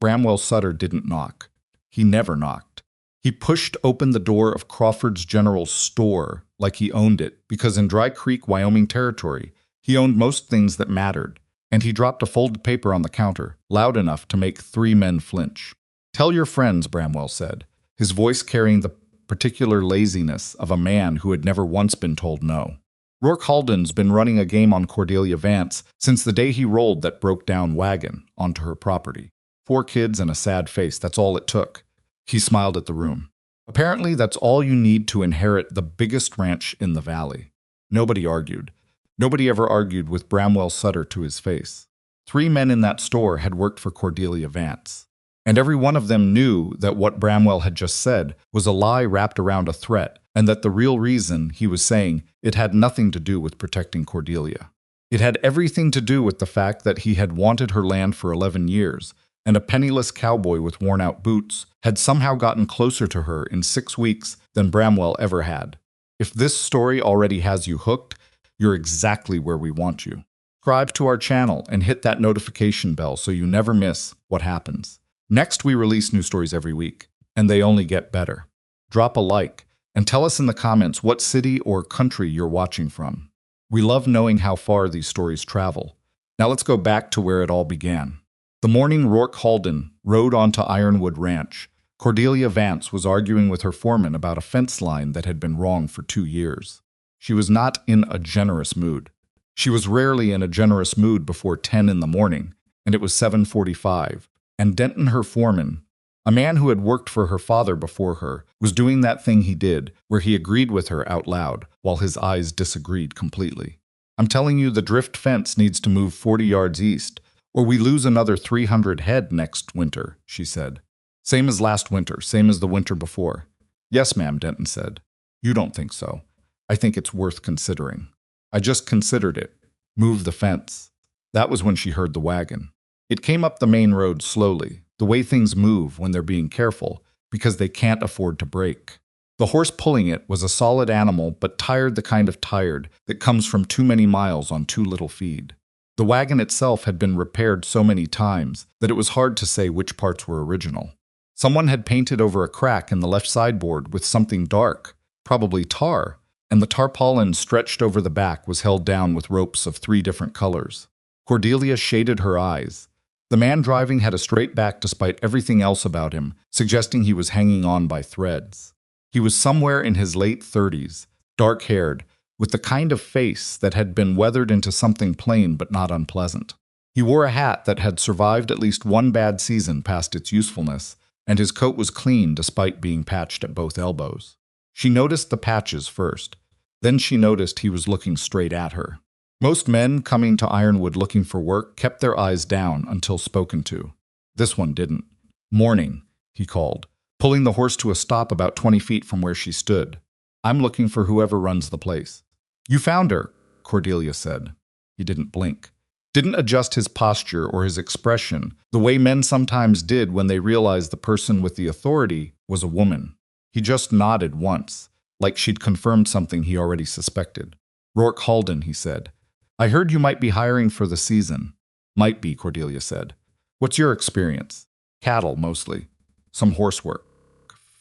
Bramwell Sutter didn't knock. He never knocked. He pushed open the door of Crawford's General Store like he owned it, because in Dry Creek, Wyoming territory, he owned most things that mattered, and he dropped a folded paper on the counter, loud enough to make 3 men flinch. "Tell your friends," Bramwell said, his voice carrying the particular laziness of a man who had never once been told no. Rourke Halden's been running a game on Cordelia Vance since the day he rolled that broke-down wagon onto her property. 4 kids and a sad face, that's all it took. He smiled at the room. Apparently, that's all you need to inherit the biggest ranch in the valley. Nobody argued. Nobody ever argued with Bramwell Sutter to his face. 3 men in that store had worked for Cordelia Vance, and every one of them knew that what Bramwell had just said was a lie wrapped around a threat, and that the real reason he was saying it had nothing to do with protecting Cordelia. It had everything to do with the fact that he had wanted her land for 11 years, and a penniless cowboy with worn-out boots had somehow gotten closer to her in 6 weeks than Bramwell ever had. If this story already has you hooked, you're exactly where we want you. Subscribe to our channel and hit that notification bell so you never miss what happens. Next, we release new stories every week, and they only get better. Drop a like, and tell us in the comments what city or country you're watching from. We love knowing how far these stories travel. Now let's go back to where it all began. The morning Rourke Halden rode onto Ironwood Ranch, Cordelia Vance was arguing with her foreman about a fence line that had been wrong for 2 years. She was not in a generous mood. She was rarely in a generous mood before 10 in the morning, and it was 7:45, and Denton, her foreman, a man who had worked for her father before her, was doing that thing he did where he agreed with her out loud while his eyes disagreed completely. "I'm telling you the drift fence needs to move 40 yards east, or we lose another 300 head next winter," she said. "Same as last winter, same as the winter before." "Yes, ma'am," Denton said. "You don't think so. I think it's worth considering." "I just considered it. Move the fence." That was when she heard the wagon. It came up the main road slowly, the way things move when they're being careful, because they can't afford to break. The horse pulling it was a solid animal, but tired, the kind of tired that comes from too many miles on too little feed. The wagon itself had been repaired so many times that it was hard to say which parts were original. Someone had painted over a crack in the left sideboard with something dark, probably tar, and the tarpaulin stretched over the back was held down with ropes of 3 different colors. Cordelia shaded her eyes. The man driving had a straight back despite everything else about him, suggesting he was hanging on by threads. He was somewhere in his late 30s, dark-haired, with the kind of face that had been weathered into something plain but not unpleasant. He wore a hat that had survived at least 1 bad season past its usefulness, and his coat was clean despite being patched at both elbows. She noticed the patches first. Then she noticed he was looking straight at her. Most men coming to Ironwood looking for work kept their eyes down until spoken to. This one didn't. "Morning," he called, pulling the horse to a stop about 20 feet from where she stood. "I'm looking for whoever runs the place." "You found her," Cordelia said. He didn't blink. Didn't adjust his posture or his expression the way men sometimes did when they realized the person with the authority was a woman. He just nodded once, like she'd confirmed something he already suspected. "Rourke Halden," he said. "I heard you might be hiring for the season." "Might be," Cordelia said. "What's your experience?" "Cattle, mostly. Some horse work.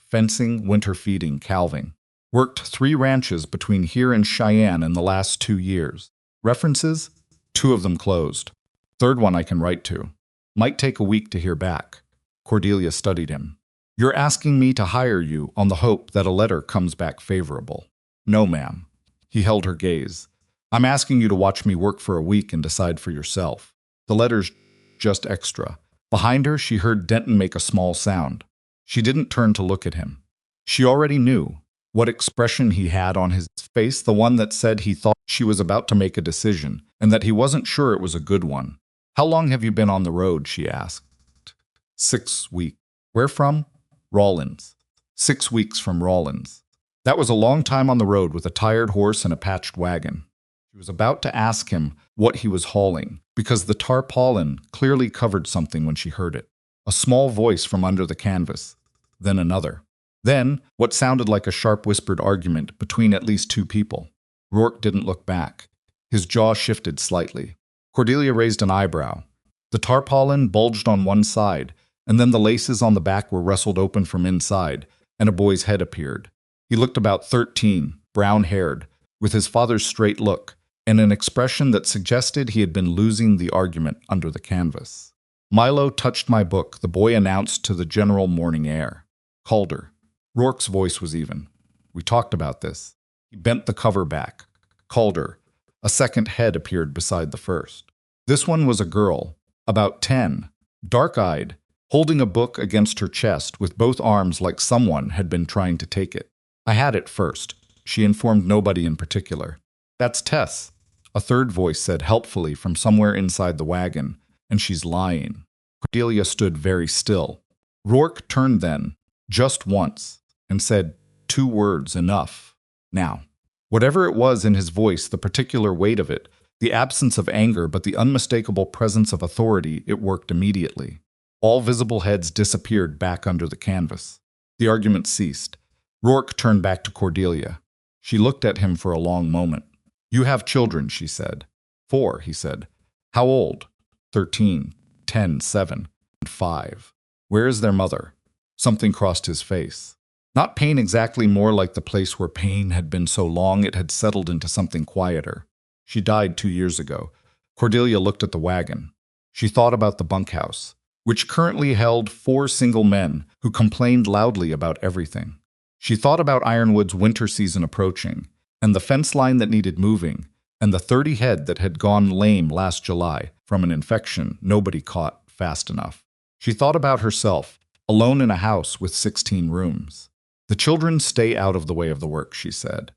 Fencing, winter feeding, calving. Worked 3 ranches between here and Cheyenne in the last 2 years. References? 2 of them closed. 3rd one I can write to. Might take a week to hear back." Cordelia studied him. "You're asking me to hire you on the hope that a letter comes back favorable." "No, ma'am." He held her gaze. "I'm asking you to watch me work for a week and decide for yourself. The letter's just extra." Behind her, she heard Denton make a small sound. She didn't turn to look at him. She already knew what expression he had on his face, the one that said he thought she was about to make a decision, and that he wasn't sure it was a good one. "How long have you been on the road?" she asked. 6 weeks. "Where from?" "Rawlins." 6 weeks from Rawlins. That was a long time on the road with a tired horse and a patched wagon. She was about to ask him what he was hauling, because the tarpaulin clearly covered something when she heard it. A small voice from under the canvas. Then another. Then, what sounded like a sharp whispered argument between at least 2 people. Rourke didn't look back. His jaw shifted slightly. Cordelia raised an eyebrow. The tarpaulin bulged on one side, and then the laces on the back were wrestled open from inside, and a boy's head appeared. He looked about 13, brown-haired, with his father's straight look, and an expression that suggested he had been losing the argument under the canvas. "Milo touched my book," the boy announced to the general morning air. "Calder." Rourke's voice was even. "We talked about this." He bent the cover back. "Calder." A second head appeared beside the first. This one was a girl, about 10, dark-eyed, holding a book against her chest with both arms like someone had been trying to take it. "I had it first," she informed nobody in particular. "That's Tess," a third voice said helpfully from somewhere inside the wagon, "and she's lying." Cordelia stood very still. Rourke turned then, just once, and said 2 words, "Enough. Now." Whatever it was in his voice, the particular weight of it, the absence of anger but the unmistakable presence of authority, it worked immediately. All visible heads disappeared back under the canvas. The argument ceased. Rourke turned back to Cordelia. She looked at him for a long moment. "You have children," she said. "4," he said. "How old?" 13, 10, 7, and 5. "Where is their mother?" Something crossed his face. Not pain exactly, more like the place where pain had been so long it had settled into something quieter. "She died 2 years ago." Cordelia looked at the wagon. She thought about the bunkhouse, which currently held 4 single men who complained loudly about everything. She thought about Ironwood's winter season approaching, and the fence line that needed moving, and the 30 head that had gone lame last July from an infection nobody caught fast enough. She thought about herself, alone in a house with 16 rooms. "The children stay out of the way of the work," she said.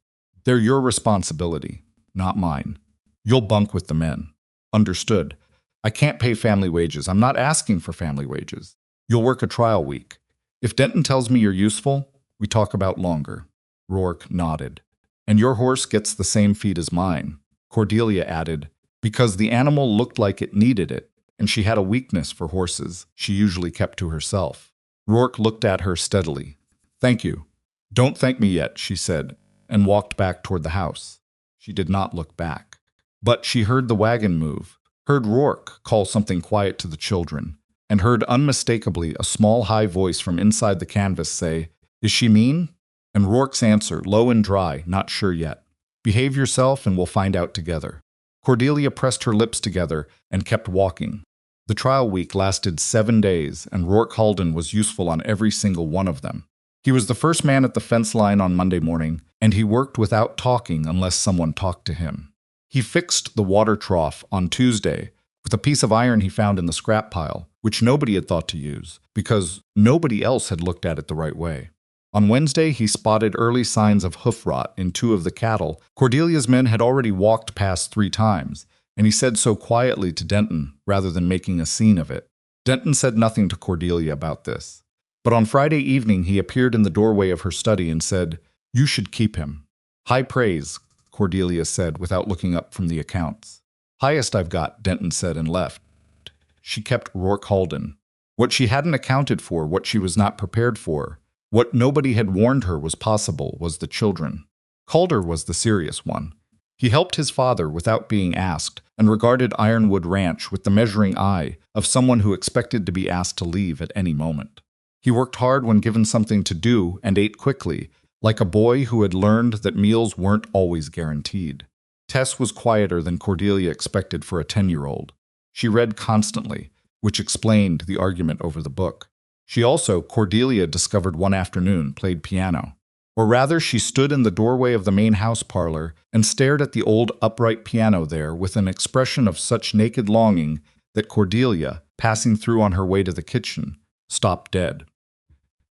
"They're your responsibility, not mine. You'll bunk with the men." "Understood. I can't pay family wages. I'm not asking for family wages. You'll work a trial week. If Denton tells me you're useful, we talk about longer." Rourke nodded. "And your horse gets the same feed as mine," Cordelia added, because the animal looked like it needed it, and she had a weakness for horses she usually kept to herself. Rourke looked at her steadily. "Thank you." "Don't thank me yet," she said, and walked back toward the house. She did not look back. But she heard the wagon move, heard Rourke call something quiet to the children, and heard unmistakably a small high voice from inside the canvas say, "Is she mean?" And Rourke's answer, low and dry, "Not sure yet. Behave yourself and we'll find out together." Cordelia pressed her lips together and kept walking. The trial week lasted 7 days, and Rourke Halden was useful on every single one of them. He was the first man at the fence line on Monday morning, and he worked without talking unless someone talked to him. He fixed the water trough on Tuesday with a piece of iron he found in the scrap pile, which nobody had thought to use, because nobody else had looked at it the right way. On Wednesday, he spotted early signs of hoof rot in 2 of the cattle Cordelia's men had already walked past 3 times, and he said so quietly to Denton rather than making a scene of it. Denton said nothing to Cordelia about this. But on Friday evening, he appeared in the doorway of her study and said, "You should keep him." "High praise," Cordelia said without looking up from the accounts. "Highest I've got," Denton said and left. She kept Rourke Halden. What she hadn't accounted for, what she was not prepared for, what nobody had warned her was possible, was the children. Calder was the serious one. He helped his father without being asked and regarded Ironwood Ranch with the measuring eye of someone who expected to be asked to leave at any moment. He worked hard when given something to do and ate quickly, like a boy who had learned that meals weren't always guaranteed. Tess was quieter than Cordelia expected for a 10-year-old. She read constantly, which explained the argument over the book. She also, Cordelia discovered one afternoon, played piano. Or rather, she stood in the doorway of the main house parlor and stared at the old upright piano there with an expression of such naked longing that Cordelia, passing through on her way to the kitchen, stopped dead.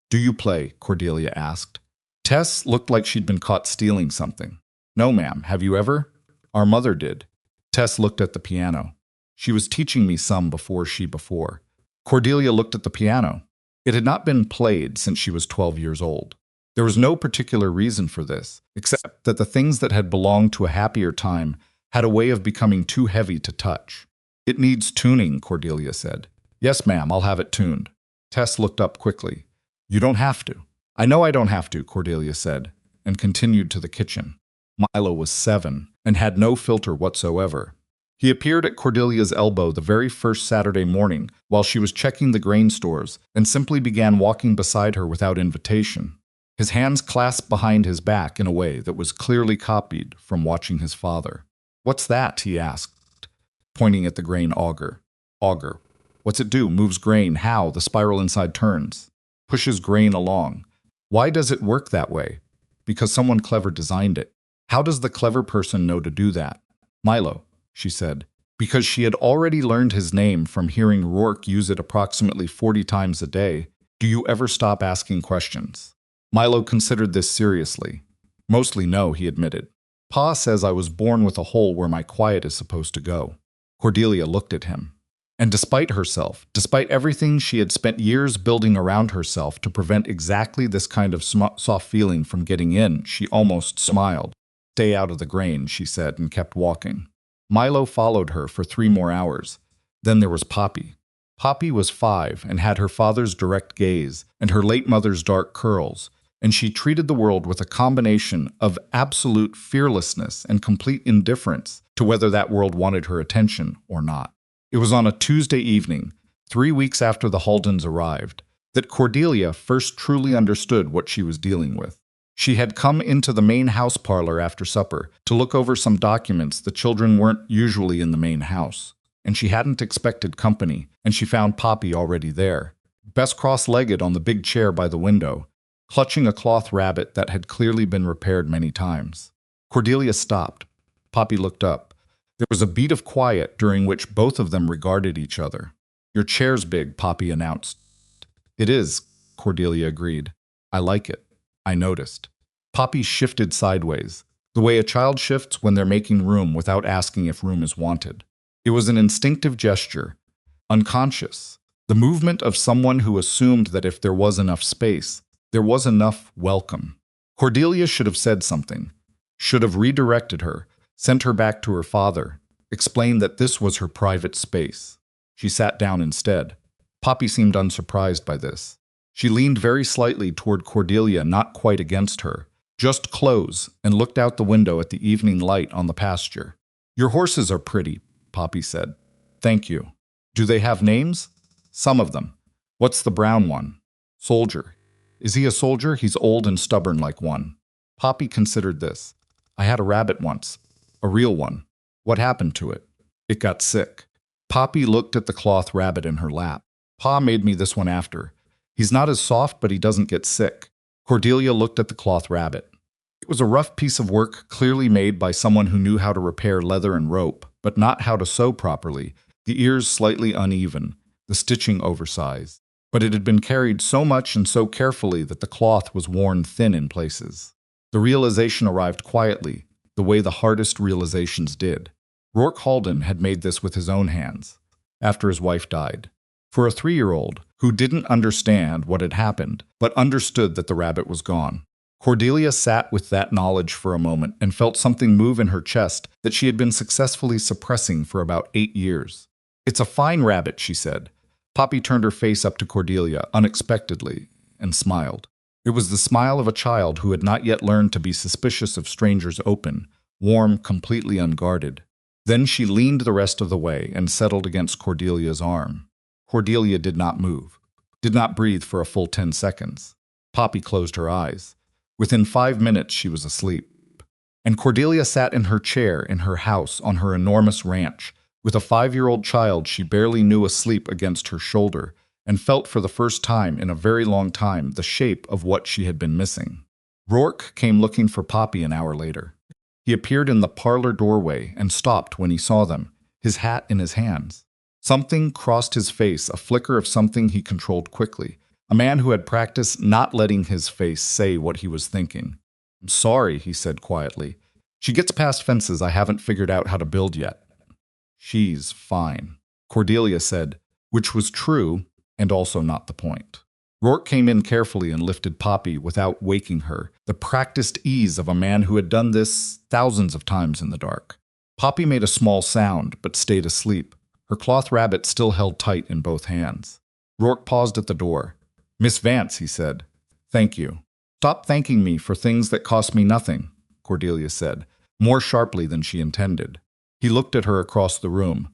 "Do you play?" Cordelia asked. Tess looked like she'd been caught stealing something. "No, ma'am. Have you ever?" "Our mother did." Tess looked at the piano. "She was teaching me some before." Cordelia looked at the piano. It had not been played since she was 12 years old. There was no particular reason for this, except that the things that had belonged to a happier time had a way of becoming too heavy to touch. "It needs tuning," Cordelia said. "Yes, ma'am, I'll have it tuned." Tess looked up quickly. "You don't have to." "I know I don't have to," Cordelia said, and continued to the kitchen. Milo was 7 and had no filter whatsoever. He appeared at Cordelia's elbow the very first Saturday morning while she was checking the grain stores and simply began walking beside her without invitation. His hands clasped behind his back in a way that was clearly copied from watching his father. "What's that?" he asked, pointing at the grain auger. "Auger. What's it do? Moves grain. How? The spiral inside turns. Pushes grain along. Why does it work that way? Because someone clever designed it. How does the clever person know to do that?" "Milo," she said, because she had already learned his name from hearing Rourke use it approximately 40 times a day. "Do you ever stop asking questions?" Milo considered this seriously. "Mostly no," he admitted. "Pa says I was born with a hole where my quiet is supposed to go." Cordelia looked at him. And despite herself, despite everything she had spent years building around herself to prevent exactly this kind of soft feeling from getting in, she almost smiled. "Stay out of the grain," she said, and kept walking. Milo followed her for 3 more hours. Then there was Poppy. Poppy was 5 and had her father's direct gaze and her late mother's dark curls, and she treated the world with a combination of absolute fearlessness and complete indifference to whether that world wanted her attention or not. It was on a Tuesday evening, 3 weeks after the Haldens arrived, that Cordelia first truly understood what she was dealing with. She had come into the main house parlor after supper to look over some documents. The children weren't usually in the main house, and she hadn't expected company, and she found Poppy already there, best cross-legged on the big chair by the window, clutching a cloth rabbit that had clearly been repaired many times. Cordelia stopped. Poppy looked up. There was a beat of quiet during which both of them regarded each other. "Your chair's big," Poppy announced. "It is," Cordelia agreed. "I like it. I noticed." Poppy shifted sideways, the way a child shifts when they're making room without asking if room is wanted. It was an instinctive gesture, unconscious, the movement of someone who assumed that if there was enough space, there was enough welcome. Cordelia should have said something, should have redirected her, sent her back to her father, explained that this was her private space. She sat down instead. Poppy seemed unsurprised by this. She leaned very slightly toward Cordelia, not quite against her, just close, and looked out the window at the evening light on the pasture. "Your horses are pretty," Poppy said. "Thank you. Do they have names?" "Some of them." "What's the brown one?" "Soldier." "Is he a soldier?" "He's old and stubborn like one." Poppy considered this. "I had a rabbit once. A real one. What happened to it?" "It got sick." Poppy looked at the cloth rabbit in her lap. "Pa made me this one after. He's not as soft, but he doesn't get sick." Cordelia looked at the cloth rabbit. It was a rough piece of work, clearly made by someone who knew how to repair leather and rope, but not how to sew properly, the ears slightly uneven, the stitching oversized. But it had been carried so much and so carefully that the cloth was worn thin in places. The realization arrived quietly, the way the hardest realizations did. Rourke Halden had made this with his own hands, after his wife died. For a 3-year-old who didn't understand what had happened, but understood that the rabbit was gone. Cordelia sat with that knowledge for a moment and felt something move in her chest that she had been successfully suppressing for about 8 years. "It's a fine rabbit," she said. Poppy turned her face up to Cordelia unexpectedly and smiled. It was the smile of a child who had not yet learned to be suspicious of strangers open, warm, completely unguarded. Then she leaned the rest of the way and settled against Cordelia's arm. Cordelia did not move, did not breathe for a full 10 seconds. Poppy closed her eyes. Within 5 minutes, she was asleep. And Cordelia sat in her chair in her house on her enormous ranch, with a 5-year-old child she barely knew asleep against her shoulder, and felt for the first time in a very long time the shape of what she had been missing. Rourke came looking for Poppy an hour later. He appeared in the parlor doorway and stopped when he saw them, his hat in his hands. Something crossed his face, a flicker of something he controlled quickly. A man who had practiced not letting his face say what he was thinking. "I'm sorry," he said quietly. "She gets past fences I haven't figured out how to build yet." "She's fine," Cordelia said, which was true and also not the point. Rourke came in carefully and lifted Poppy without waking her, the practiced ease of a man who had done this thousands of times in the dark. Poppy made a small sound, but stayed asleep, her cloth rabbit still held tight in both hands. Rourke paused at the door. "Miss Vance," he said. "Thank you." "Stop thanking me for things that cost me nothing," Cordelia said, more sharply than she intended. He looked at her across the room,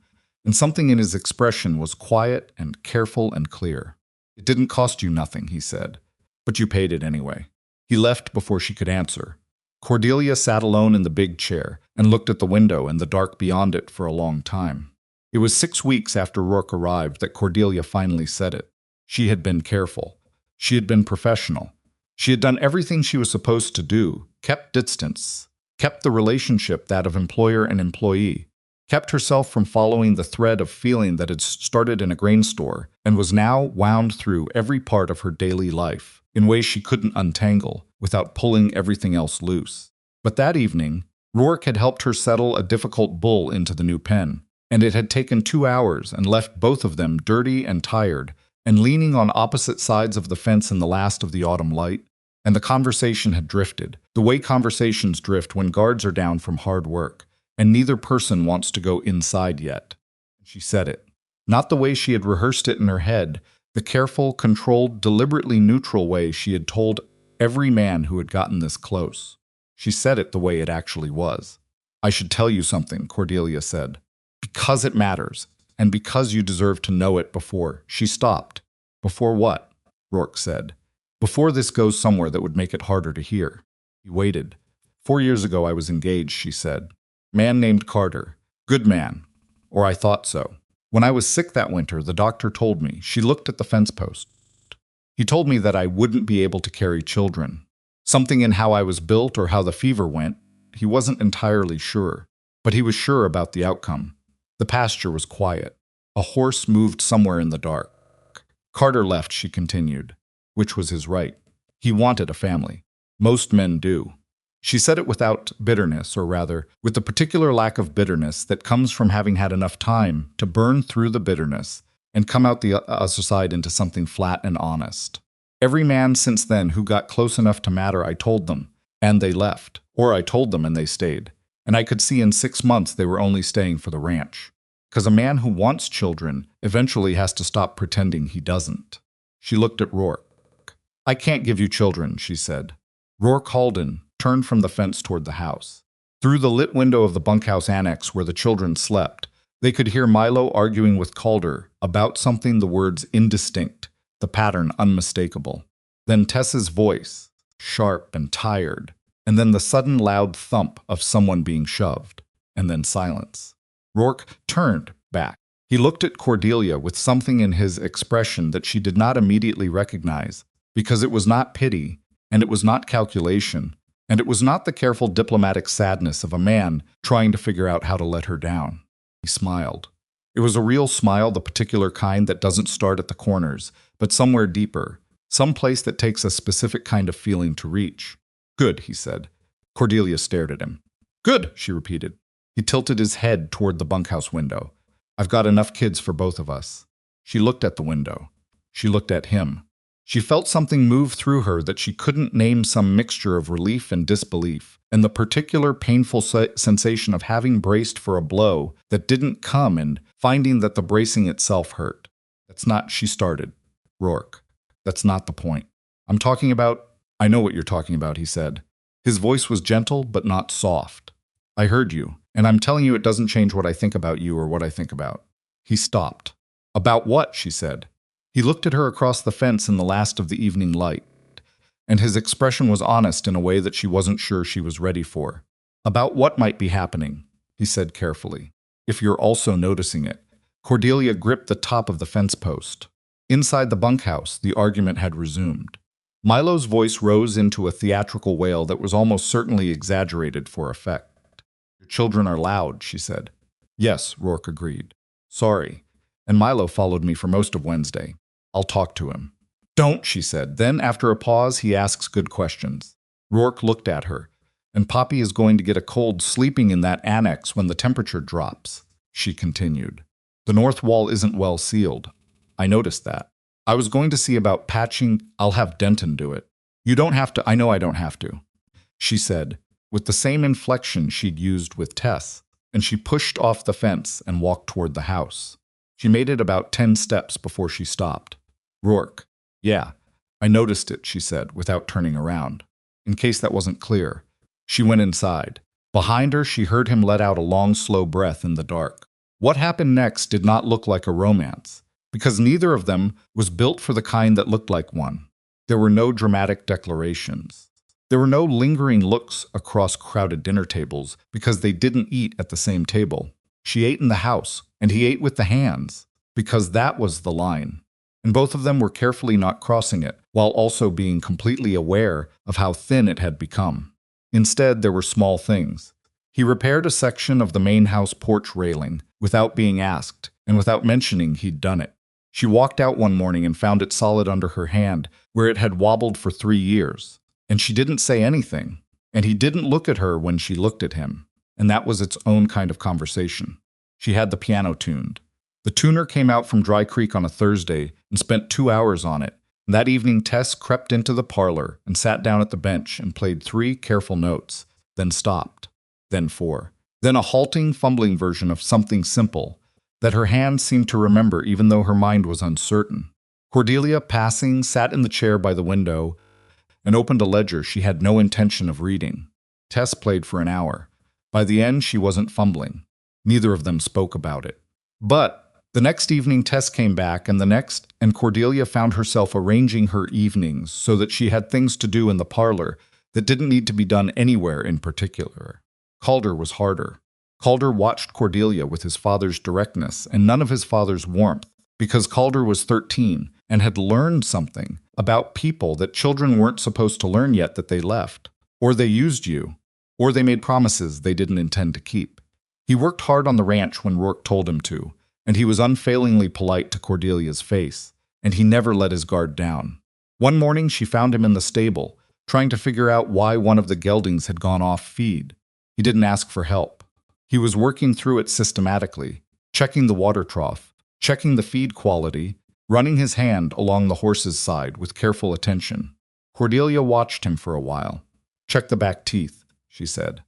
and something in his expression was quiet and careful and clear. "It didn't cost you nothing," he said, "but you paid it anyway." He left before she could answer. Cordelia sat alone in the big chair and looked at the window and the dark beyond it for a long time. It was 6 weeks after Rourke arrived that Cordelia finally said it. She had been careful. She had been professional. She had done everything she was supposed to do, kept distance, kept the relationship that of employer and employee, kept herself from following the thread of feeling that had started in a grain store and was now wound through every part of her daily life in ways she couldn't untangle without pulling everything else loose. But that evening, Rourke had helped her settle a difficult bull into the new pen, and it had taken 2 hours and left both of them dirty and tired and leaning on opposite sides of the fence in the last of the autumn light, and the conversation had drifted, the way conversations drift when guards are down from hard work, and neither person wants to go inside yet. She said it. Not the way she had rehearsed it in her head, the careful, controlled, deliberately neutral way she had told every man who had gotten this close. She said it the way it actually was. "I should tell you something," Cordelia said. "Because it matters, and because you deserve to know it before." She stopped. "Before what?" Rourke said. "Before this goes somewhere that would make it harder to hear." He waited. "4 years ago I was engaged," she said. "Man named Carter. Good man. Or I thought so. When I was sick that winter, the doctor told me," she looked at the fence post. "He told me that I wouldn't be able to carry children. Something in how I was built or how the fever went, he wasn't entirely sure. But he was sure about the outcome. The pasture was quiet. A horse moved somewhere in the dark. Carter left," she continued, "which was his right. He wanted a family. Most men do." She said it without bitterness, or rather, with the particular lack of bitterness that comes from having had enough time to burn through the bitterness and come out the other side into something flat and honest. "Every man since then who got close enough to matter, I told them, and they left. Or I told them and they stayed. And I could see in 6 months they were only staying for the ranch. 'Cause a man who wants children eventually has to stop pretending he doesn't." She looked at Rourke. "I can't give you children," she said. Rourke Halden turned from the fence toward the house. Through the lit window of the bunkhouse annex where the children slept, they could hear Milo arguing with Calder about something, the words indistinct, the pattern unmistakable. Then Tess's voice, sharp and tired, and then the sudden loud thump of someone being shoved, and then silence. Rourke turned back. He looked at Cordelia with something in his expression that she did not immediately recognize, because it was not pity, and it was not calculation, and it was not the careful diplomatic sadness of a man trying to figure out how to let her down. He smiled. It was a real smile, the particular kind that doesn't start at the corners, but somewhere deeper, some place that takes a specific kind of feeling to reach. "Good," he said. Cordelia stared at him. "Good," she repeated. He tilted his head toward the bunkhouse window. "I've got enough kids for both of us." She looked at the window. She looked at him. She felt something move through her that she couldn't name, some mixture of relief and disbelief, and the particular painful sensation of having braced for a blow that didn't come and finding that the bracing itself hurt. "That's not," she started. "Rourke, that's not the point. I'm talking about—" "I know what you're talking about," he said. His voice was gentle but not soft. "I heard you, and I'm telling you it doesn't change what I think about you or what I think about." He stopped. "About what?" she said. He looked at her across the fence in the last of the evening light, and his expression was honest in a way that she wasn't sure she was ready for. "About what might be happening," he said carefully, "if you're also noticing it." Cordelia gripped the top of the fence post. Inside the bunkhouse, the argument had resumed. Milo's voice rose into a theatrical wail that was almost certainly exaggerated for effect. "Your children are loud," she said. "Yes," Rourke agreed. "Sorry." And Milo followed me for most of Wednesday. I'll talk to him. "Don't," she said. Then, after a pause, he asks good questions. Rourke looked at her. "And Poppy is going to get a cold sleeping in that annex when the temperature drops," she continued. "The north wall isn't well sealed. I noticed that. I was going to see about patching. I'll have Denton do it." "You don't have to. I know I don't have to," she said, with the same inflection she'd used with Tess, and she pushed off the fence and walked toward the house. She made it about 10 steps before she stopped. "Rourke, yeah, I noticed it," she said, without turning around. In case that wasn't clear, she went inside. Behind her, she heard him let out a long, slow breath in the dark. What happened next did not look like a romance, because neither of them was built for the kind that looked like one. There were no dramatic declarations. There were no lingering looks across crowded dinner tables because they didn't eat at the same table. She ate in the house, and he ate with the hands, because that was the line. And both of them were carefully not crossing it, while also being completely aware of how thin it had become. Instead, there were small things. He repaired a section of the main house porch railing without being asked, and without mentioning he'd done it. She walked out one morning and found it solid under her hand, where it had wobbled for 3 years. And she didn't say anything, and he didn't look at her when she looked at him, and that was its own kind of conversation. She had the piano tuned. The tuner came out from Dry Creek on a Thursday and spent 2 hours on it. And that evening, Tess crept into the parlor and sat down at the bench and played 3 careful notes, then stopped, then 4, then a halting, fumbling version of something simple that her hand seemed to remember even though her mind was uncertain. Cordelia, passing, sat in the chair by the window and opened a ledger she had no intention of reading. Tess played for an hour. By the end, she wasn't fumbling. Neither of them spoke about it. But the next evening, Tess came back, and the next, and Cordelia found herself arranging her evenings so that she had things to do in the parlor that didn't need to be done anywhere in particular. Calder was harder. Calder watched Cordelia with his father's directness and none of his father's warmth, because Calder was 13 and had learned something about people that children weren't supposed to learn yet that they left, or they used you, or they made promises they didn't intend to keep. He worked hard on the ranch when Rourke told him to, and he was unfailingly polite to Cordelia's face, and he never let his guard down. One morning she found him in the stable, trying to figure out why one of the geldings had gone off feed. He didn't ask for help. He was working through it systematically, checking the water trough, checking the feed quality, running his hand along the horse's side with careful attention. Cordelia watched him for a while. "Check the back teeth," she said.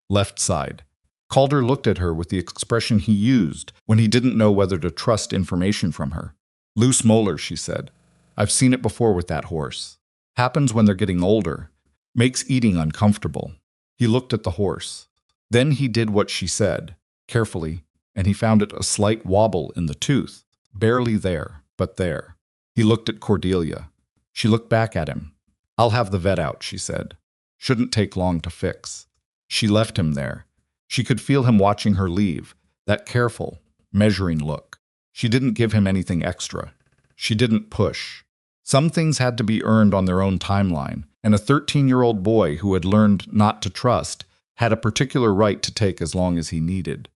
"Left side." Calder looked at her with the expression he used when he didn't know whether to trust information from her. "Loose molars," she said. "I've seen it before with that horse. Happens when they're getting older. Makes eating uncomfortable." He looked at the horse. Then he did what she said, carefully, and he found it a slight wobble in the tooth. Barely there, but there. He looked at Cordelia. She looked back at him. "I'll have the vet out," she said. "Shouldn't take long to fix." She left him there. She could feel him watching her leave, that careful, measuring look. She didn't give him anything extra. She didn't push. Some things had to be earned on their own timeline, and a 13-year-old boy who had learned not to trust had a particular right to take as long as he needed.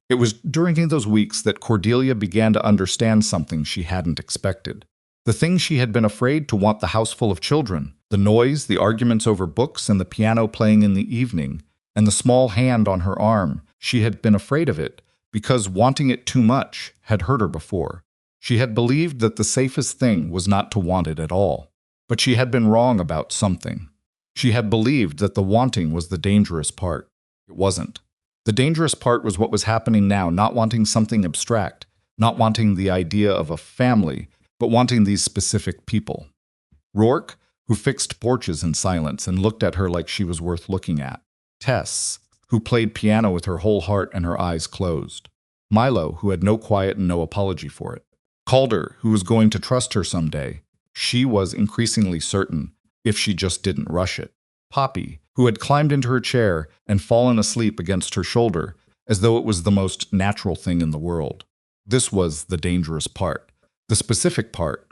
It was during those weeks that Cordelia began to understand something she hadn't expected. The things she had been afraid to want the house full of children, the noise, the arguments over books, and the piano playing in the evening, and the small hand on her arm, she had been afraid of it because wanting it too much had hurt her before. She had believed that the safest thing was not to want it at all. But she had been wrong about something. She had believed that the wanting was the dangerous part. It wasn't. The dangerous part was what was happening now, not wanting something abstract, not wanting the idea of a family, but wanting these specific people. Rourke, who fixed porches in silence and looked at her like she was worth looking at. Tess, who played piano with her whole heart and her eyes closed. Milo, who had no quiet and no apology for it. Calder, who was going to trust her someday. She was increasingly certain, if she just didn't rush it. Poppy, who had climbed into her chair and fallen asleep against her shoulder, as though it was the most natural thing in the world. This was the dangerous part. The specific part.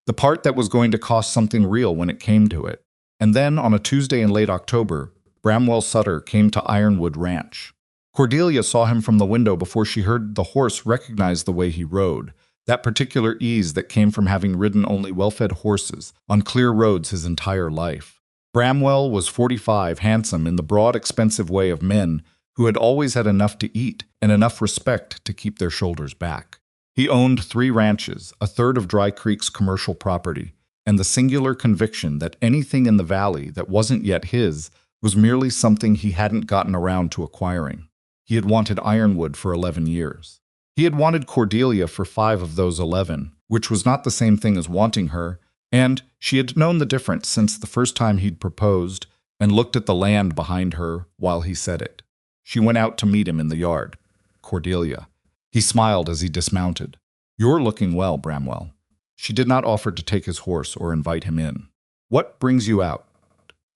The part that was going to cost something real when it came to it. And then, on a Tuesday in late October, Bramwell Sutter came to Ironwood Ranch. Cordelia saw him from the window before she heard the horse recognize the way he rode, that particular ease that came from having ridden only well-fed horses on clear roads his entire life. Bramwell was 45, handsome in the broad, expensive way of men who had always had enough to eat and enough respect to keep their shoulders back. He owned 3 ranches, a third of Dry Creek's commercial property, and the singular conviction that anything in the valley that wasn't yet his was merely something he hadn't gotten around to acquiring. He had wanted Ironwood for 11 years. He had wanted Cordelia for 5 of those 11, which was not the same thing as wanting her, and she had known the difference since the first time he'd proposed and looked at the land behind her while he said it. She went out to meet him in the yard. Cordelia. He smiled as he dismounted. You're looking well, Bramwell. She did not offer to take his horse or invite him in. What brings you out?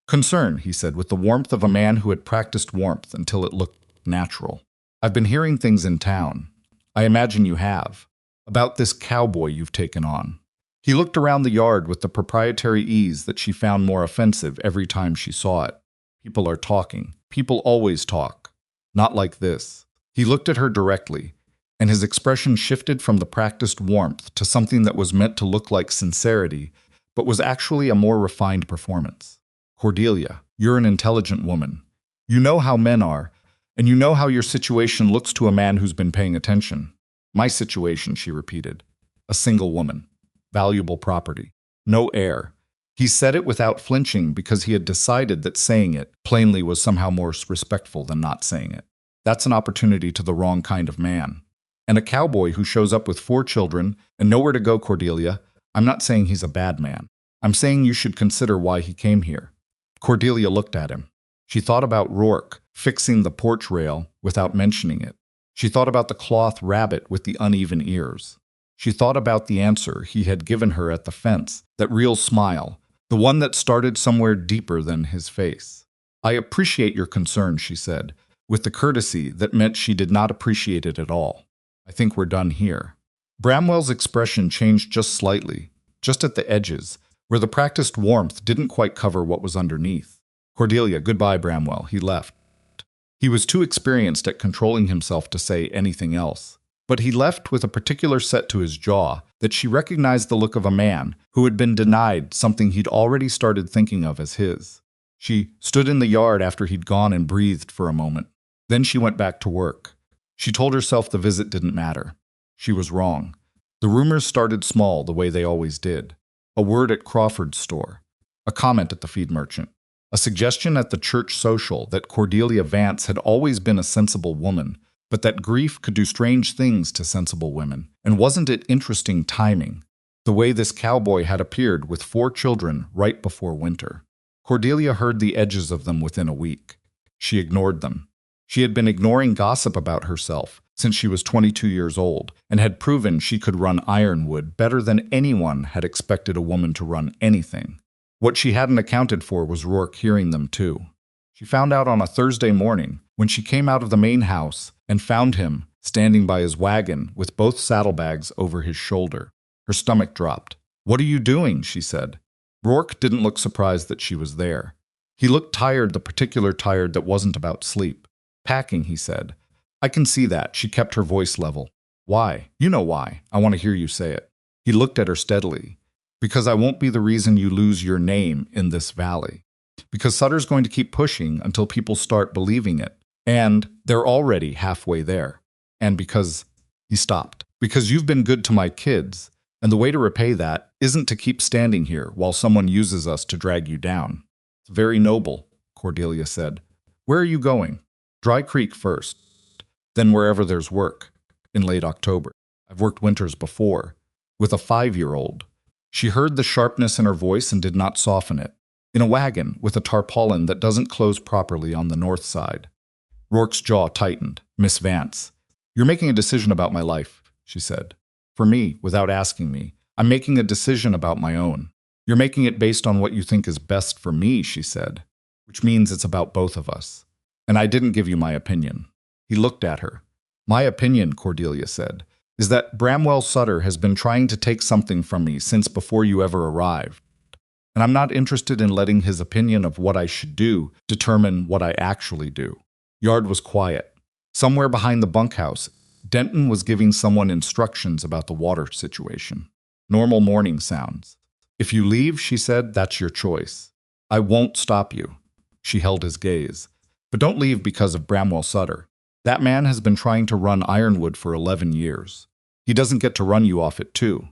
Concern, he said, with the warmth of a man who had practiced warmth until it looked natural. I've been hearing things in town. I imagine you have. About this cowboy you've taken on. He looked around the yard with the proprietary ease that she found more offensive every time she saw it. People are talking. People always talk. Not like this. He looked at her directly, and his expression shifted from the practiced warmth to something that was meant to look like sincerity, but was actually a more refined performance. Cordelia, you're an intelligent woman. You know how men are, and you know how your situation looks to a man who's been paying attention. My situation, she repeated. A single woman. Valuable property. No heir. He said it without flinching because he had decided that saying it plainly was somehow more respectful than not saying it. That's an opportunity to the wrong kind of man. And a cowboy who shows up with 4 children and nowhere to go, Cordelia, I'm not saying he's a bad man. I'm saying you should consider why he came here. Cordelia looked at him. She thought about Rourke fixing the porch rail without mentioning it. She thought about the cloth rabbit with the uneven ears. She thought about the answer he had given her at the fence, that real smile, the one that started somewhere deeper than his face. I appreciate your concern, she said, with the courtesy that meant she did not appreciate it at all. I think we're done here. Bramwell's expression changed just slightly, just at the edges, where the practiced warmth didn't quite cover what was underneath. Cordelia, goodbye, Bramwell. He left. He was too experienced at controlling himself to say anything else. But he left with a particular set to his jaw that she recognized the look of a man who had been denied something he'd already started thinking of as his. She stood in the yard after he'd gone and breathed for a moment. Then she went back to work. She told herself the visit didn't matter. She was wrong. The rumors started small the way they always did. A word at Crawford's store. A comment at the feed merchant. A suggestion at the church social that Cordelia Vance had always been a sensible woman, but that grief could do strange things to sensible women. And wasn't it interesting timing? The way this cowboy had appeared with 4 children right before winter. Cordelia heard the edges of them within a week. She ignored them. She had been ignoring gossip about herself since she was 22 years old and had proven she could run Ironwood better than anyone had expected a woman to run anything. What she hadn't accounted for was Rourke hearing them too. She found out on a Thursday morning when she came out of the main house and found him standing by his wagon with both saddlebags over his shoulder. Her stomach dropped. "What are you doing?" she said. Rourke didn't look surprised that she was there. He looked tired, the particular tired that wasn't about sleep. "Packing," he said. "I can see that." She kept her voice level. "Why? You know why. I want to hear you say it." He looked at her steadily. "Because I won't be the reason you lose your name in this valley. Because Sutter's going to keep pushing until people start believing it. And they're already halfway there. And because—" he stopped. "Because you've been good to my kids, and the way to repay that isn't to keep standing here while someone uses us to drag you down." "It's very noble," Cordelia said. "Where are you going?" "Dry Creek first, then wherever there's work, in late October. I've worked winters before, with a 5-year-old. She heard the sharpness in her voice and did not soften it. "In a wagon, with a tarpaulin that doesn't close properly on the north side." Rourke's jaw tightened. "Miss Vance, you're making a decision about my life," she said. "For me, without asking me. I'm making a decision about my own." "You're making it based on what you think is best for me," she said. "Which means it's about both of us. And I didn't give you my opinion." He looked at her. "My opinion," Cordelia said, "is that Bramwell Sutter has been trying to take something from me since before you ever arrived. And I'm not interested in letting his opinion of what I should do determine what I actually do." Yard was quiet. Somewhere behind the bunkhouse, Denton was giving someone instructions about the water situation. Normal morning sounds. "If you leave," she said, "that's your choice. I won't stop you." She held his gaze. "But don't leave because of Bramwell Sutter. That man has been trying to run Ironwood for 11 years. He doesn't get to run you off it too."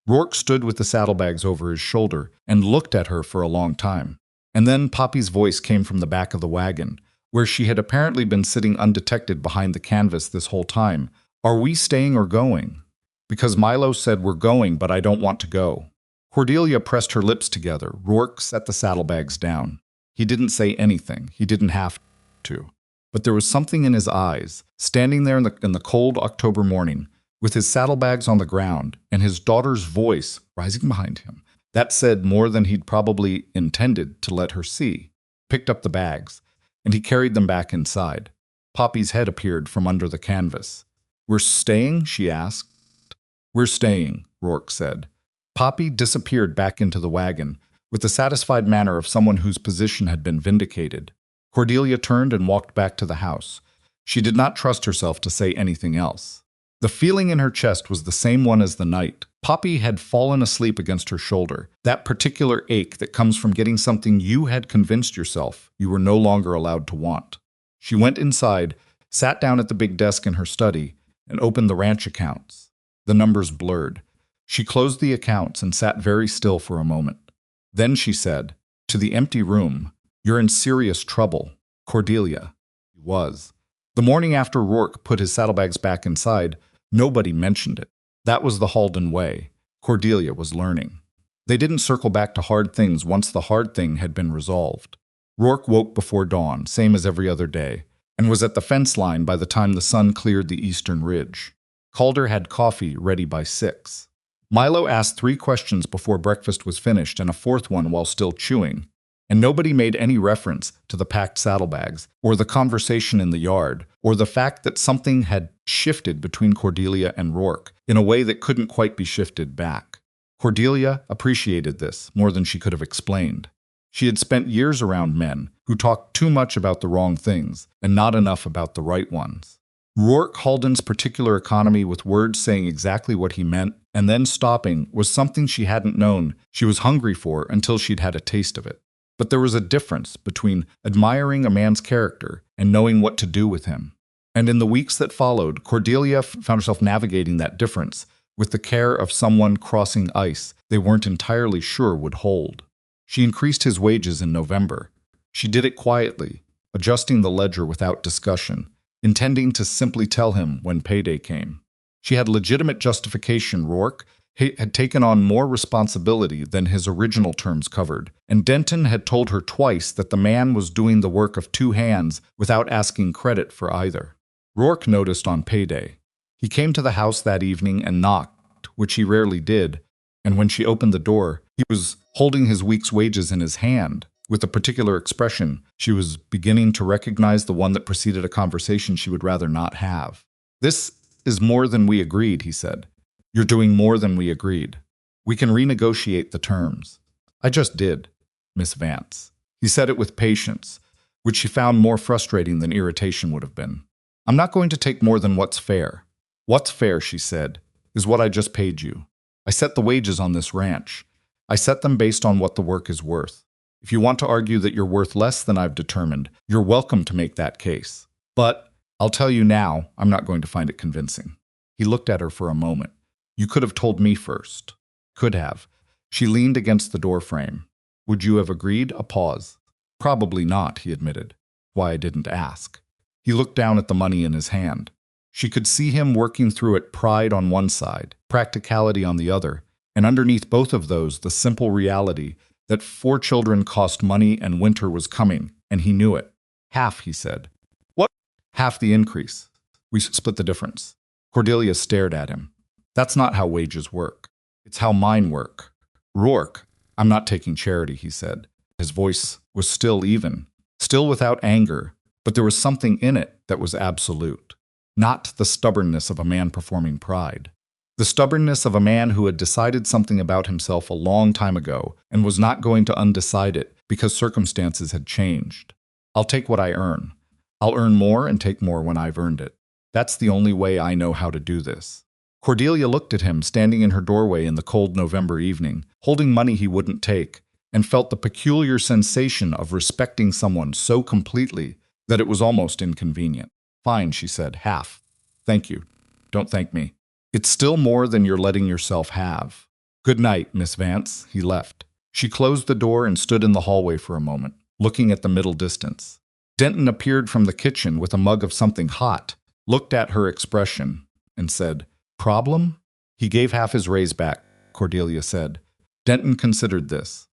Rourke stood with the saddlebags over his shoulder and looked at her for a long time. And then Poppy's voice came from the back of the wagon, where she had apparently been sitting undetected behind the canvas this whole time. "Are we staying or going?" "Because Milo said we're going, but I don't want to go." Cordelia pressed her lips together. Rourke set the saddlebags down. He didn't say anything. He didn't have to. But there was something in his eyes, standing there in the cold October morning, with his saddlebags on the ground and his daughter's voice rising behind him, that said more than he'd probably intended to let her see. Picked up the bags, and he carried them back inside. Poppy's head appeared from under the canvas. "We're staying?" she asked. "We're staying," Rourke said. Poppy disappeared back into the wagon, with the satisfied manner of someone whose position had been vindicated. Cordelia turned and walked back to the house. She did not trust herself to say anything else. The feeling in her chest was the same one as the night. Poppy had fallen asleep against her shoulder, that particular ache that comes from getting something you had convinced yourself you were no longer allowed to want. She went inside, sat down at the big desk in her study, and opened the ranch accounts. The numbers blurred. She closed the accounts and sat very still for a moment. Then she said, to the empty room, "You're in serious trouble, Cordelia." He was. The morning after Rourke put his saddlebags back inside, nobody mentioned it. That was the Halden way. Cordelia was learning. They didn't circle back to hard things once the hard thing had been resolved. Rourke woke before dawn, same as every other day, and was at the fence line by the time the sun cleared the eastern ridge. Calder had coffee ready by 6. Milo asked 3 questions before breakfast was finished and a 4th one while still chewing, and nobody made any reference to the packed saddlebags, or the conversation in the yard, or the fact that something had shifted between Cordelia and Rourke in a way that couldn't quite be shifted back. Cordelia appreciated this more than she could have explained. She had spent years around men who talked too much about the wrong things and not enough about the right ones. Rourke Halden's particular economy with words saying exactly what he meant and then stopping was something she hadn't known she was hungry for until she'd had a taste of it. But there was a difference between admiring a man's character and knowing what to do with him. And in the weeks that followed, Cordelia found herself navigating that difference with the care of someone crossing ice they weren't entirely sure would hold. She increased his wages in November. She did it quietly, adjusting the ledger without discussion, intending to simply tell him when payday came. She had legitimate justification. Rourke had taken on more responsibility than his original terms covered, and Denton had told her twice that the man was doing the work of 2 hands without asking credit for either. Rourke noticed on payday. He came to the house that evening and knocked, which he rarely did, and when she opened the door, he was holding his week's wages in his hand. With a particular expression, she was beginning to recognize the one that preceded a conversation she would rather not have. "This is more than we agreed," he said. "You're doing more than we agreed. We can renegotiate the terms." "I just did, Miss Vance." He said it with patience, which she found more frustrating than irritation would have been. "I'm not going to take more than what's fair." "What's fair," she said, "is what I just paid you. I set the wages on this ranch. I set them based on what the work is worth. If you want to argue that you're worth less than I've determined, you're welcome to make that case. But I'll tell you now, I'm not going to find it convincing." He looked at her for a moment. "You could have told me first." "Could have." She leaned against the doorframe. "Would you have agreed?" A pause. "Probably not," he admitted. "Why I didn't ask." He looked down at the money in his hand. She could see him working through it, pride on one side, practicality on the other, and underneath both of those, the simple reality that 4 children cost money and winter was coming, and he knew it. "Half," he said. "What?" "Half the increase. We split the difference." Cordelia stared at him. "That's not how wages work. It's how mine work." "Rourke, I'm not taking charity," he said. His voice was still even, still without anger, but there was something in it that was absolute. Not the stubbornness of a man performing pride. The stubbornness of a man who had decided something about himself a long time ago and was not going to undecide it because circumstances had changed. "I'll take what I earn. I'll earn more and take more when I've earned it. That's the only way I know how to do this." Cordelia looked at him standing in her doorway in the cold November evening, holding money he wouldn't take, and felt the peculiar sensation of respecting someone so completely that it was almost inconvenient. "Fine," she said, "half. Thank you. Don't thank me. It's still more than you're letting yourself have. Good night, Miss Vance." He left. She closed the door and stood in the hallway for a moment, looking at the middle distance. Denton appeared from the kitchen with a mug of something hot, looked at her expression, and said, "Problem?" "He gave half his raise back," Cordelia said. Denton considered this.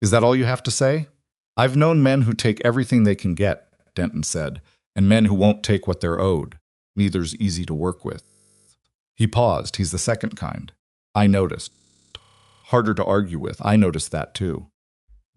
Is that all you have to say?" "I've known men who take everything they can get," Denton said, and men who won't take what they're owed. Neither's easy to work with. He paused. He's the second kind. I noticed. Harder to argue with. I noticed that too.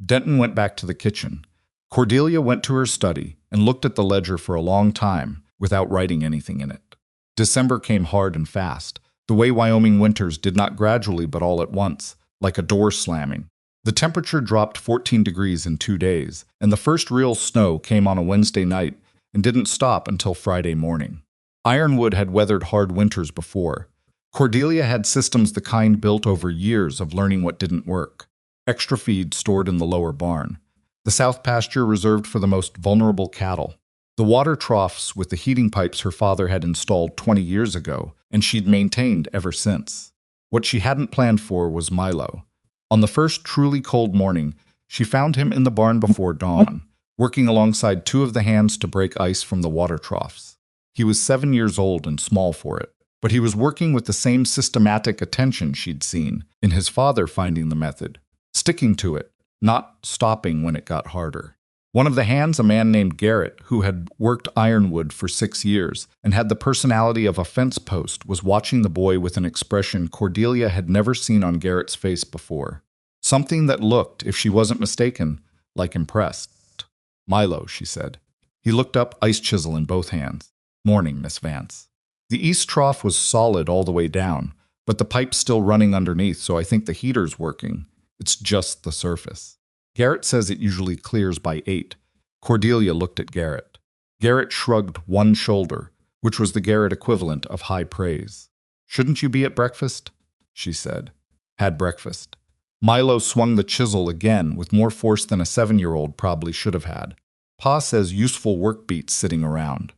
Denton went back to the kitchen. Cordelia went to her study and looked at the ledger for a long time without writing anything in it. December came hard and fast, the way Wyoming winters did not gradually but all at once, like a door slamming. The temperature dropped 14 degrees in 2 days, and the first real snow came on a Wednesday night and didn't stop until Friday morning. Ironwood had weathered hard winters before. Cordelia had systems the kind built over years of learning what didn't work. Extra feed stored in the lower barn. The south pasture reserved for the most vulnerable cattle. The water troughs with the heating pipes her father had installed 20 years ago, and she'd maintained ever since. What she hadn't planned for was Milo. On the first truly cold morning, she found him in the barn before dawn, working alongside 2 of the hands to break ice from the water troughs. He was 7 years old and small for it, but he was working with the same systematic attention she'd seen in his father finding the method, sticking to it, not stopping when it got harder. One of the hands, a man named Garrett, who had worked ironwood for 6 years and had the personality of a fence post, was watching the boy with an expression Cordelia had never seen on Garrett's face before. Something that looked, if she wasn't mistaken, like impressed. Milo, she said. He looked up, ice chisel in both hands. Morning, Miss Vance. The east trough was solid all the way down, but the pipe's still running underneath, so I think the heater's working. It's just the surface. Garrett says it usually clears by 8. Cordelia looked at Garrett. Garrett shrugged one shoulder, which was the Garrett equivalent of high praise. Shouldn't you be at breakfast? She said. Had breakfast. Milo swung the chisel again with more force than a 7-year-old probably should have had. Pa says useful work beats sitting around.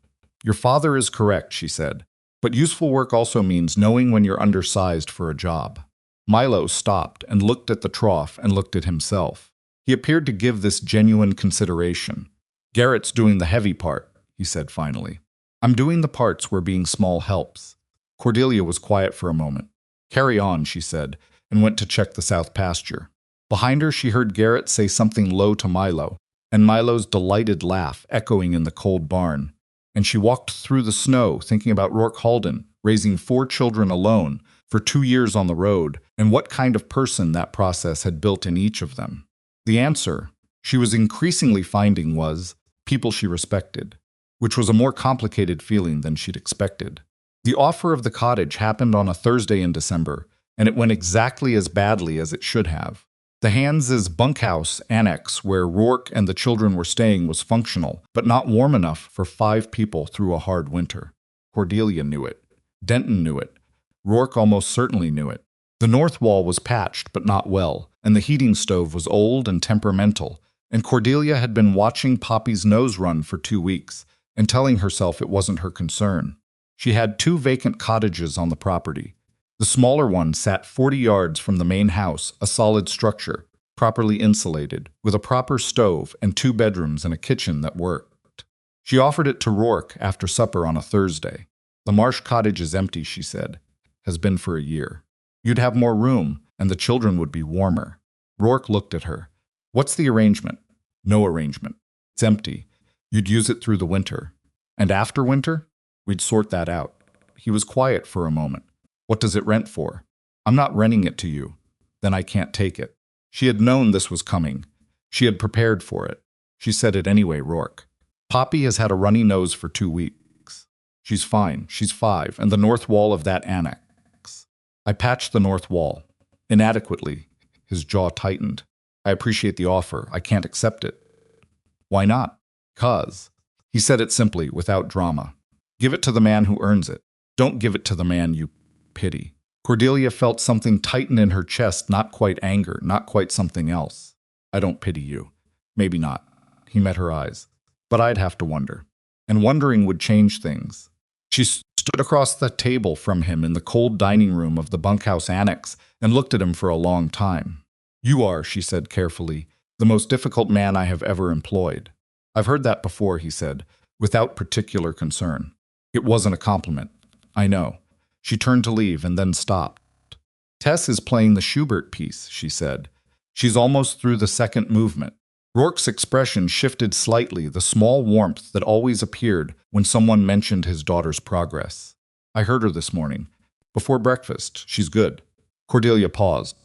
Your father is correct, she said. But useful work also means knowing when you're undersized for a job. Milo stopped and looked at the trough and looked at himself. He appeared to give this genuine consideration. Garrett's doing the heavy part, he said finally. I'm doing the parts where being small helps. Cordelia was quiet for a moment. Carry on, she said, and went to check the south pasture. Behind her, she heard Garrett say something low to Milo, and Milo's delighted laugh echoing in the cold barn. And she walked through the snow, thinking about Rourke Halden, raising 4 children alone, for 2 years on the road, and what kind of person that process had built in each of them. The answer, she was increasingly finding, was people she respected, which was a more complicated feeling than she'd expected. The offer of the cottage happened on a Thursday in December, and it went exactly as badly as it should have. The Hanses' bunkhouse annex where Rourke and the children were staying was functional, but not warm enough for 5 people through a hard winter. Cordelia knew it. Denton knew it. Rourke almost certainly knew it. The north wall was patched, but not well, and the heating stove was old and temperamental, and Cordelia had been watching Poppy's nose run for 2 weeks and telling herself it wasn't her concern. She had 2 vacant cottages on the property. The smaller one sat 40 yards from the main house, a solid structure, properly insulated, with a proper stove and 2 bedrooms and a kitchen that worked. She offered it to Rourke after supper on a Thursday. The Marsh cottage is empty, she said. Has been for a year. You'd have more room, and the children would be warmer. Rourke looked at her. What's the arrangement? No arrangement. It's empty. You'd use it through the winter. And after winter? We'd sort that out. He was quiet for a moment. What does it rent for? I'm not renting it to you. Then I can't take it. She had known this was coming. She had prepared for it. She said it anyway, Rourke. Poppy has had a runny nose for 2 weeks. She's fine. She's 5, and the north wall of that annex. I patched the north wall. Inadequately. His jaw tightened. I appreciate the offer. I can't accept it. Why not? 'Cause. He said it simply, without drama. Give it to the man who earns it. Don't give it to the man you pity. Cordelia felt something tighten in her chest, not quite anger, not quite something else. I don't pity you. Maybe not. He met her eyes. But I'd have to wonder. And wondering would change things. She stood across the table from him in the cold dining room of the bunkhouse annex and looked at him for a long time. You are, she said carefully, the most difficult man I have ever employed. I've heard that before, he said, without particular concern. It wasn't a compliment. I know. She turned to leave and then stopped. Tess is playing the Schubert piece, she said. She's almost through the second movement. Rourke's expression shifted slightly, the small warmth that always appeared when someone mentioned his daughter's progress. I heard her this morning. Before breakfast. She's good. Cordelia paused.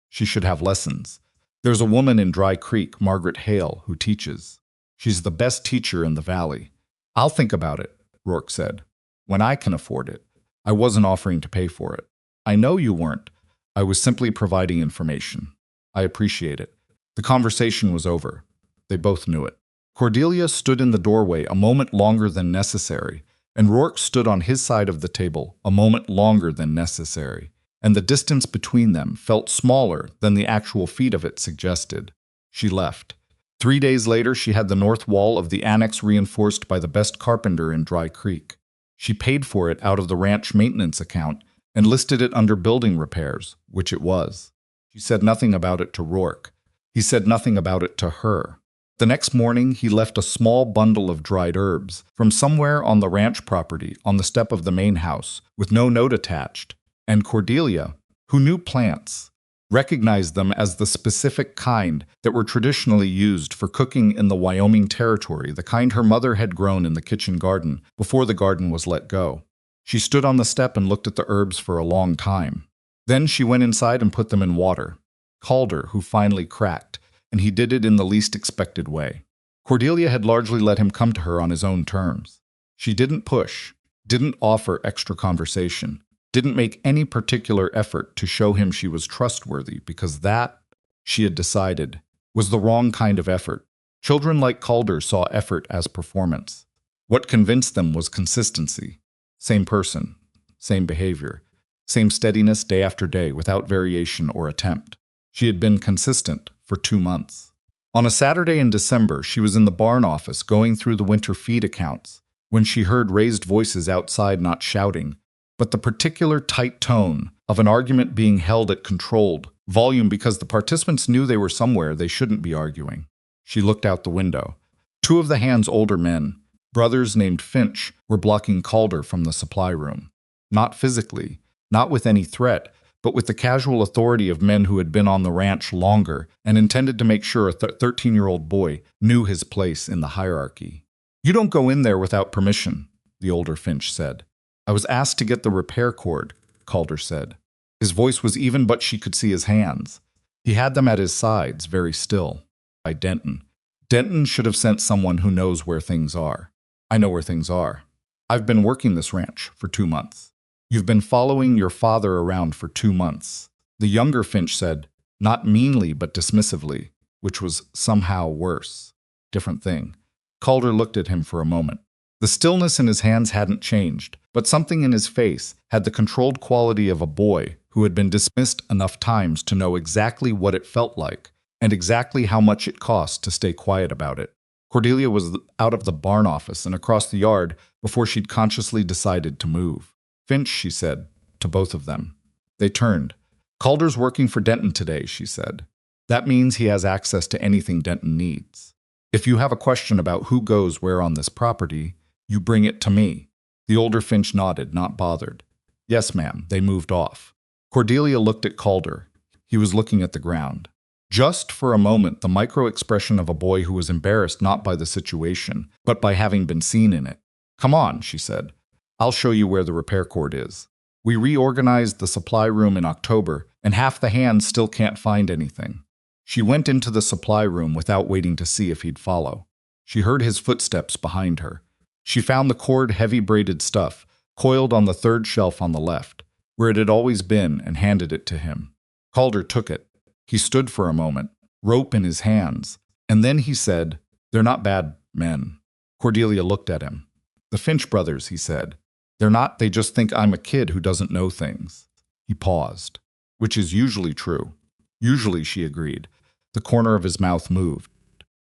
She should have lessons. There's a woman in Dry Creek, Margaret Hale, who teaches. She's the best teacher in the valley. I'll think about it, Rourke said. When I can afford it. I wasn't offering to pay for it. I know you weren't. I was simply providing information. I appreciate it. The conversation was over. They both knew it. Cordelia stood in the doorway a moment longer than necessary, and Rourke stood on his side of the table a moment longer than necessary, and the distance between them felt smaller than the actual feet of it suggested. She left. 3 days later, she had the north wall of the annex reinforced by the best carpenter in Dry Creek. She paid for it out of the ranch maintenance account and listed it under building repairs, which it was. She said nothing about it to Rourke. He said nothing about it to her. The next morning, he left a small bundle of dried herbs from somewhere on the ranch property on the step of the main house with no note attached, and Cordelia, who knew plants, recognized them as the specific kind that were traditionally used for cooking in the Wyoming Territory, the kind her mother had grown in the kitchen garden before the garden was let go. She stood on the step and looked at the herbs for a long time. Then she went inside and put them in water. Calder, who finally cracked, and he did it in the least expected way. Cordelia had largely let him come to her on his own terms. She didn't push, didn't offer extra conversation, didn't make any particular effort to show him she was trustworthy, because that, she had decided, was the wrong kind of effort. Children like Calder saw effort as performance. What convinced them was consistency. Same person, same behavior, same steadiness day after day without variation or attempt. She had been consistent for 2 months. On a Saturday in December, she was in the barn office going through the winter feed accounts when she heard raised voices outside, not shouting, but the particular tight tone of an argument being held at controlled volume because the participants knew they were somewhere they shouldn't be arguing. She looked out the window. 2 of the hands' older men, brothers named Finch, were blocking Calder from the supply room. Not physically, not with any threat, but with the casual authority of men who had been on the ranch longer and intended to make sure a 13-year-old boy knew his place in the hierarchy. "You don't go in there without permission," the older Finch said. "I was asked to get the repair cord," Calder said. His voice was even, but she could see his hands. He had them at his sides, very still. By Denton. Denton should have sent someone who knows where things are. "I know where things are. I've been working this ranch for 2 months. You've been following your father around for 2 months. The younger Finch said, not meanly but dismissively, which was somehow worse. Different thing. Calder looked at him for a moment. The stillness in his hands hadn't changed, but something in his face had the controlled quality of a boy who had been dismissed enough times to know exactly what it felt like and exactly how much it cost to stay quiet about it. Cordelia was out of the barn office and across the yard before she'd consciously decided to move. "Finch," she said, to both of them. They turned. "Calder's working for Denton today," she said. "That means he has access to anything Denton needs. If you have a question about who goes where on this property, you bring it to me." The older Finch nodded, not bothered. "Yes, ma'am." They moved off. Cordelia looked at Calder. He was looking at the ground. Just for a moment, the micro-expression of a boy who was embarrassed not by the situation, but by having been seen in it. "Come on," she said. "I'll show you where the repair cord is. We reorganized the supply room in October, and half the hands still can't find anything." She went into the supply room without waiting to see if he'd follow. She heard his footsteps behind her. She found the cord heavy braided stuff, coiled on the 3rd shelf on the left, where it had always been, and handed it to him. Calder took it. He stood for a moment, rope in his hands, and then he said, "They're not bad men." Cordelia looked at him. "The Finch brothers," he said. "They're not, they just think I'm a kid who doesn't know things." He paused. "Which is usually true." "Usually," she agreed. The corner of his mouth moved.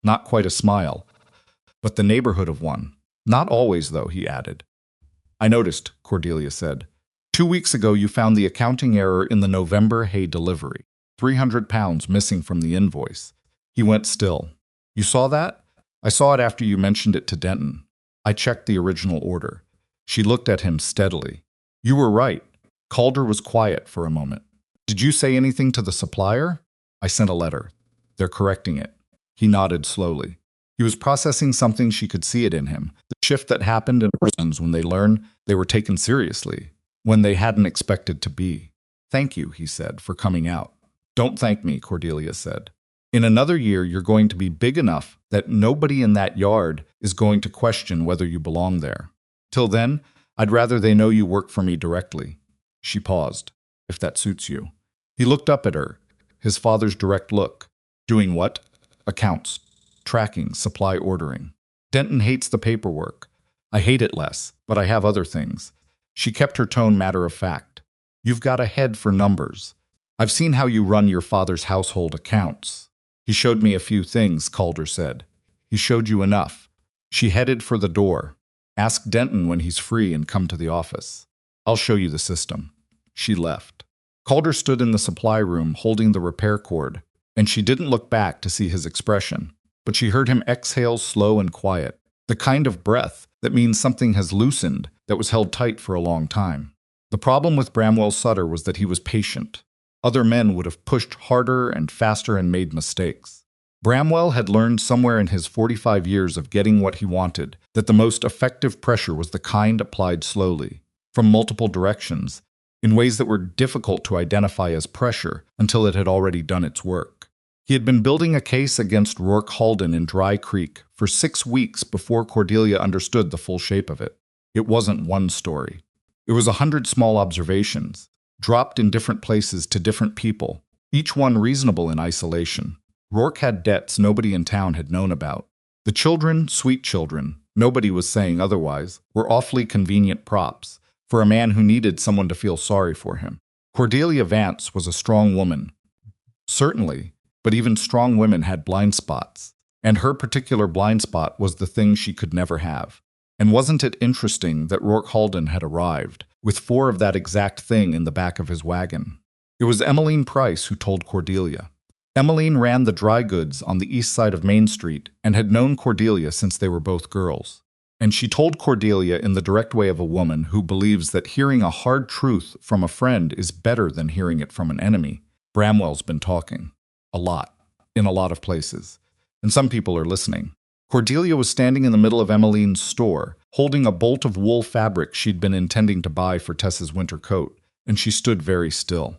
Not quite a smile, but the neighborhood of one. "Not always, though," he added. "I noticed," Cordelia said. 2 weeks ago you found the accounting error in the November hay delivery. 300 pounds missing from the invoice." He went still. "You saw that?" "I saw it after you mentioned it to Denton. I checked the original order." She looked at him steadily. "You were right." Calder was quiet for a moment. "Did you say anything to the supplier?" "I sent a letter. They're correcting it." He nodded slowly. He was processing something she could see it in him, the shift that happened in prisons when they learned they were taken seriously, when they hadn't expected to be. "Thank you," he said, "for coming out." "Don't thank me," Cordelia said. "In another year, you're going to be big enough that nobody in that yard is going to question whether you belong there. Till then, I'd rather they know you work for me directly." She paused. "If that suits you." He looked up at her, his father's direct look. "Doing what?" "Accounts. Tracking, supply ordering. Denton hates the paperwork. I hate it less, but I have other things." She kept her tone matter of fact. "You've got a head for numbers. I've seen how you run your father's household accounts." "He showed me a few things," Calder said. "He showed you enough." She headed for the door. "Ask Denton when he's free and come to the office. I'll show you the system." She left. Calder stood in the supply room holding the repair cord, and she didn't look back to see his expression, but she heard him exhale slow and quiet, the kind of breath that means something has loosened that was held tight for a long time. The problem with Bramwell Sutter was that he was patient. Other men would have pushed harder and faster and made mistakes. Bramwell had learned somewhere in his 45 years of getting what he wanted that the most effective pressure was the kind applied slowly, from multiple directions, in ways that were difficult to identify as pressure until it had already done its work. He had been building a case against Rourke Halden in Dry Creek for 6 weeks before Cordelia understood the full shape of it. It wasn't one story. It was 100 small observations, dropped in different places to different people, each one reasonable in isolation. Rourke had debts nobody in town had known about. The children, sweet children, nobody was saying otherwise, were awfully convenient props for a man who needed someone to feel sorry for him. Cordelia Vance was a strong woman. Certainly, but even strong women had blind spots, and her particular blind spot was the thing she could never have. And wasn't it interesting that Rourke Halden had arrived, with 4 of that exact thing in the back of his wagon? It was Emmeline Price who told Cordelia. Emmeline ran the dry goods on the east side of Main Street and had known Cordelia since they were both girls. And she told Cordelia in the direct way of a woman who believes that hearing a hard truth from a friend is better than hearing it from an enemy. "Bramwell's been talking. A lot. In a lot of places. And some people are listening." Cordelia was standing in the middle of Emmeline's store, holding a bolt of wool fabric she'd been intending to buy for Tessa's winter coat, and she stood very still.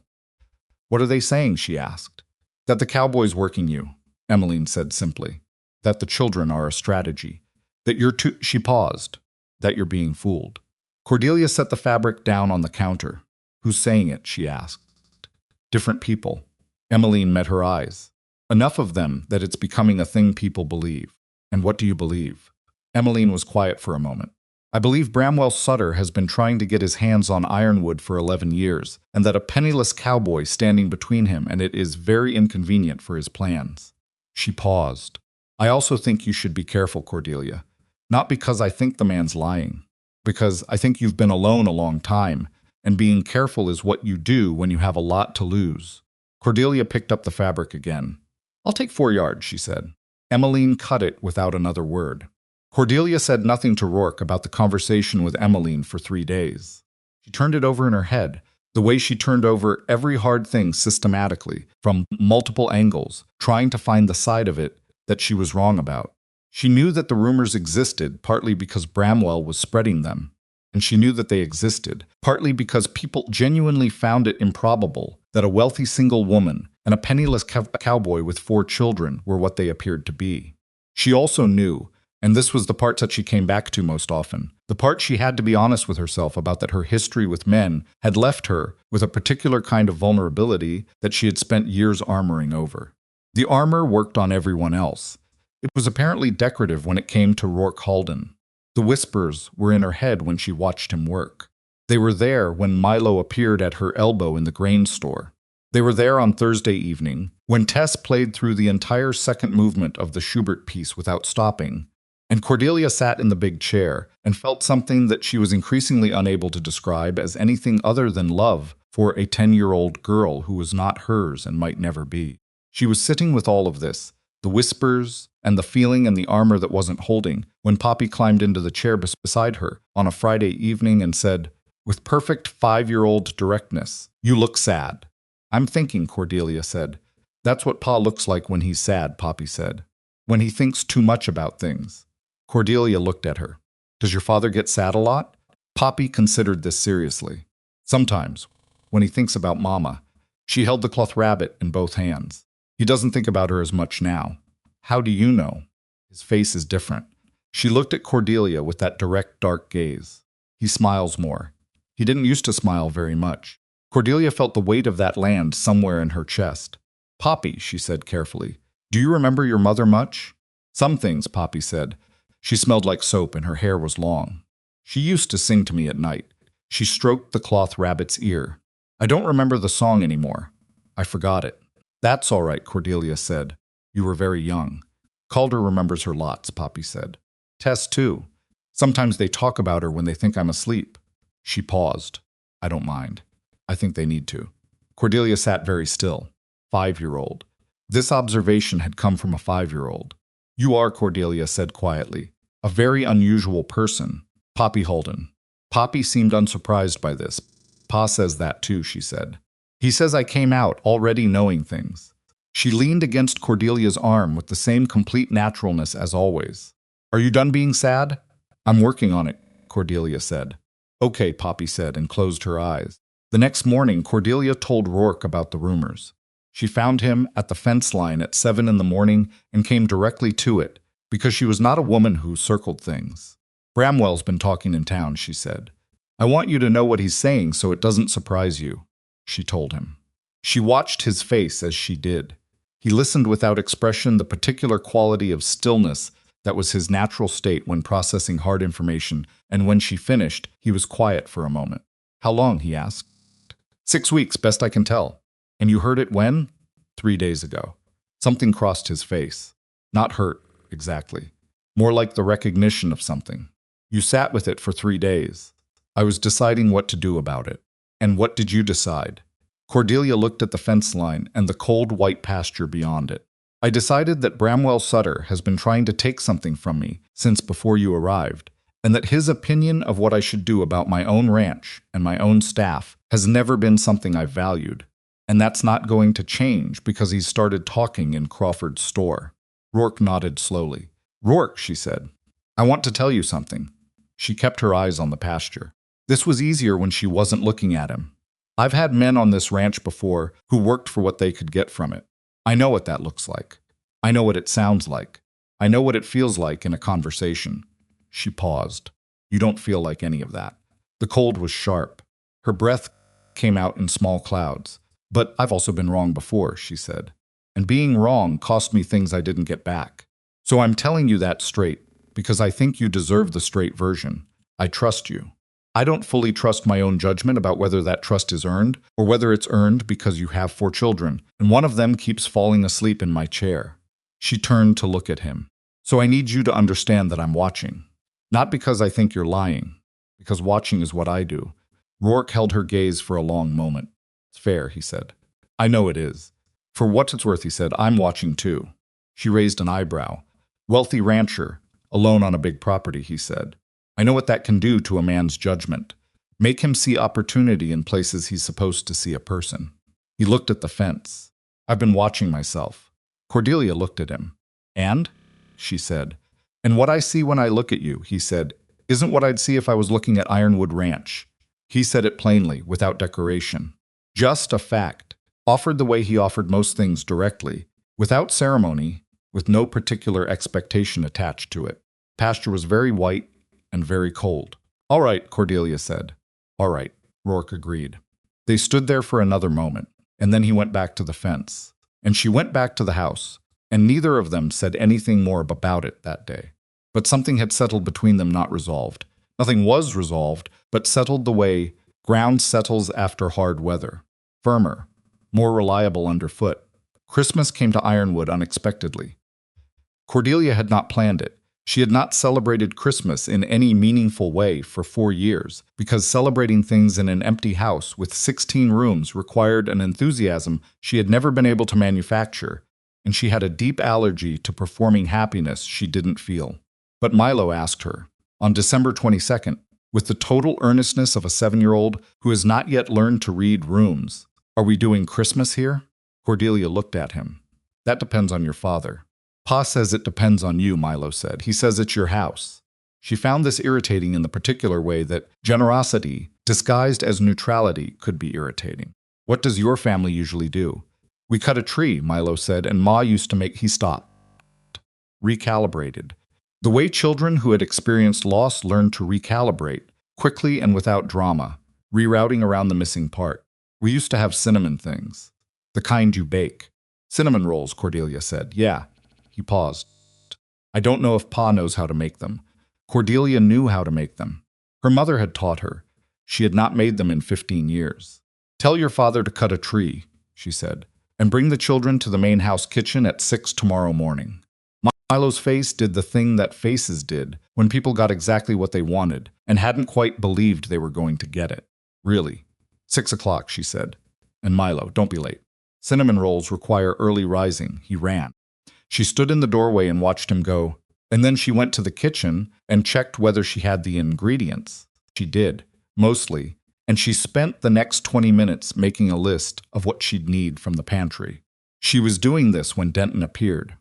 "What are they saying?" she asked. "That the Cowboy's working you," Emmeline said simply. "That the children are a strategy. That you're too—" She paused. "That you're being fooled." Cordelia set the fabric down on the counter. "Who's saying it?" she asked. "Different people." Emmeline met her eyes. "Enough of them that it's becoming a thing people believe." "And what do you believe?" Emmeline was quiet for a moment. "I believe Bramwell Sutter has been trying to get his hands on Ironwood for 11 years, and that a penniless cowboy standing between him and it is very inconvenient for his plans." She paused. "I also think you should be careful, Cordelia. Not because I think the man's lying. Because I think you've been alone a long time, and being careful is what you do when you have a lot to lose." Cordelia picked up the fabric again. "I'll take 4 yards," she said. Emmeline cut it without another word. Cordelia said nothing to Rourke about the conversation with Emmeline for 3 days. She turned it over in her head, the way she turned over every hard thing systematically, from multiple angles, trying to find the side of it that she was wrong about. She knew that the rumors existed partly because Bramwell was spreading them, and she knew that they existed partly because people genuinely found it improbable that a wealthy single woman and a penniless cowboy with 4 children were what they appeared to be. She also knew, and this was the part that she came back to most often, the part she had to be honest with herself about, that her history with men had left her with a particular kind of vulnerability that she had spent years armoring over. The armor worked on everyone else. It was apparently decorative when it came to Rourke Halden. The whispers were in her head when she watched him work. They were there when Milo appeared at her elbow in the grain store. They were there on Thursday evening, when Tess played through the entire second movement of the Schubert piece without stopping, and Cordelia sat in the big chair and felt something that she was increasingly unable to describe as anything other than love for a 10-year-old girl who was not hers and might never be. She was sitting with all of this, the whispers and the feeling and the armor that wasn't holding, when Poppy climbed into the chair beside her on a Friday evening and said, with perfect 5-year-old directness, "You look sad." "I'm thinking," Cordelia said. "That's what Pa looks like when he's sad," Poppy said. When he thinks too much about things. Cordelia looked at her. Does your father get sad a lot? Poppy considered this seriously. Sometimes, when he thinks about Mama. She held the cloth rabbit in both hands. He doesn't think about her as much now. How do you know? His face is different. She looked at Cordelia with that direct, dark gaze. He smiles more. He didn't used to smile very much. Cordelia felt the weight of that land somewhere in her chest. Poppy, she said carefully, do you remember your mother much? Some things, Poppy said. She smelled like soap and her hair was long. She used to sing to me at night. She stroked the cloth rabbit's ear. I don't remember the song anymore. I forgot it. That's all right, Cordelia said. You were very young. Calder remembers her lots, Poppy said. Tess, too. Sometimes they talk about her when they think I'm asleep. She paused. I don't mind. I think they need to. Cordelia sat very still. 5-year-old. This observation had come from a 5-year-old. You are, Cordelia said quietly, a very unusual person. Poppy Halden. Poppy seemed unsurprised by this. Pa says that too, she said. He says I came out already knowing things. She leaned against Cordelia's arm with the same complete naturalness as always. Are you done being sad? I'm working on it, Cordelia said. Okay, Poppy said and closed her eyes. The next morning, Cordelia told Rourke about the rumors. She found him at the fence line at 7 in the morning and came directly to it, because she was not a woman who circled things. Bramwell's been talking in town, she said. I want you to know what he's saying so it doesn't surprise you, she told him. She watched his face as she did. He listened without expression, the particular quality of stillness that was his natural state when processing hard information, and when she finished, he was quiet for a moment. How long, he asked. 6 weeks, best I can tell. And you heard it when? 3 days ago. Something crossed his face. Not hurt, exactly. More like the recognition of something. You sat with it for 3 days. I was deciding what to do about it. And what did you decide? Cordelia looked at the fence line and the cold white pasture beyond it. I decided that Bramwell Sutter has been trying to take something from me since before you arrived, and that his opinion of what I should do about my own ranch and my own staff has never been something I've valued. And that's not going to change because he's started talking in Crawford's store. Rourke nodded slowly. Rourke, she said, I want to tell you something. She kept her eyes on the pasture. This was easier when she wasn't looking at him. I've had men on this ranch before who worked for what they could get from it. I know what that looks like. I know what it sounds like. I know what it feels like in a conversation. She paused. You don't feel like any of that. The cold was sharp. Her breath came out in small clouds. But I've also been wrong before, she said. And being wrong cost me things I didn't get back. So I'm telling you that straight, because I think you deserve the straight version. I trust you. I don't fully trust my own judgment about whether that trust is earned, or whether it's earned because you have 4 children, and one of them keeps falling asleep in my chair. She turned to look at him. So I need you to understand that I'm watching. Not because I think you're lying, because watching is what I do. Rourke held her gaze for a long moment. It's fair, he said. I know it is. For what it's worth, he said, I'm watching too. She raised an eyebrow. Wealthy rancher, alone on a big property, he said. I know what that can do to a man's judgment. Make him see opportunity in places he's supposed to see a person. He looked at the fence. I've been watching myself. Cordelia looked at him. And? She said. And what I see when I look at you, he said, isn't what I'd see if I was looking at Ironwood Ranch. He said it plainly, without decoration. Just a fact, offered the way he offered most things directly, without ceremony, with no particular expectation attached to it. Pasture was very white and very cold. All right, Cordelia said. All right, Rourke agreed. They stood there for another moment, and then he went back to the fence. And she went back to the house, and neither of them said anything more about it that day. But something had settled between them not resolved. Nothing was resolved, but settled the way ground settles after hard weather. Firmer, more reliable underfoot. Christmas came to Ironwood unexpectedly. Cordelia had not planned it. She had not celebrated Christmas in any meaningful way for 4 years, because celebrating things in an empty house with 16 rooms required an enthusiasm she had never been able to manufacture, and she had a deep allergy to performing happiness she didn't feel. But Milo asked her, on December 22nd, with the total earnestness of a 7-year-old who has not yet learned to read rooms, "Are we doing Christmas here?" Cordelia looked at him. That depends on your father. Pa says it depends on you, Milo said. He says it's your house. She found this irritating in the particular way that generosity, disguised as neutrality, could be irritating. What does your family usually do? We cut a tree, Milo said, and Ma used to make... He stopped. Recalibrated. The way children who had experienced loss learned to recalibrate, quickly and without drama, rerouting around the missing part. We used to have cinnamon things. The kind you bake. Cinnamon rolls, Cordelia said. Yeah. He paused. I don't know if Pa knows how to make them. Cordelia knew how to make them. Her mother had taught her. She had not made them in 15 years. Tell your father to cut a tree, she said, and bring the children to the main house kitchen at 6 tomorrow morning. Milo's face did the thing that faces did when people got exactly what they wanted and hadn't quite believed they were going to get it. Really? 6 o'clock, she said. And Milo, don't be late. Cinnamon rolls require early rising. He ran. She stood in the doorway and watched him go, and then she went to the kitchen and checked whether she had the ingredients. She did, mostly, and she spent the next 20 minutes making a list of what she'd need from the pantry. She was doing this when Denton appeared.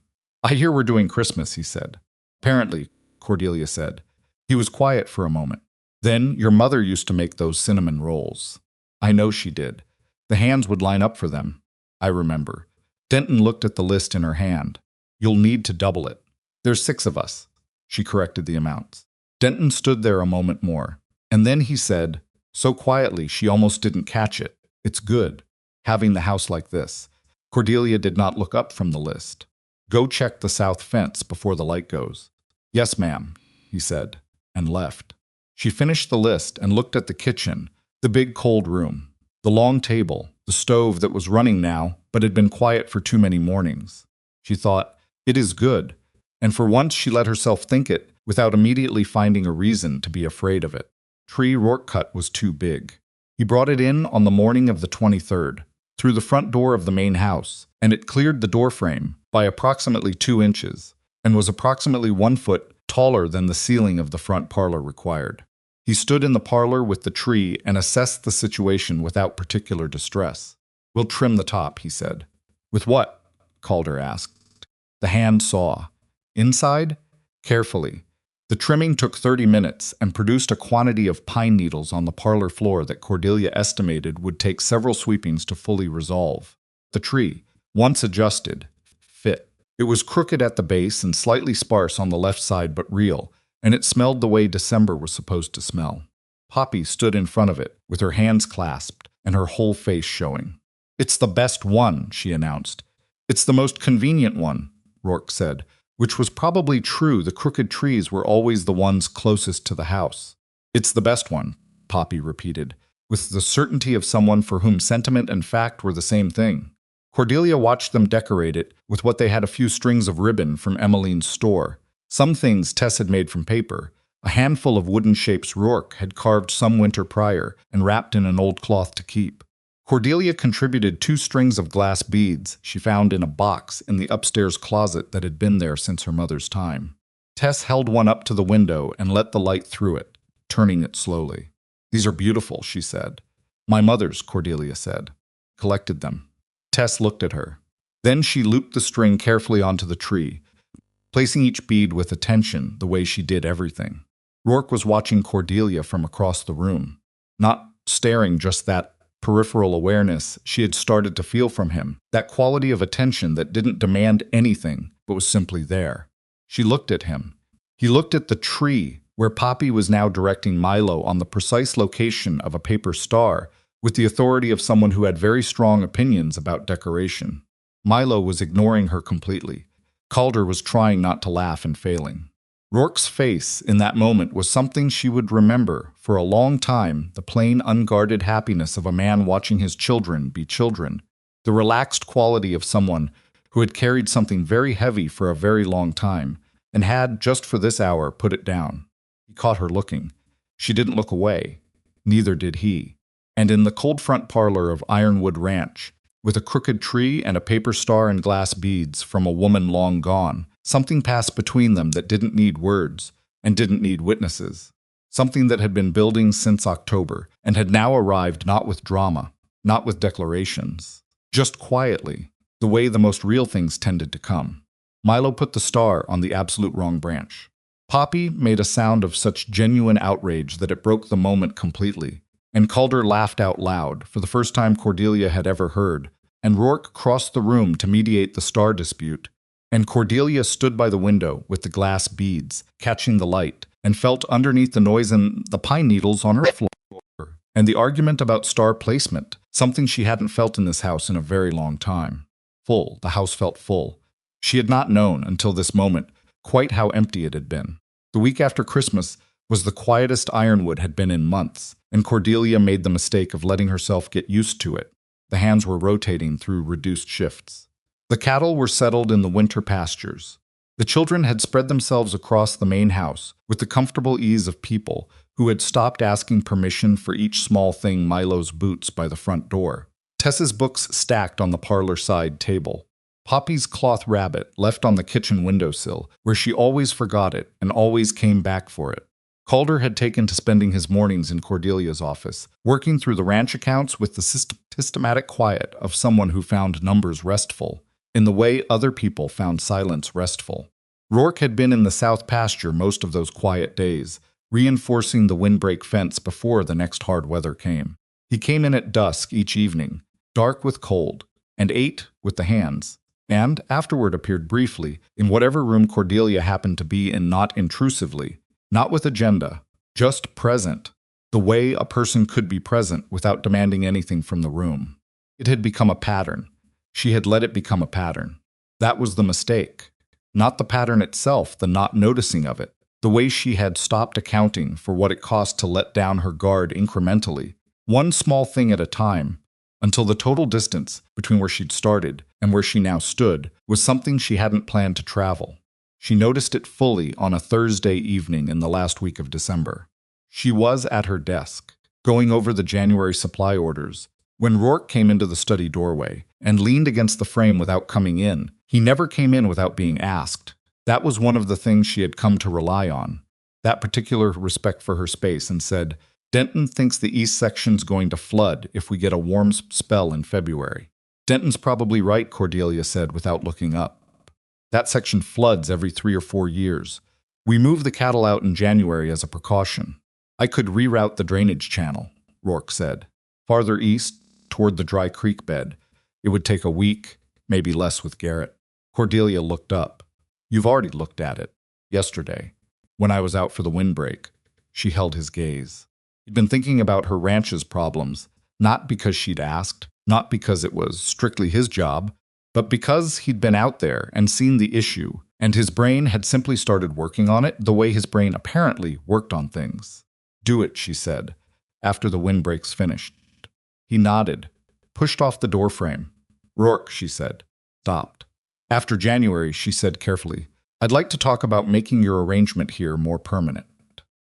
I hear we're doing Christmas, he said. Apparently, Cordelia said. He was quiet for a moment. Then your mother used to make those cinnamon rolls. I know she did. The hands would line up for them. I remember. Denton looked at the list in her hand. You'll need to double it. There's 6 of us. She corrected the amounts. Denton stood there a moment more, and then he said, so quietly she almost didn't catch it, it's good, having the house like this. Cordelia did not look up from the list. Go check the south fence before the light goes. Yes, ma'am, he said, and left. She finished the list and looked at the kitchen, the big cold room, the long table, the stove that was running now but had been quiet for too many mornings. She thought, it is good, and for once she let herself think it without immediately finding a reason to be afraid of it. Tree Rourke cut was too big. He brought it in on the morning of the 23rd, through the front door of the main house, and it cleared the doorframe by approximately 2 inches, and was approximately 1 foot taller than the ceiling of the front parlor required. He stood in the parlor with the tree and assessed the situation without particular distress. We'll trim the top, he said. With what? Calder asked. The hand saw. Inside? Carefully. The trimming took 30 minutes and produced a quantity of pine needles on the parlor floor that Cordelia estimated would take several sweepings to fully resolve. The tree, once adjusted, fit. It was crooked at the base and slightly sparse on the left side but real, and it smelled the way December was supposed to smell. Poppy stood in front of it, with her hands clasped and her whole face showing. It's the best one, she announced. It's the most convenient one, Rourke said, which was probably true. The crooked trees were always the ones closest to the house. It's the best one, Poppy repeated, with the certainty of someone for whom sentiment and fact were the same thing. Cordelia watched them decorate it with what they had a few strings of ribbon from Emmeline's store. Some things Tess had made from paper, a handful of wooden shapes Rourke had carved some winter prior and wrapped in an old cloth to keep. Cordelia contributed 2 strings of glass beads she found in a box in the upstairs closet that had been there since her mother's time. Tess held one up to the window and let the light through it, turning it slowly. These are beautiful, she said. My mother's, Cordelia said. Collected them. Tess looked at her. Then she looped the string carefully onto the tree, placing each bead with attention the way she did everything. Rourke was watching Cordelia from across the room, not staring, just that peripheral awareness she had started to feel from him, that quality of attention that didn't demand anything but was simply there. She looked at him. He looked at the tree, where Poppy was now directing Milo on the precise location of a paper star with the authority of someone who had very strong opinions about decoration. Milo was ignoring her completely. Calder was trying not to laugh and failing. Rourke's face in that moment was something she would remember for a long time, the plain, unguarded happiness of a man watching his children be children, the relaxed quality of someone who had carried something very heavy for a very long time and had, just for this hour, put it down. He caught her looking. She didn't look away. Neither did he. And in the cold front parlor of Ironwood Ranch, with a crooked tree and a paper star and glass beads from a woman long gone, something passed between them that didn't need words and didn't need witnesses. Something that had been building since October and had now arrived not with drama, not with declarations, just quietly, the way the most real things tended to come. Milo put the star on the absolute wrong branch. Poppy made a sound of such genuine outrage that it broke the moment completely, and Calder laughed out loud, for the first time Cordelia had ever heard, and Rourke crossed the room to mediate the star dispute, and Cordelia stood by the window with the glass beads, catching the light, and felt underneath the noise and the pine needles on her floor, and the argument about star placement, something she hadn't felt in this house in a very long time. Full, the house felt full. She had not known, until this moment, quite how empty it had been. The week after Christmas was the quietest Ironwood had been in months, and Cordelia made the mistake of letting herself get used to it. The hands were rotating through reduced shifts. The cattle were settled in the winter pastures. The children had spread themselves across the main house with the comfortable ease of people who had stopped asking permission for each small thing, Milo's boots by the front door, Tessa's books stacked on the parlor side table, Poppy's cloth rabbit left on the kitchen windowsill, where she always forgot it and always came back for it. Calder had taken to spending his mornings in Cordelia's office, working through the ranch accounts with the systematic quiet of someone who found numbers restful, in the way other people found silence restful. Rourke had been in the south pasture most of those quiet days, reinforcing the windbreak fence before the next hard weather came. He came in at dusk each evening, dark with cold, and ate with the hands, and afterward appeared briefly in whatever room Cordelia happened to be in, not intrusively, not with agenda, just present, the way a person could be present without demanding anything from the room. It had become a pattern. She had let it become a pattern. That was the mistake. Not the pattern itself, the not noticing of it, the way she had stopped accounting for what it cost to let down her guard incrementally, one small thing at a time, until the total distance between where she'd started and where she now stood was something she hadn't planned to travel. She noticed it fully on a Thursday evening in the last week of December. She was at her desk, going over the January supply orders, when Rourke came into the study doorway and leaned against the frame without coming in. He never came in without being asked. That was one of the things she had come to rely on, that particular respect for her space, and said, "Denton thinks the east section's going to flood if we get a warm spell in February." "Denton's probably right," Cordelia said without looking up. "That section floods every 3 or 4 years. We move the cattle out in January as a precaution." "I could reroute the drainage channel," Rourke said. "Farther east, toward the dry creek bed. It would take a week, maybe less with Garrett." Cordelia looked up. "You've already looked at it. Yesterday, when I was out for the windbreak." She held his gaze. He'd been thinking about her ranch's problems, not because she'd asked, not because it was strictly his job, but because he'd been out there and seen the issue, and his brain had simply started working on it the way his brain apparently worked on things. "Do it," she said, after the windbreak's finished. He nodded, pushed off the doorframe. "Rourke," she said, stopped. "After January," she said carefully, "I'd like to talk about making your arrangement here more permanent."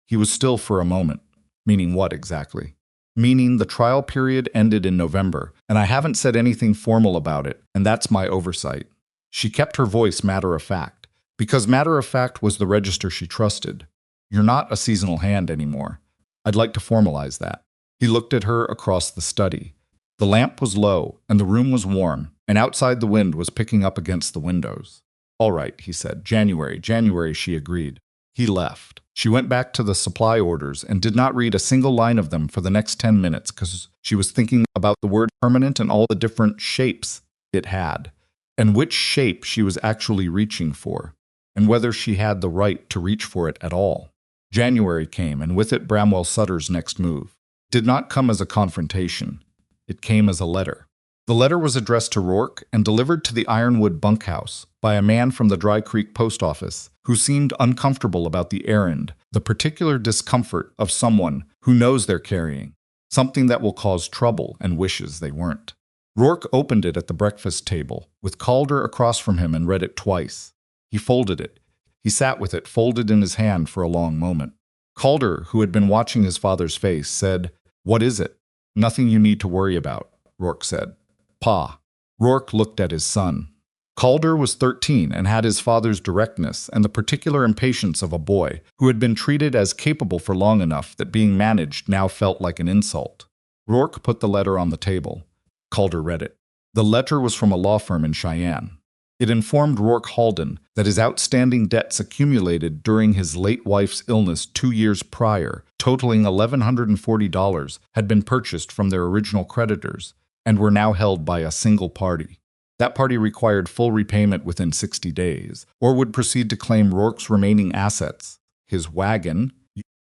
He was still for a moment. "Meaning what exactly?" "Meaning the trial period ended in November, and I haven't said anything formal about it, and that's my oversight." She kept her voice matter-of-fact, because matter-of-fact was the register she trusted. "You're not a seasonal hand anymore. I'd like to formalize that." He looked at her across the study. The lamp was low, and the room was warm, and outside the wind was picking up against the windows. "All right," he said. January, she agreed. He left. She went back to the supply orders and did not read a single line of them for the next 10 minutes because she was thinking about the word permanent and all the different shapes it had, and which shape she was actually reaching for, and whether she had the right to reach for it at all. January came, and with it Bramwell Sutter's next move. It did not come as a confrontation. It came as a letter. The letter was addressed to Rourke and delivered to the Ironwood bunkhouse by a man from the Dry Creek post office who seemed uncomfortable about the errand, the particular discomfort of someone who knows they're carrying something that will cause trouble and wishes they weren't. Rourke opened it at the breakfast table, with Calder across from him, and read it twice. He folded it. He sat with it folded in his hand for a long moment. Calder, who had been watching his father's face, said, "What is it?" "Nothing you need to worry about," Rourke said. "Pa." Rourke looked at his son. Calder was 13 and had his father's directness and the particular impatience of a boy who had been treated as capable for long enough that being managed now felt like an insult. Rourke put the letter on the table. Calder read it. The letter was from a law firm in Cheyenne. It informed Rourke Halden that his outstanding debts accumulated during his late wife's illness 2 years prior, totaling $1,140, had been purchased from their original creditors and were now held by a single party. That party required full repayment within 60 days, or would proceed to claim Rourke's remaining assets, his wagon,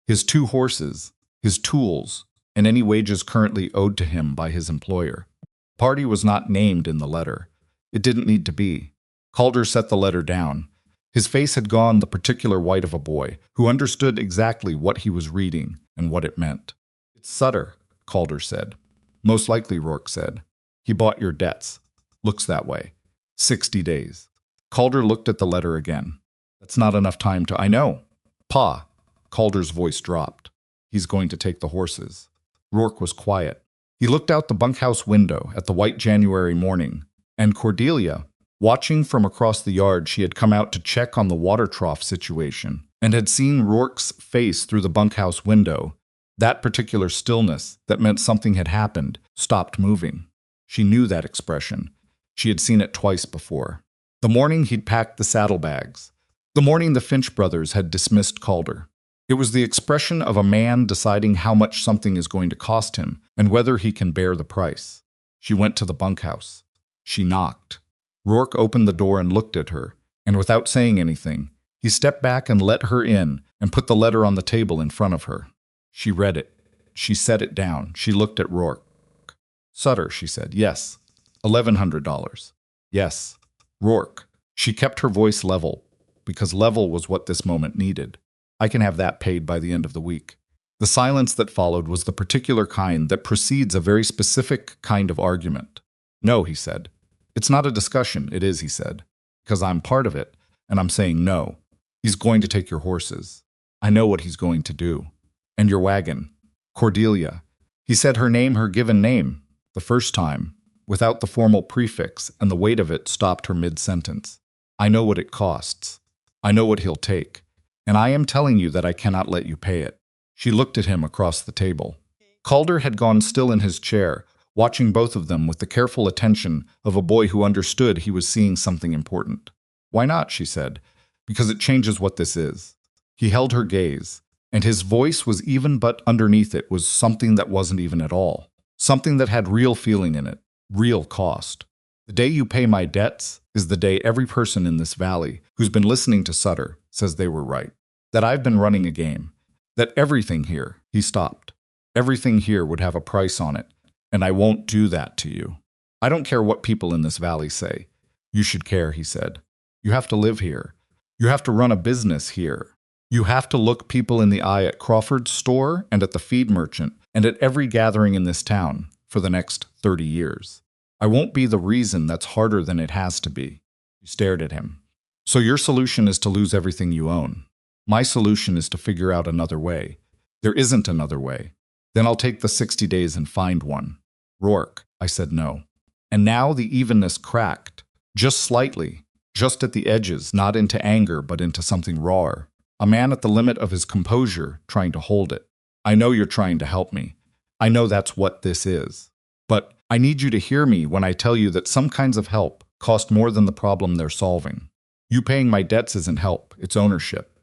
his 2 horses, his tools, and any wages currently owed to him by his employer. The party was not named in the letter. It didn't need to be. Calder set the letter down. His face had gone the particular white of a boy who understood exactly what he was reading and what it meant. "It's Sutter," Calder said. "Most likely," Rourke said. "He bought your debts. Looks that way. 60 days. Calder looked at the letter again. "That's not enough time to—" "I know." "Pa." Calder's voice dropped. "He's going to take the horses." Rourke was quiet. He looked out the bunkhouse window at the white January morning, and Cordelia, watching from across the yard, she had come out to check on the water trough situation and had seen Rourke's face through the bunkhouse window. That particular stillness that meant something had happened stopped moving. She knew that expression. She had seen it twice before. The morning he'd packed the saddlebags. The morning the Finch brothers had dismissed Calder. It was the expression of a man deciding how much something is going to cost him and whether he can bear the price. She went to the bunkhouse. She knocked. Rourke opened the door and looked at her, and without saying anything, he stepped back and let her in and put the letter on the table in front of her. She read it. She set it down. She looked at Rourke. "Sutter," she said. "Yes." $1,100. "Yes." "Rourke." She kept her voice level, because level was what this moment needed. "I can have that paid by the end of the week." The silence that followed was the particular kind that precedes a very specific kind of argument. "No," he said. "It's not a discussion." "It is," he said, "because I'm part of it, and I'm saying no. He's going to take your horses. I know what he's going to do. And your wagon. Cordelia." He said her name, her given name, the first time, without the formal prefix, and the weight of it stopped her mid-sentence. "I know what it costs. I know what he'll take. And I am telling you that I cannot let you pay it." She looked at him across the table. Calder had gone still in his chair, watching both of them with the careful attention of a boy who understood he was seeing something important. "Why not?" she said. "Because it changes what this is." He held her gaze, and his voice was even, but underneath it was something that wasn't even at all. Something that had real feeling in it, real cost. "The day you pay my debts is the day every person in this valley who's been listening to Sutter says they were right. That I've been running a game. That everything here," he stopped, "everything here would have a price on it. And I won't do that to you. I don't care what people in this valley say." "You should care," he said. "You have to live here. You have to run a business here. You have to look people in the eye at Crawford's store and at the feed merchant and at every gathering in this town for the next 30 years. I won't be the reason that's harder than it has to be." She stared at him. "So your solution is to lose everything you own. My solution is to figure out another way. There isn't another way. Then I'll take the 60 days and find one." "Rourke," I said no. And now the evenness cracked, just slightly, just at the edges, not into anger, but into something rawer. A man at the limit of his composure, trying to hold it. "I know you're trying to help me. I know that's what this is. But I need you to hear me when I tell you that some kinds of help cost more than the problem they're solving. You paying my debts isn't help, it's ownership.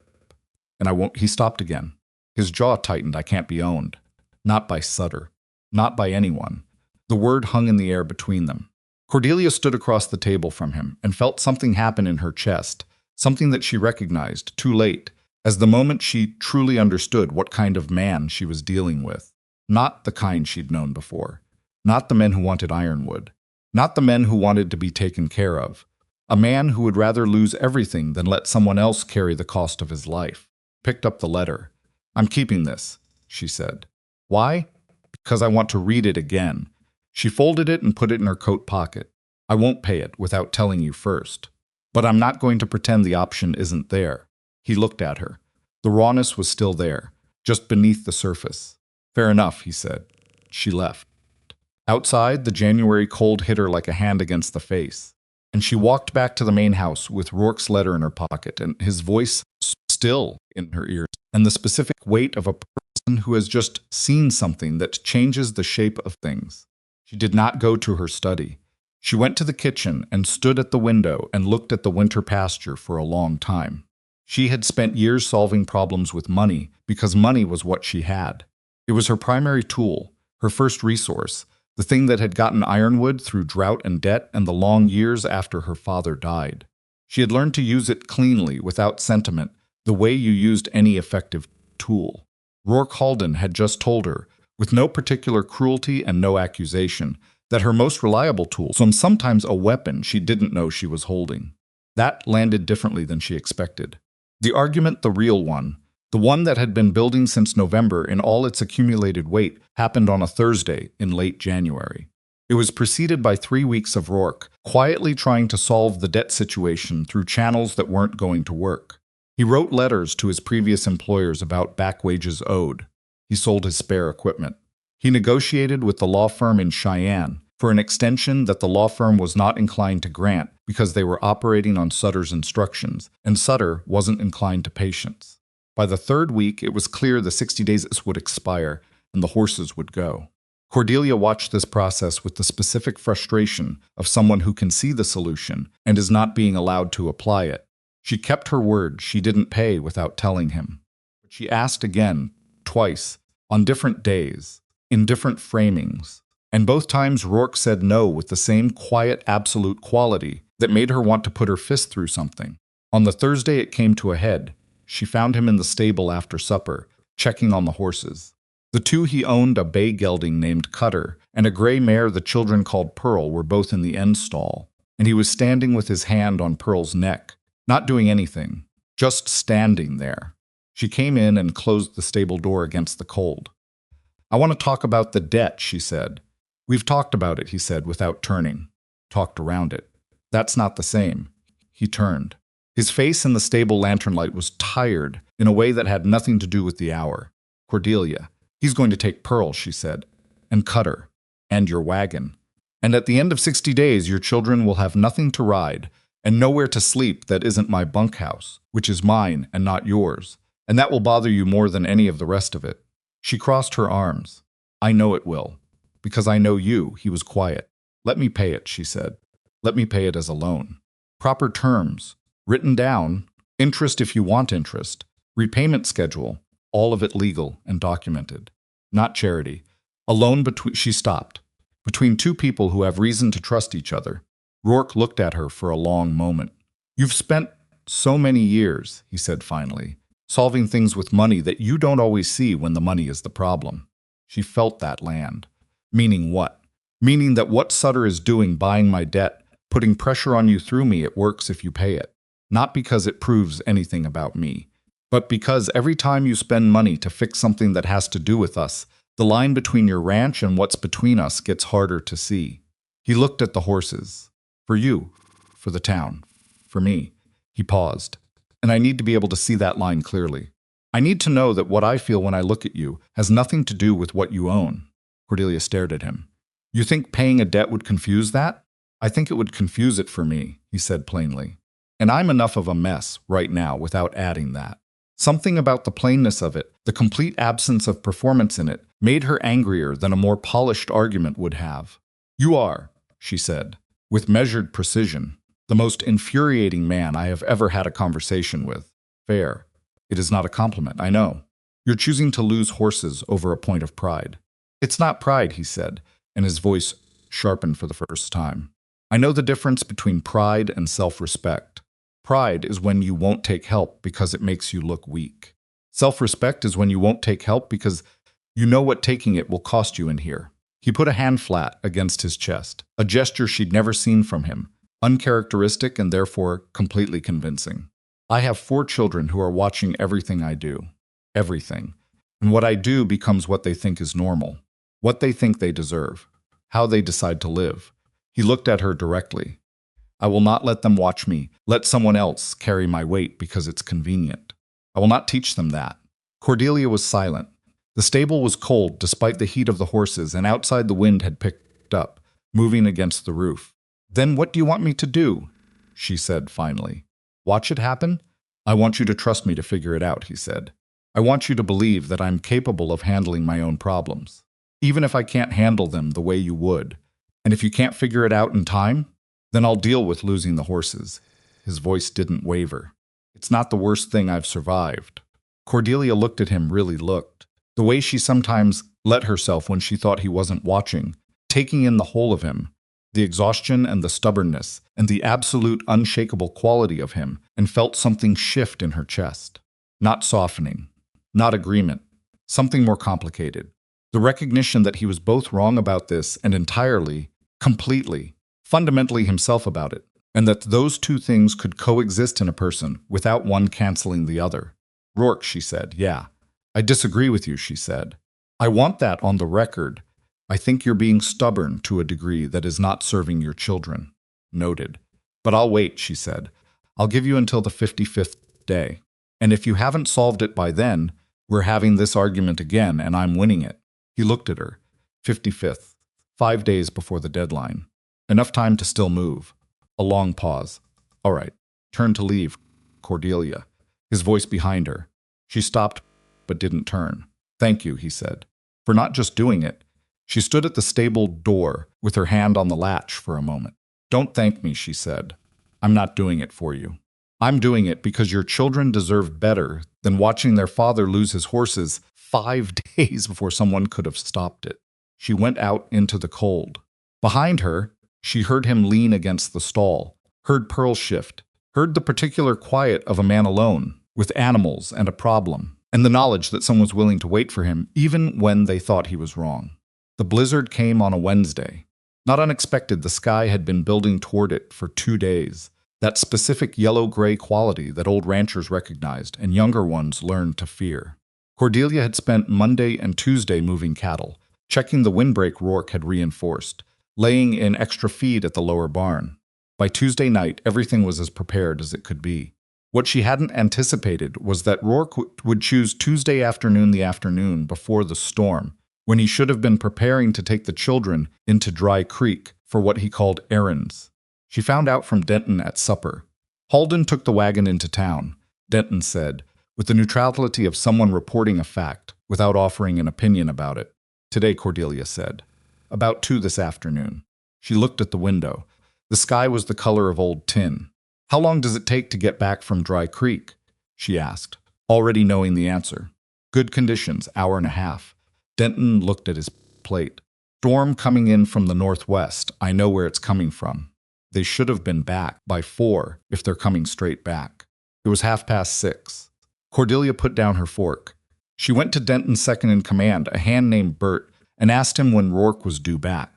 And I won't—" He stopped again. His jaw tightened. "I can't be owned. Not by Sutter. Not by anyone." The word hung in the air between them. Cordelia stood across the table from him and felt something happen in her chest, something that she recognized, too late, as the moment she truly understood what kind of man she was dealing with. Not the kind she'd known before. Not the men who wanted Ironwood. Not the men who wanted to be taken care of. A man who would rather lose everything than let someone else carry the cost of his life. Picked up the letter. "I'm keeping this," she said. "Why? Because I want to read it again." She folded it and put it in her coat pocket. "I won't pay it without telling you first. But I'm not going to pretend the option isn't there." He looked at her. The rawness was still there, just beneath the surface. "Fair enough," he said. She left. Outside, the January cold hit her like a hand against the face, and she walked back to the main house with Rourke's letter in her pocket and his voice still in her ears, and the specific weight of a person who has just seen something that changes the shape of things. She did not go to her study. She went to the kitchen and stood at the window and looked at the winter pasture for a long time. She had spent years solving problems with money because money was what she had. It was her primary tool, her first resource, the thing that had gotten Ironwood through drought and debt and the long years after her father died. She had learned to use it cleanly, without sentiment, the way you used any effective tool. Rourke Halden had just told her, with no particular cruelty and no accusation, that her most reliable tool was sometimes a weapon she didn't know she was holding. That landed differently than she expected. The argument, the real one, the one that had been building since November in all its accumulated weight, happened on a Thursday in late January. It was preceded by 3 weeks of Rourke quietly trying to solve the debt situation through channels that weren't going to work. He wrote letters to his previous employers about back wages owed. He sold his spare equipment. He negotiated with the law firm in Cheyenne for an extension that the law firm was not inclined to grant because they were operating on Sutter's instructions, and Sutter wasn't inclined to patience. By the 3rd week, it was clear the 60 days would expire and the horses would go. Cordelia watched this process with the specific frustration of someone who can see the solution and is not being allowed to apply it. She kept her word. She didn't pay without telling him. But she asked again, twice, on different days, in different framings. And both times Rourke said no with the same quiet, absolute quality that made her want to put her fist through something. On the Thursday it came to a head. She found him in the stable after supper, checking on the horses. The 2 he owned, a bay gelding named Cutter and a gray mare the children called Pearl, were both in the end stall, and he was standing with his hand on Pearl's neck, not doing anything, just standing there. She came in and closed the stable door against the cold. "I want to talk about the debt," she said. "We've talked about it," he said without turning. "Talked around it." "That's not the same." He turned. His face in the stable lantern light was tired in a way that had nothing to do with the hour. "Cordelia, he's going to take Pearl," she said, "and Cutter, and your wagon. And at the end of 60 days, your children will have nothing to ride and nowhere to sleep that isn't my bunkhouse, which is mine and not yours, and that will bother you more than any of the rest of it." She crossed her arms. "I know it will. Because I know you." He was quiet. "Let me pay it," she said. "Let me pay it as a loan. Proper terms. Written down. Interest if you want interest. Repayment schedule. All of it legal and documented. Not charity. A loan between..." She stopped. "Between 2 people who have reason to trust each other." Rourke looked at her for a long moment. "You've spent so many years," he said finally, "solving things with money that you don't always see when the money is the problem." She felt that land. Meaning what? Meaning that what Sutter is doing, buying my debt, putting pressure on you through me, it works if you pay it. Not because it proves anything about me, but because every time you spend money to fix something that has to do with us, the line between your ranch and what's between us gets harder to see. He looked at the horses. "For you, for the town, for me." He paused. "And I need to be able to see that line clearly. I need to know that what I feel when I look at you has nothing to do with what you own." Cordelia stared at him. "You think paying a debt would confuse that?" "I think it would confuse it for me," he said plainly. "And I'm enough of a mess right now without adding that." Something about the plainness of it, the complete absence of performance in it, made her angrier than a more polished argument would have. "You are," she said, with measured precision, "the most infuriating man I have ever had a conversation with. Fair. It is not a compliment, I know. You're choosing to lose horses over a point of pride." "It's not pride," he said, and his voice sharpened for the first time. "I know the difference between pride and self-respect. Pride is when you won't take help because it makes you look weak. Self-respect is when you won't take help because you know what taking it will cost you in here." He put a hand flat against his chest, a gesture she'd never seen from him, uncharacteristic and therefore completely convincing. "I have 4 children who are watching everything I do. Everything. And what I do becomes what they think is normal. What they think they deserve. How they decide to live." He looked at her directly. "I will not let them watch me, let someone else carry my weight because it's convenient. I will not teach them that." Cordelia was silent. The stable was cold despite the heat of the horses, and outside the wind had picked up, moving against the roof. "Then what do you want me to do?" she said finally. "Watch it happen?" "I want you to trust me to figure it out," he said. "I want you to believe that I'm capable of handling my own problems. Even if I can't handle them the way you would, And if you can't figure it out in time, then I'll deal with losing the horses. His voice didn't waver. It's not the worst thing I've survived. Cordelia looked at him, really looked. The way she sometimes let herself when she thought he wasn't watching, taking in the whole of him, the exhaustion and the stubbornness, and the absolute unshakable quality of him, and felt something shift in her chest. Not softening, not agreement, something more complicated. The recognition that he was both wrong about this and entirely, completely, fundamentally himself about it, and that those two things could coexist in a person without one canceling the other. Rourke, she said, yeah. I disagree with you, she said. I want that on the record. I think you're being stubborn to a degree that is not serving your children. Noted. But I'll wait, she said. I'll give you until the 55th day. And if you haven't solved it by then, we're having this argument again and I'm winning it. He looked at her. 55th. 5 days before the deadline. Enough time to still move. A long pause. All right. Turn to leave, Cordelia. His voice behind her. She stopped, but didn't turn. Thank you, he said, for not just doing it. She stood at the stable door with her hand on the latch for a moment. Don't thank me, she said. I'm not doing it for you. I'm doing it because your children deserve better than watching their father lose his horses 5 days before someone could have stopped it. She went out into the cold. Behind her, she heard him lean against the stall, heard Pearl shift, heard the particular quiet of a man alone, with animals and a problem, and the knowledge that someone was willing to wait for him even when they thought he was wrong. The blizzard came on a Wednesday. Not unexpected, the sky had been building toward it for 2 days, that specific yellow-gray quality that old ranchers recognized and younger ones learned to fear. Cordelia had spent Monday and Tuesday moving cattle, checking the windbreak Rourke had reinforced, laying in extra feed at the lower barn. By Tuesday night, everything was as prepared as it could be. What she hadn't anticipated was that Rourke would choose Tuesday afternoon the afternoon before the storm, when he should have been preparing to take the children into Dry Creek for what he called errands. She found out from Denton at supper. Halden took the wagon into town, Denton said, with the neutrality of someone reporting a fact, without offering an opinion about it. Today, Cordelia said. About 2 this afternoon. She looked at the window. The sky was the color of old tin. How long does it take to get back from Dry Creek? She asked, already knowing the answer. Good conditions, hour and a half. Denton looked at his plate. Storm coming in from the northwest. I know where it's coming from. They should have been back by 4 if they're coming straight back. It was 6:30. Cordelia put down her fork. She went to Denton's second in command, a hand named Bert, and asked him when Rourke was due back.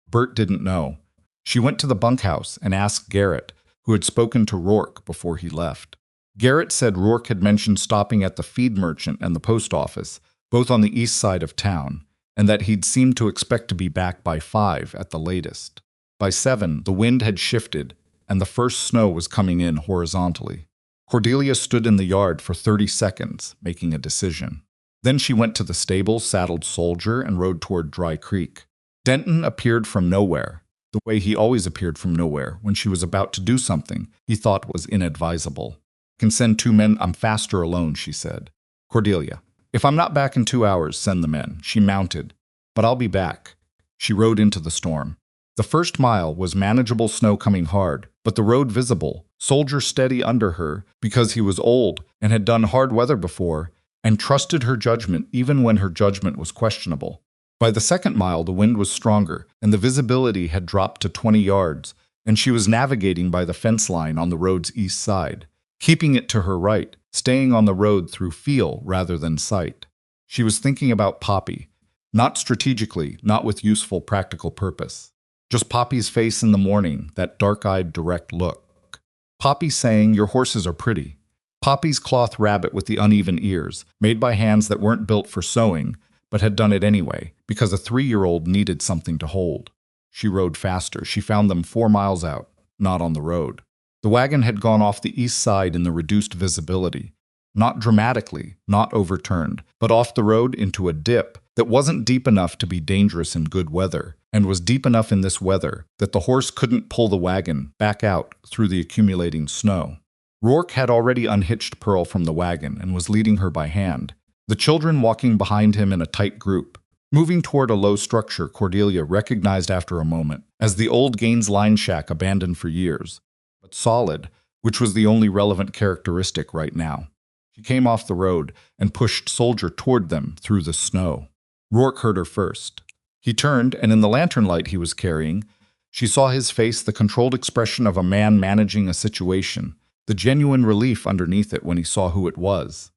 Bert didn't know. She went to the bunkhouse and asked Garrett, who had spoken to Rourke before he left. Garrett said Rourke had mentioned stopping at the feed merchant and the post office, both on the east side of town, and that he'd seemed to expect to be back by 5 at the latest. By 7, the wind had shifted, and the first snow was coming in horizontally. Cordelia stood in the yard for 30 seconds, making a decision. Then she went to the stable, saddled Soldier, and rode toward Dry Creek. Denton appeared from nowhere, the way he always appeared from nowhere when she was about to do something he thought was inadvisable. Can send 2 men, I'm faster alone, she said. Cordelia, if I'm not back in 2 hours, send the men. She mounted. But I'll be back. She rode into the storm. The first mile was manageable snow coming hard, but the road visible, Soldier steady under her because he was old and had done hard weather before, and trusted her judgment even when her judgment was questionable. By the second mile, the wind was stronger, and the visibility had dropped to 20 yards, and she was navigating by the fence line on the road's east side, keeping it to her right, staying on the road through feel rather than sight. She was thinking about Poppy, not strategically, not with useful practical purpose. Just Poppy's face in the morning, that dark-eyed, direct look. Poppy saying, your horses are pretty. Poppy's cloth rabbit with the uneven ears, made by hands that weren't built for sewing, but had done it anyway, because a 3-year-old needed something to hold. She rode faster. She found them 4 miles out, not on the road. The wagon had gone off the east side in the reduced visibility. Not dramatically, not overturned, but off the road into a dip that wasn't deep enough to be dangerous in good weather, and was deep enough in this weather that the horse couldn't pull the wagon back out through the accumulating snow. Rourke had already unhitched Pearl from the wagon and was leading her by hand, the children walking behind him in a tight group. Moving toward a low structure Cordelia recognized after a moment as the old Gaines Line shack abandoned for years, but solid, which was the only relevant characteristic right now. She came off the road and pushed Soldier toward them through the snow. Rourke heard her first. He turned, and in the lantern light he was carrying, she saw his face, the controlled expression of a man managing a situation, the genuine relief underneath it when he saw who it was.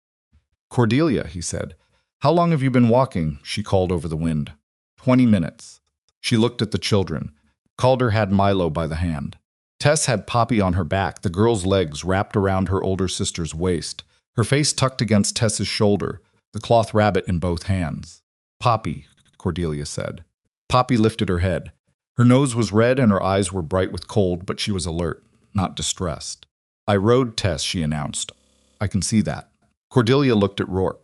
"Cordelia," he said. "How long have you been walking?" she called over the wind. 20 minutes. She looked at the children. Calder had Milo by the hand. Tess had Poppy on her back, the girl's legs wrapped around her older sister's waist, her face tucked against Tess's shoulder, the cloth rabbit in both hands. "Poppy," Cordelia said. Poppy lifted her head. Her nose was red and her eyes were bright with cold, but she was alert, not distressed. "I rode Tess," she announced. "I can see that." Cordelia looked at Rourke.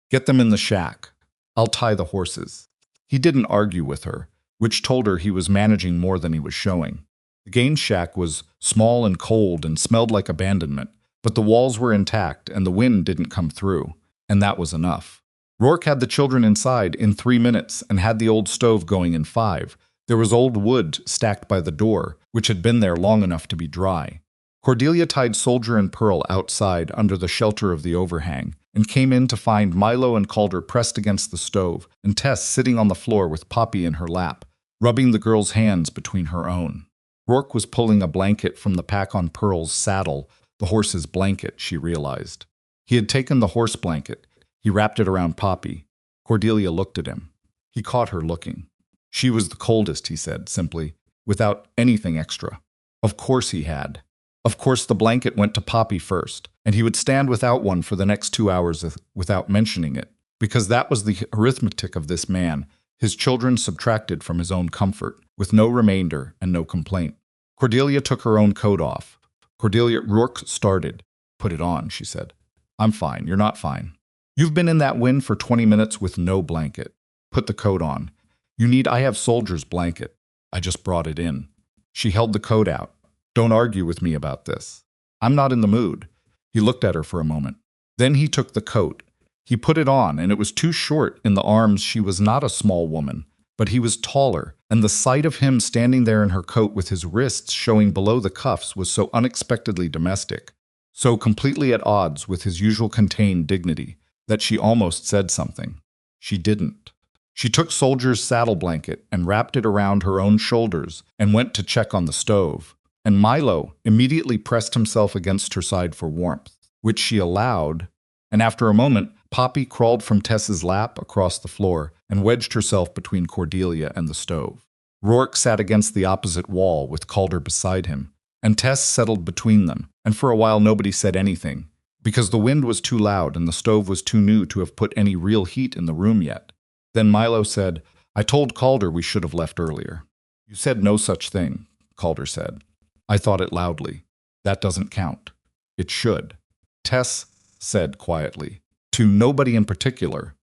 "Get them in the shack. I'll tie the horses." He didn't argue with her, which told her he was managing more than he was showing. The Gaines shack was small and cold and smelled like abandonment, but the walls were intact and the wind didn't come through, and that was enough. Rourke had the children inside in 3 minutes and had the old stove going in 5. There was old wood stacked by the door, which had been there long enough to be dry. Cordelia tied Soldier and Pearl outside under the shelter of the overhang and came in to find Milo and Calder pressed against the stove and Tess sitting on the floor with Poppy in her lap, rubbing the girl's hands between her own. Rourke was pulling a blanket from the pack on Pearl's saddle, the horse's blanket, she realized. He had taken the horse blanket. He wrapped it around Poppy. Cordelia looked at him. He caught her looking. She was the coldest, he said, simply, without anything extra. Of course he had. Of course the blanket went to Poppy first, and he would stand without one for the next 2 hours without mentioning it, because that was the arithmetic of this man, his children subtracted from his own comfort, with no remainder and no complaint. Cordelia took her own coat off. Rourke started. "Put it on," she said. "I'm fine. You're not fine. You've been in that wind for 20 minutes with no blanket. Put the coat on. I have Soldier's blanket. I just brought it in." She held the coat out. "Don't argue with me about this. I'm not in the mood." He looked at her for a moment. Then he took the coat. He put it on, and it was too short in the arms. She was not a small woman, but he was taller, and the sight of him standing there in her coat with his wrists showing below the cuffs was so unexpectedly domestic, so completely at odds with his usual contained dignity, that she almost said something. She didn't. She took Soldier's saddle blanket and wrapped it around her own shoulders and went to check on the stove. And Milo immediately pressed himself against her side for warmth, which she allowed, and after a moment, Poppy crawled from Tess's lap across the floor and wedged herself between Cordelia and the stove. Rourke sat against the opposite wall with Calder beside him, and Tess settled between them, and for a while nobody said anything, because the wind was too loud and the stove was too new to have put any real heat in the room yet. Then Milo said, "I told Calder we should have left earlier." "You said no such thing," Calder said. "I thought it loudly. That doesn't count." "It should." Tess said quietly, to nobody in particular,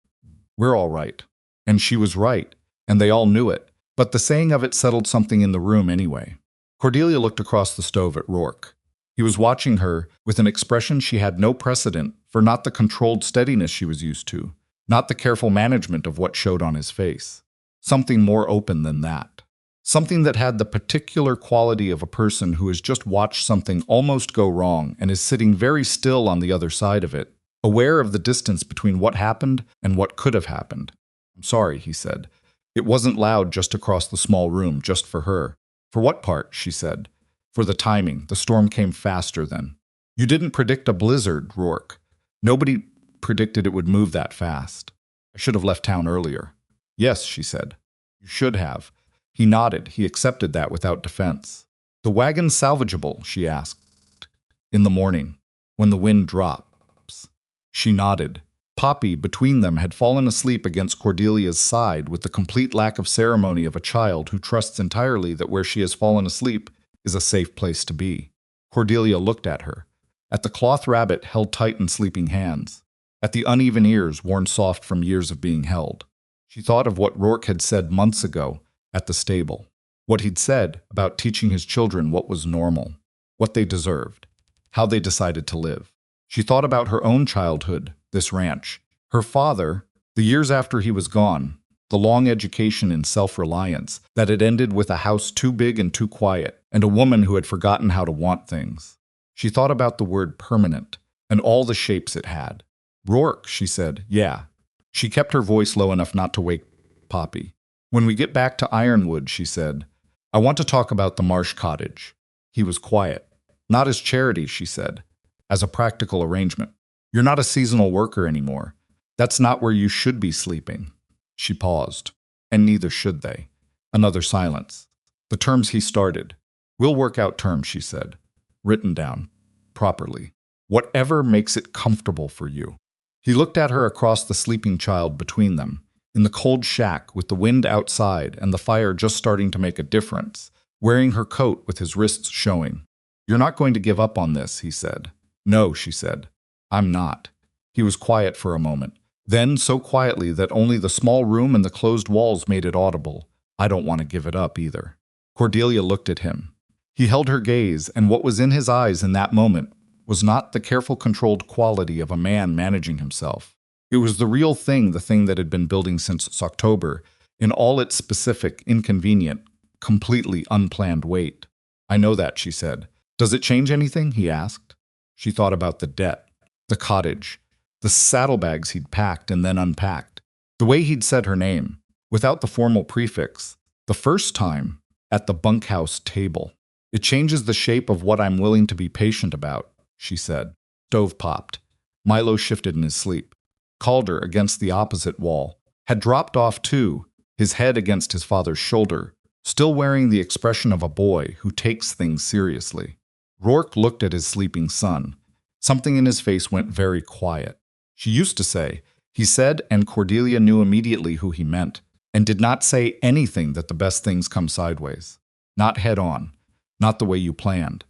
"We're all right." And she was right, and they all knew it, but the saying of it settled something in the room anyway. Cordelia looked across the stove at Rourke. He was watching her with an expression she had no precedent for, not the controlled steadiness she was used to, not the careful management of what showed on his face. Something more open than that. Something that had the particular quality of a person who has just watched something almost go wrong and is sitting very still on the other side of it, aware of the distance between what happened and what could have happened. "I'm sorry," he said. It wasn't loud just across the small room, just for her. "For what part?" she said. "For the timing. The storm came faster then." "You didn't predict a blizzard, Rourke. Nobody predicted it would move that fast." "I should have left town earlier." "Yes," she said. "You should have." He nodded. He accepted that without defense. "The wagon salvageable?" she asked. "In the morning, when the wind drops." She nodded. Poppy, between them, had fallen asleep against Cordelia's side with the complete lack of ceremony of a child who trusts entirely that where she has fallen asleep is a safe place to be. Cordelia looked at her, at the cloth rabbit held tight in sleeping hands, at the uneven ears worn soft from years of being held. She thought of what Rourke had said months ago at the stable, what he'd said about teaching his children what was normal, what they deserved, how they decided to live. She thought about her own childhood, this ranch, her father, the years after he was gone, the long education in self-reliance that had ended with a house too big and too quiet, and a woman who had forgotten how to want things. She thought about the word permanent, and all the shapes it had. "Rourke," she said, "yeah." She kept her voice low enough not to wake Poppy. "When we get back to Ironwood," she said, "I want to talk about the marsh cottage." He was quiet. "Not as charity," she said, "as a practical arrangement. You're not a seasonal worker anymore. That's not where you should be sleeping." She paused. "And neither should they." Another silence. The terms he started. "We'll work out terms," she said. "Written down. Properly. Whatever makes it comfortable for you." He looked at her across the sleeping child between them, in the cold shack with the wind outside and the fire just starting to make a difference, wearing her coat with his wrists showing. "You're not going to give up on this," he said. "No," she said. "I'm not." He was quiet for a moment. Then, so quietly that only the small room and the closed walls made it audible, "I don't want to give it up either." Cordelia looked at him. He held her gaze, and what was in his eyes in that moment was not the careful, controlled quality of a man managing himself. It was the real thing, the thing that had been building since October, in all its specific, inconvenient, completely unplanned weight. "I know that," she said. "Does it change anything?" he asked. She thought about the debt, the cottage, the saddlebags he'd packed and then unpacked, the way he'd said her name, without the formal prefix, the first time, at the bunkhouse table. "It changes the shape of what I'm willing to be patient about," she said. Stove popped. Milo shifted in his sleep. Calder, against the opposite wall, had dropped off too, his head against his father's shoulder, still wearing the expression of a boy who takes things seriously. Rourke looked at his sleeping son. Something in his face went very quiet. She used to say, he said, and Cordelia knew immediately who he meant, and did not say anything that the best things come sideways. Not head on, not the way you planned.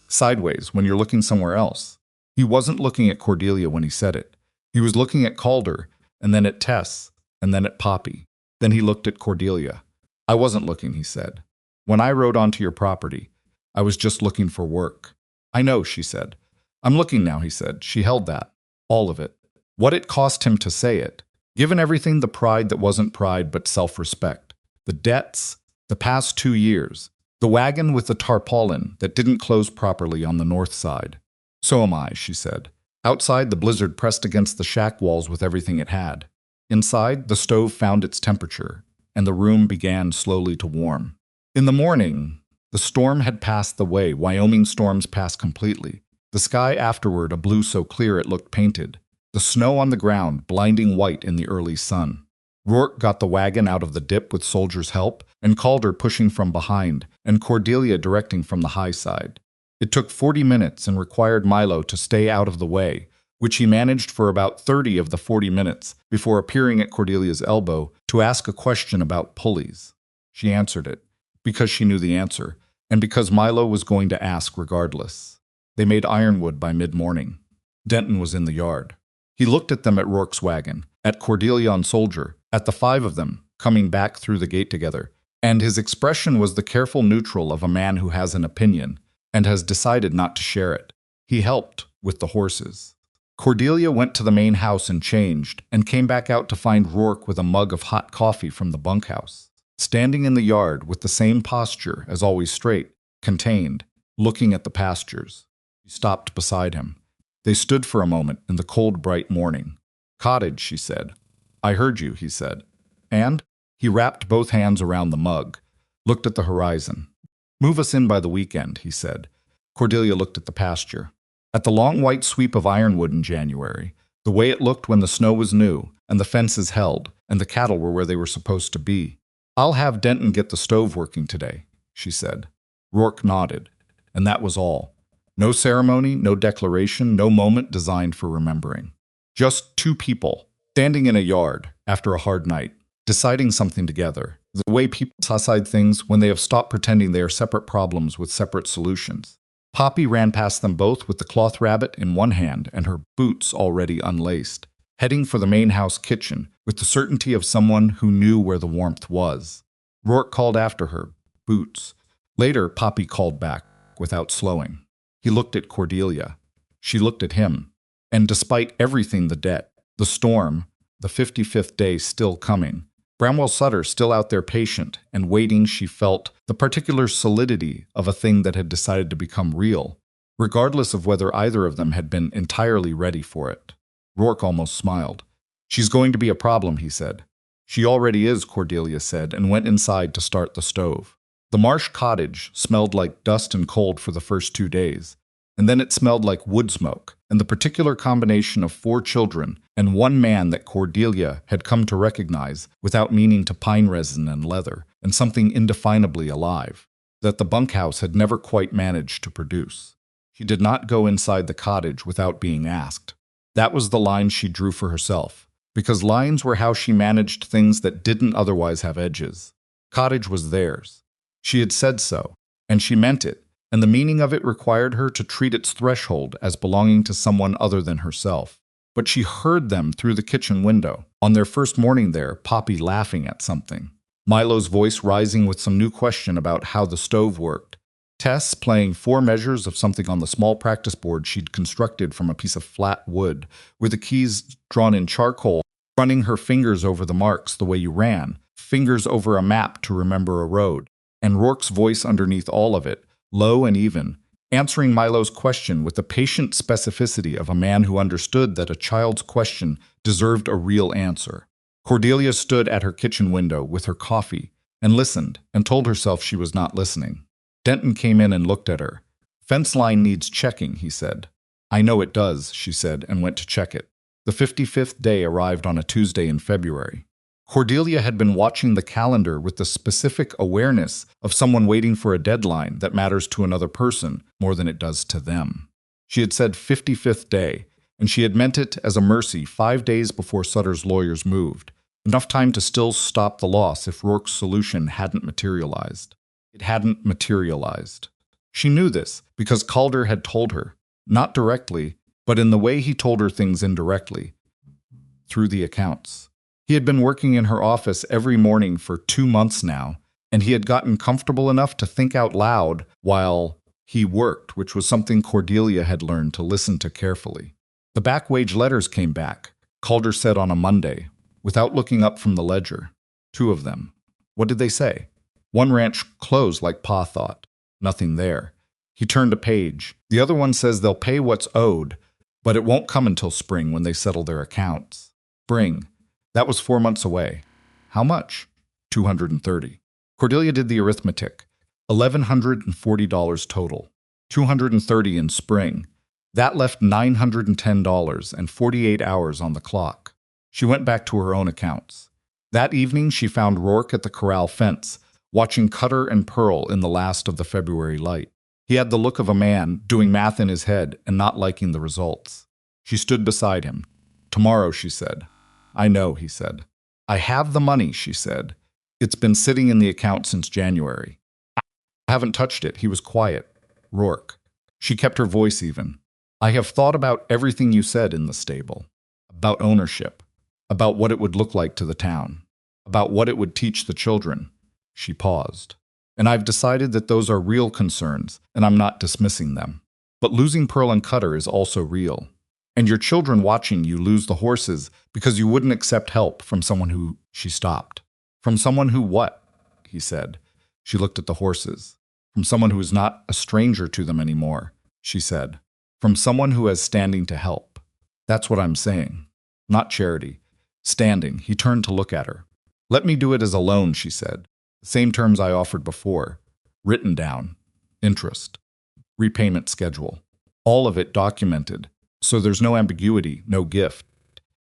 Sideways, when you're looking somewhere else. He wasn't looking at Cordelia when he said it. He was looking at Calder, and then at Tess, and then at Poppy. Then he looked at Cordelia. "I wasn't looking," he said. "When I rode onto your property, I was just looking for work." "I know," she said. "I'm looking now," he said. She held that. All of it. What it cost him to say it. Given everything, the pride that wasn't pride but self-respect. The debts, the past 2 years, the wagon with the tarpaulin that didn't close properly on the north side. "So am I," she said. Outside, the blizzard pressed against the shack walls with everything it had. Inside, the stove found its temperature, and the room began slowly to warm. In the morning, the storm had passed the way Wyoming storms pass completely. The sky afterward a blue so clear it looked painted. The snow on the ground blinding white in the early sun. Rourke got the wagon out of the dip with soldiers' help, and Calder pushing from behind, and Cordelia directing from the high side. It took 40 minutes and required Milo to stay out of the way, which he managed for about 30 of the 40 minutes before appearing at Cordelia's elbow to ask a question about pulleys. She answered it, because she knew the answer, and because Milo was going to ask regardless. They made Ironwood by mid-morning. Denton was in the yard. He looked at them at Rourke's wagon, at Cordelia on Soldier, at the 5 of them, coming back through the gate together, and his expression was the careful neutral of a man who has an opinion, and has decided not to share it. He helped with the horses. Cordelia went to the main house and changed, and came back out to find Rourke with a mug of hot coffee from the bunkhouse, standing in the yard with the same posture, as always straight, contained, looking at the pastures. She stopped beside him. They stood for a moment in the cold, bright morning. "Cottage," she said. "I heard you," he said. "And?" He wrapped both hands around the mug, looked at the horizon. "Move us in by the weekend," he said. Cordelia looked at the pasture. At the long white sweep of Ironwood in January, the way it looked when the snow was new, and the fences held, and the cattle were where they were supposed to be. "I'll have Denton get the stove working today," she said. Rourke nodded, and that was all. No ceremony, no declaration, no moment designed for remembering. Just 2 people, standing in a yard, after a hard night, deciding something together. The way people decide things when they have stopped pretending they are separate problems with separate solutions. Poppy ran past them both with the cloth rabbit in one hand and her boots already unlaced, heading for the main house kitchen with the certainty of someone who knew where the warmth was. Rourke called after her, "Boots." Later, Poppy called back, without slowing. He looked at Cordelia. She looked at him. And despite everything, the debt, the storm, the 55th day still coming, Bramwell Sutter still out there patient and waiting. She felt the particular solidity of a thing that had decided to become real, regardless of whether either of them had been entirely ready for it. Rourke almost smiled. "She's going to be a problem," he said. "She already is," Cordelia said, and went inside to start the stove. The marsh cottage smelled like dust and cold for the first 2 days, and then it smelled like wood smoke, and the particular combination of 4 children and 1 man that Cordelia had come to recognize without meaning to pine resin and leather, and something indefinably alive, that the bunkhouse had never quite managed to produce. She did not go inside the cottage without being asked. That was the line she drew for herself, because lines were how she managed things that didn't otherwise have edges. Cottage was theirs. She had said so, and she meant it, and the meaning of it required her to treat its threshold as belonging to someone other than herself. But she heard them through the kitchen window, on their first morning there, Poppy laughing at something, Milo's voice rising with some new question about how the stove worked, Tess playing 4 measures of something on the small practice board she'd constructed from a piece of flat wood, with the keys drawn in charcoal, running her fingers over the marks the way you ran, fingers over a map to remember a road, and Rourke's voice underneath all of it, low and even, answering Milo's question with the patient specificity of a man who understood that a child's question deserved a real answer. Cordelia stood at her kitchen window with her coffee and listened and told herself she was not listening. Denton came in and looked at her. "Fence line needs checking," he said. "I know it does," she said, and went to check it. The 55th day arrived on a Tuesday in February. Cordelia had been watching the calendar with the specific awareness of someone waiting for a deadline that matters to another person more than it does to them. She had said 55th day, and she had meant it as a mercy 5 days before Sutter's lawyers moved, enough time to still stop the loss if Rourke's solution hadn't materialized. It hadn't materialized. She knew this because Calder had told her, not directly, but in the way he told her things indirectly, through the accounts. He had been working in her office every morning for 2 months now, and he had gotten comfortable enough to think out loud while he worked, which was something Cordelia had learned to listen to carefully. The back wage letters came back, Calder said on a Monday, without looking up from the ledger. 2 of them. What did they say? One ranch closed like Pa thought. Nothing there. He turned a page. The other one says they'll pay what's owed, but it won't come until spring when they settle their accounts. Spring. That was 4 months away. How much? $230. Cordelia did the arithmetic. $1,140 total. $230 in spring. That left $910 and 48 hours on the clock. She went back to her own accounts. That evening she found Rourke at the corral fence, watching Cutter and Pearl in the last of the February light. He had the look of a man doing math in his head and not liking the results. She stood beside him. "Tomorrow," she said. "I know," he said. "I have the money," she said. "It's been sitting in the account since January." "I haven't touched it." He was quiet. "Rourke." She kept her voice even. "I have thought about everything you said in the stable. About ownership. About what it would look like to the town. About what it would teach the children." She paused. "And I've decided that those are real concerns, and I'm not dismissing them. But losing Pearl and Cutter is also real. And your children watching you lose the horses because you wouldn't accept help from someone who—" She stopped. "From someone who what?" he said. She looked at the horses. "From someone who is not a stranger to them anymore," she said. "From someone who has standing to help. That's what I'm saying. Not charity. Standing." He turned to look at her. "Let me do it as a loan," she said. "The same terms I offered before. Written down. Interest. Repayment schedule. All of it documented. So there's no ambiguity, no gift.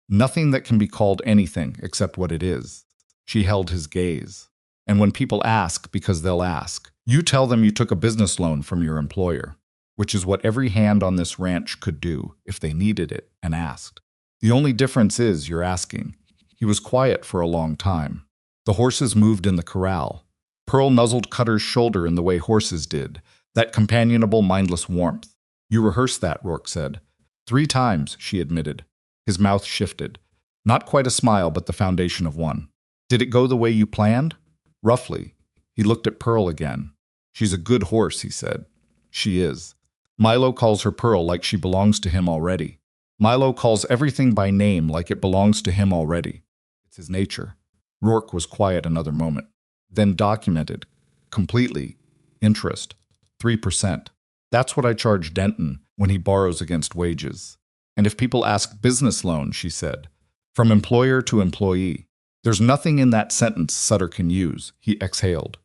Nothing that can be called anything except what it is." She held his gaze. "And when people ask, because they'll ask, you tell them you took a business loan from your employer, which is what every hand on this ranch could do if they needed it and asked. The only difference is you're asking." He was quiet for a long time. The horses moved in the corral. Pearl nuzzled Cutter's shoulder in the way horses did, that companionable, mindless warmth. "You rehearsed that," Rourke said. 3 times, she admitted. His mouth shifted. Not quite a smile, but the foundation of one. "Did it go the way you planned?" "Roughly." He looked at Pearl again. "She's a good horse," he said. "She is. Milo calls her Pearl like she belongs to him already. Milo calls everything by name like it belongs to him already. It's his nature." Rourke was quiet another moment. Then documented. Completely. Interest. 3%. That's what I charge Denton when he borrows against wages. And if people ask business loan, she said. From employer to employee. There's nothing in that sentence Sutter can use, he exhaled.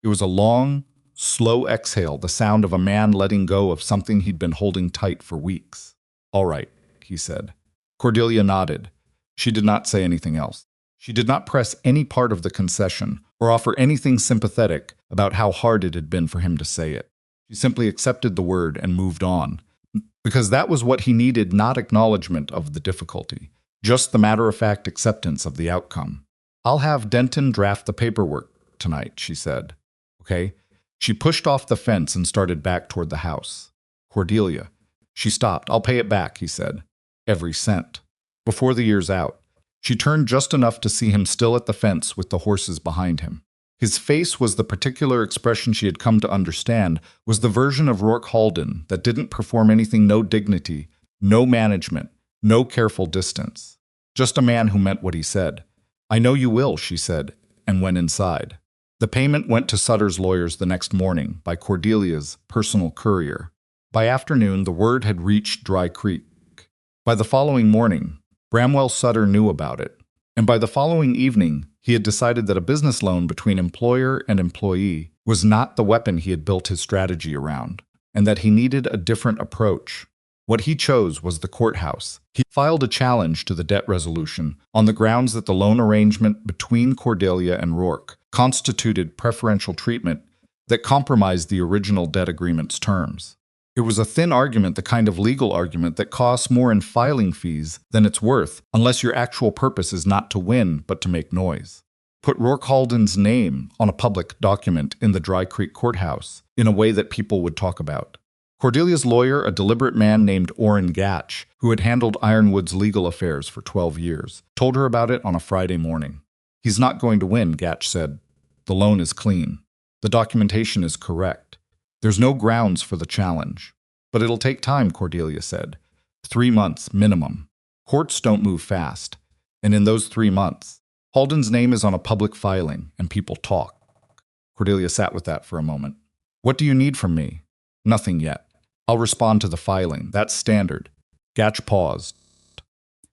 It was a long, slow exhale, the sound of a man letting go of something he'd been holding tight for weeks. All right, he said. Cordelia nodded. She did not say anything else. She did not press any part of the concession or offer anything sympathetic about how hard it had been for him to say it. She simply accepted the word and moved on, because that was what he needed, not acknowledgement of the difficulty, just the matter-of-fact acceptance of the outcome. I'll have Denton draft the paperwork tonight, she said. Okay? She pushed off the fence and started back toward the house. Cordelia. She stopped. I'll pay it back, he said. Every cent. Before the year's out. She turned just enough to see him still at the fence with the horses behind him. His face was the particular expression she had come to understand, was the version of Rourke Halden that didn't perform anything, no dignity, no management, no careful distance. Just a man who meant what he said. I know you will, she said, and went inside. The payment went to Sutter's lawyers the next morning by Cordelia's personal courier. By afternoon, the word had reached Dry Creek. By the following morning, Bramwell Sutter knew about it, and by the following evening, he had decided that a business loan between employer and employee was not the weapon he had built his strategy around, and that he needed a different approach. What he chose was the courthouse. He filed a challenge to the debt resolution on the grounds that the loan arrangement between Cordelia and Rourke constituted preferential treatment that compromised the original debt agreement's terms. It was a thin argument, the kind of legal argument that costs more in filing fees than it's worth, unless your actual purpose is not to win, but to make noise. Put Rourke Halden's name on a public document in the Dry Creek courthouse in a way that people would talk about. Cordelia's lawyer, a deliberate man named Orrin Gatch, who had handled Ironwood's legal affairs for 12 years, told her about it on a Friday morning. He's not going to win, Gatch said. The loan is clean. The documentation is correct. There's no grounds for the challenge. But it'll take time, Cordelia said. 3 months, minimum. Courts don't move fast. And in those 3 months, Halden's name is on a public filing, and people talk. Cordelia sat with that for a moment. What do you need from me? Nothing yet. I'll respond to the filing. That's standard. Gatch paused.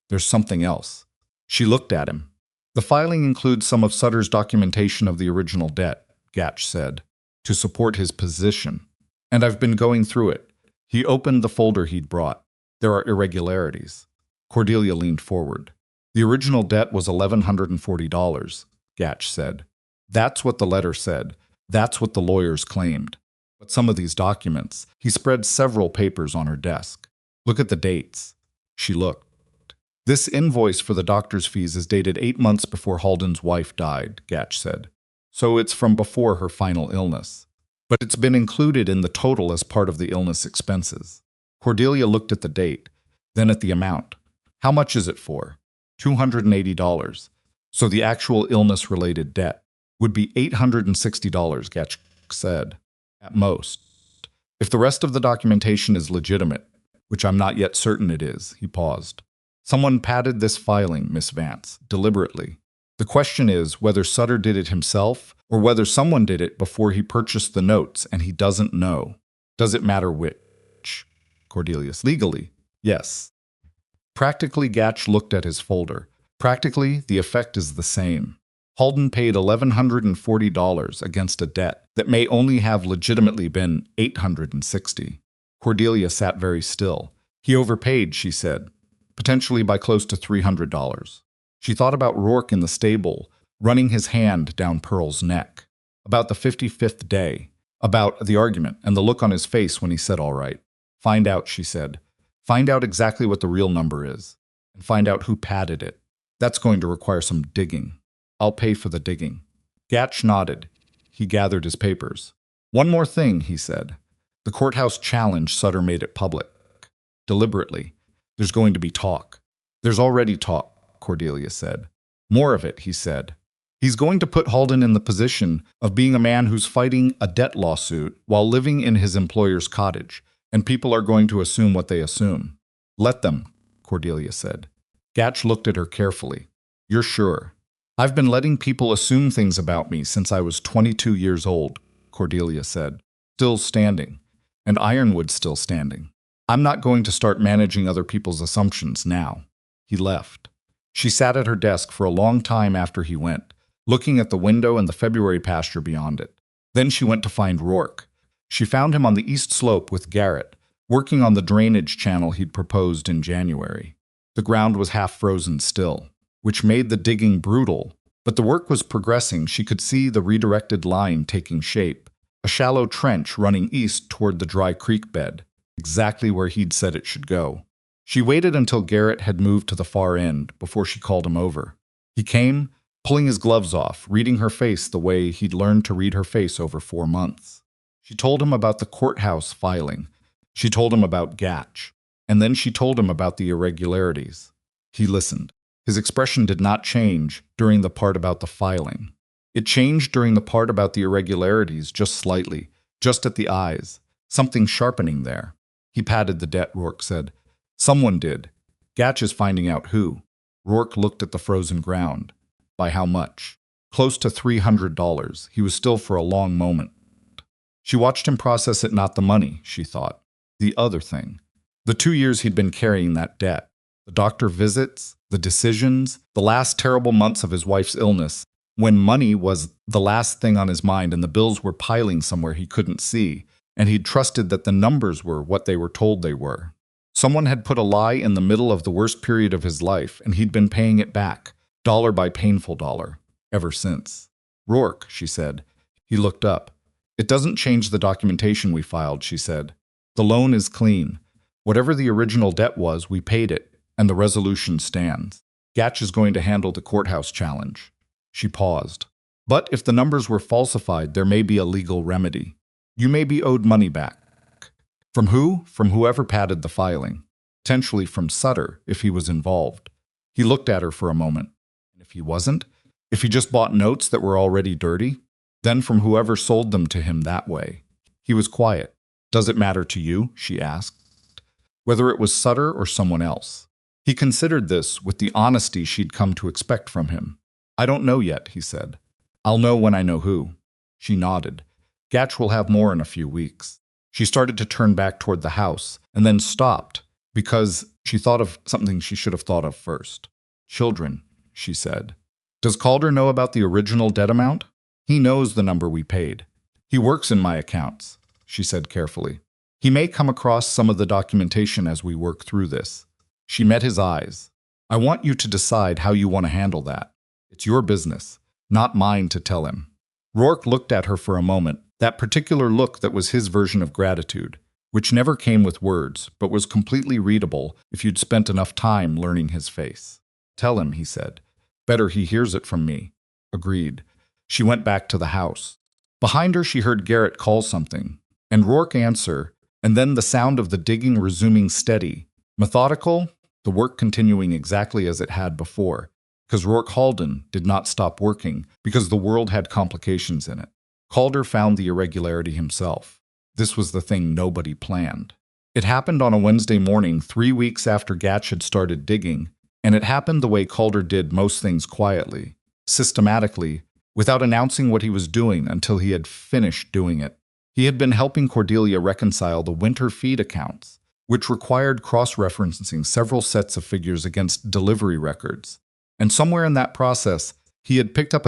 There's something else. She looked at him. The filing includes some of Sutter's documentation of the original debt, Gatch said, to support his position. And I've been going through it. He opened the folder he'd brought. There are irregularities. Cordelia leaned forward. The original debt was $1,140, Gatch said. That's what the letter said. That's what the lawyers claimed. But some of these documents, he spread several papers on her desk. Look at the dates. She looked. This invoice for the doctor's fees is dated 8 months before Halden's wife died, Gatch said. So it's from before her final illness. But it's been included in the total as part of the illness expenses. Cordelia looked at the date, then at the amount. How much is it for? $280. So the actual illness-related debt would be $860, Gatch said. At most. If the rest of the documentation is legitimate, which I'm not yet certain it is, he paused. Someone padded this filing, Miss Vance, deliberately. The question is whether Sutter did it himself or whether someone did it before he purchased the notes and he doesn't know. Does it matter which? Cordelius. Legally, yes. Practically, Gatch looked at his folder. Practically, the effect is the same. Halden paid $1,140 against a debt that may only have legitimately been $860. Cordelia sat very still. He overpaid, she said, potentially by close to $300. She thought about Rourke in the stable, running his hand down Pearl's neck, about the 55th day, about the argument and the look on his face when he said all right. Find out, she said. Find out exactly what the real number is, and find out who padded it. That's going to require some digging. I'll pay for the digging. Gatch nodded. He gathered his papers. One more thing, he said. The courthouse challenge, Sutter made it public. Deliberately. There's going to be talk. There's already talk, Cordelia said. More of it, he said. He's going to put Halden in the position of being a man who's fighting a debt lawsuit while living in his employer's cottage, and people are going to assume what they assume. Let them, Cordelia said. Gatch looked at her carefully. You're sure? I've been letting people assume things about me since I was 22 years old, Cordelia said, still standing, and Ironwood still standing. I'm not going to start managing other people's assumptions now. He left. She sat at her desk for a long time after he went, looking at the window and the February pasture beyond it. Then she went to find Rourke. She found him on the east slope with Garrett, working on the drainage channel he'd proposed in January. The ground was half frozen still, which made the digging brutal, but the work was progressing. She could see the redirected line taking shape, a shallow trench running east toward the dry creek bed, exactly where he'd said it should go. She waited until Garrett had moved to the far end before she called him over. He came, pulling his gloves off, reading her face the way he'd learned to read her face over 4 months. She told him about the courthouse filing. She told him about Gatch, and then she told him about the irregularities. He listened. His expression did not change during the part about the filing. It changed during the part about the irregularities just slightly, just at the eyes, something sharpening there. He padded the debt, Rourke said. Someone did. Gatch is finding out who. Rourke looked at the frozen ground. By how much? Close to $300. He was still for a long moment. She watched him process it, not the money, she thought. The other thing. The 2 years he'd been carrying that debt. The doctor visits, the decisions, the last terrible months of his wife's illness, when money was the last thing on his mind and the bills were piling somewhere he couldn't see, and he'd trusted that the numbers were what they were told they were. Someone had put a lie in the middle of the worst period of his life, and he'd been paying it back, dollar by painful dollar, ever since. Rourke, she said. He looked up. It doesn't change the documentation we filed, she said. The loan is clean. Whatever the original debt was, we paid it, and the resolution stands. Gatch is going to handle the courthouse challenge. She paused. But if the numbers were falsified, there may be a legal remedy. You may be owed money back. From who? From whoever padded the filing. Potentially from Sutter, if he was involved. He looked at her for a moment. If he wasn't? If he just bought notes that were already dirty? Then from whoever sold them to him that way. He was quiet. Does it matter to you? She asked. Whether it was Sutter or someone else. He considered this with the honesty she'd come to expect from him. I don't know yet, he said. I'll know when I know who. She nodded. Gatch will have more in a few weeks. She started to turn back toward the house, and then stopped, because she thought of something she should have thought of first. Children, she said. Does Calder know about the original debt amount? He knows the number we paid. He works in my accounts, she said carefully. He may come across some of the documentation as we work through this. She met his eyes. I want you to decide how you want to handle that. It's your business, not mine to tell him. Rourke looked at her for a moment, that particular look that was his version of gratitude, which never came with words, but was completely readable if you'd spent enough time learning his face. Tell him, he said. Better he hears it from me. Agreed. She went back to the house. Behind her she heard Garrett call something, and Rourke answer, and then the sound of the digging resuming steady, methodical, the work continuing exactly as it had before, because Rourke Halden did not stop working because the world had complications in it. Calder found the irregularity himself. This was the thing nobody planned. It happened on a Wednesday morning 3 weeks after Gatch had started digging, and it happened the way Calder did most things quietly, systematically, without announcing what he was doing until he had finished doing it. He had been helping Cordelia reconcile the winter feed accounts, which required cross-referencing several sets of figures against delivery records. And somewhere in that process, he had picked up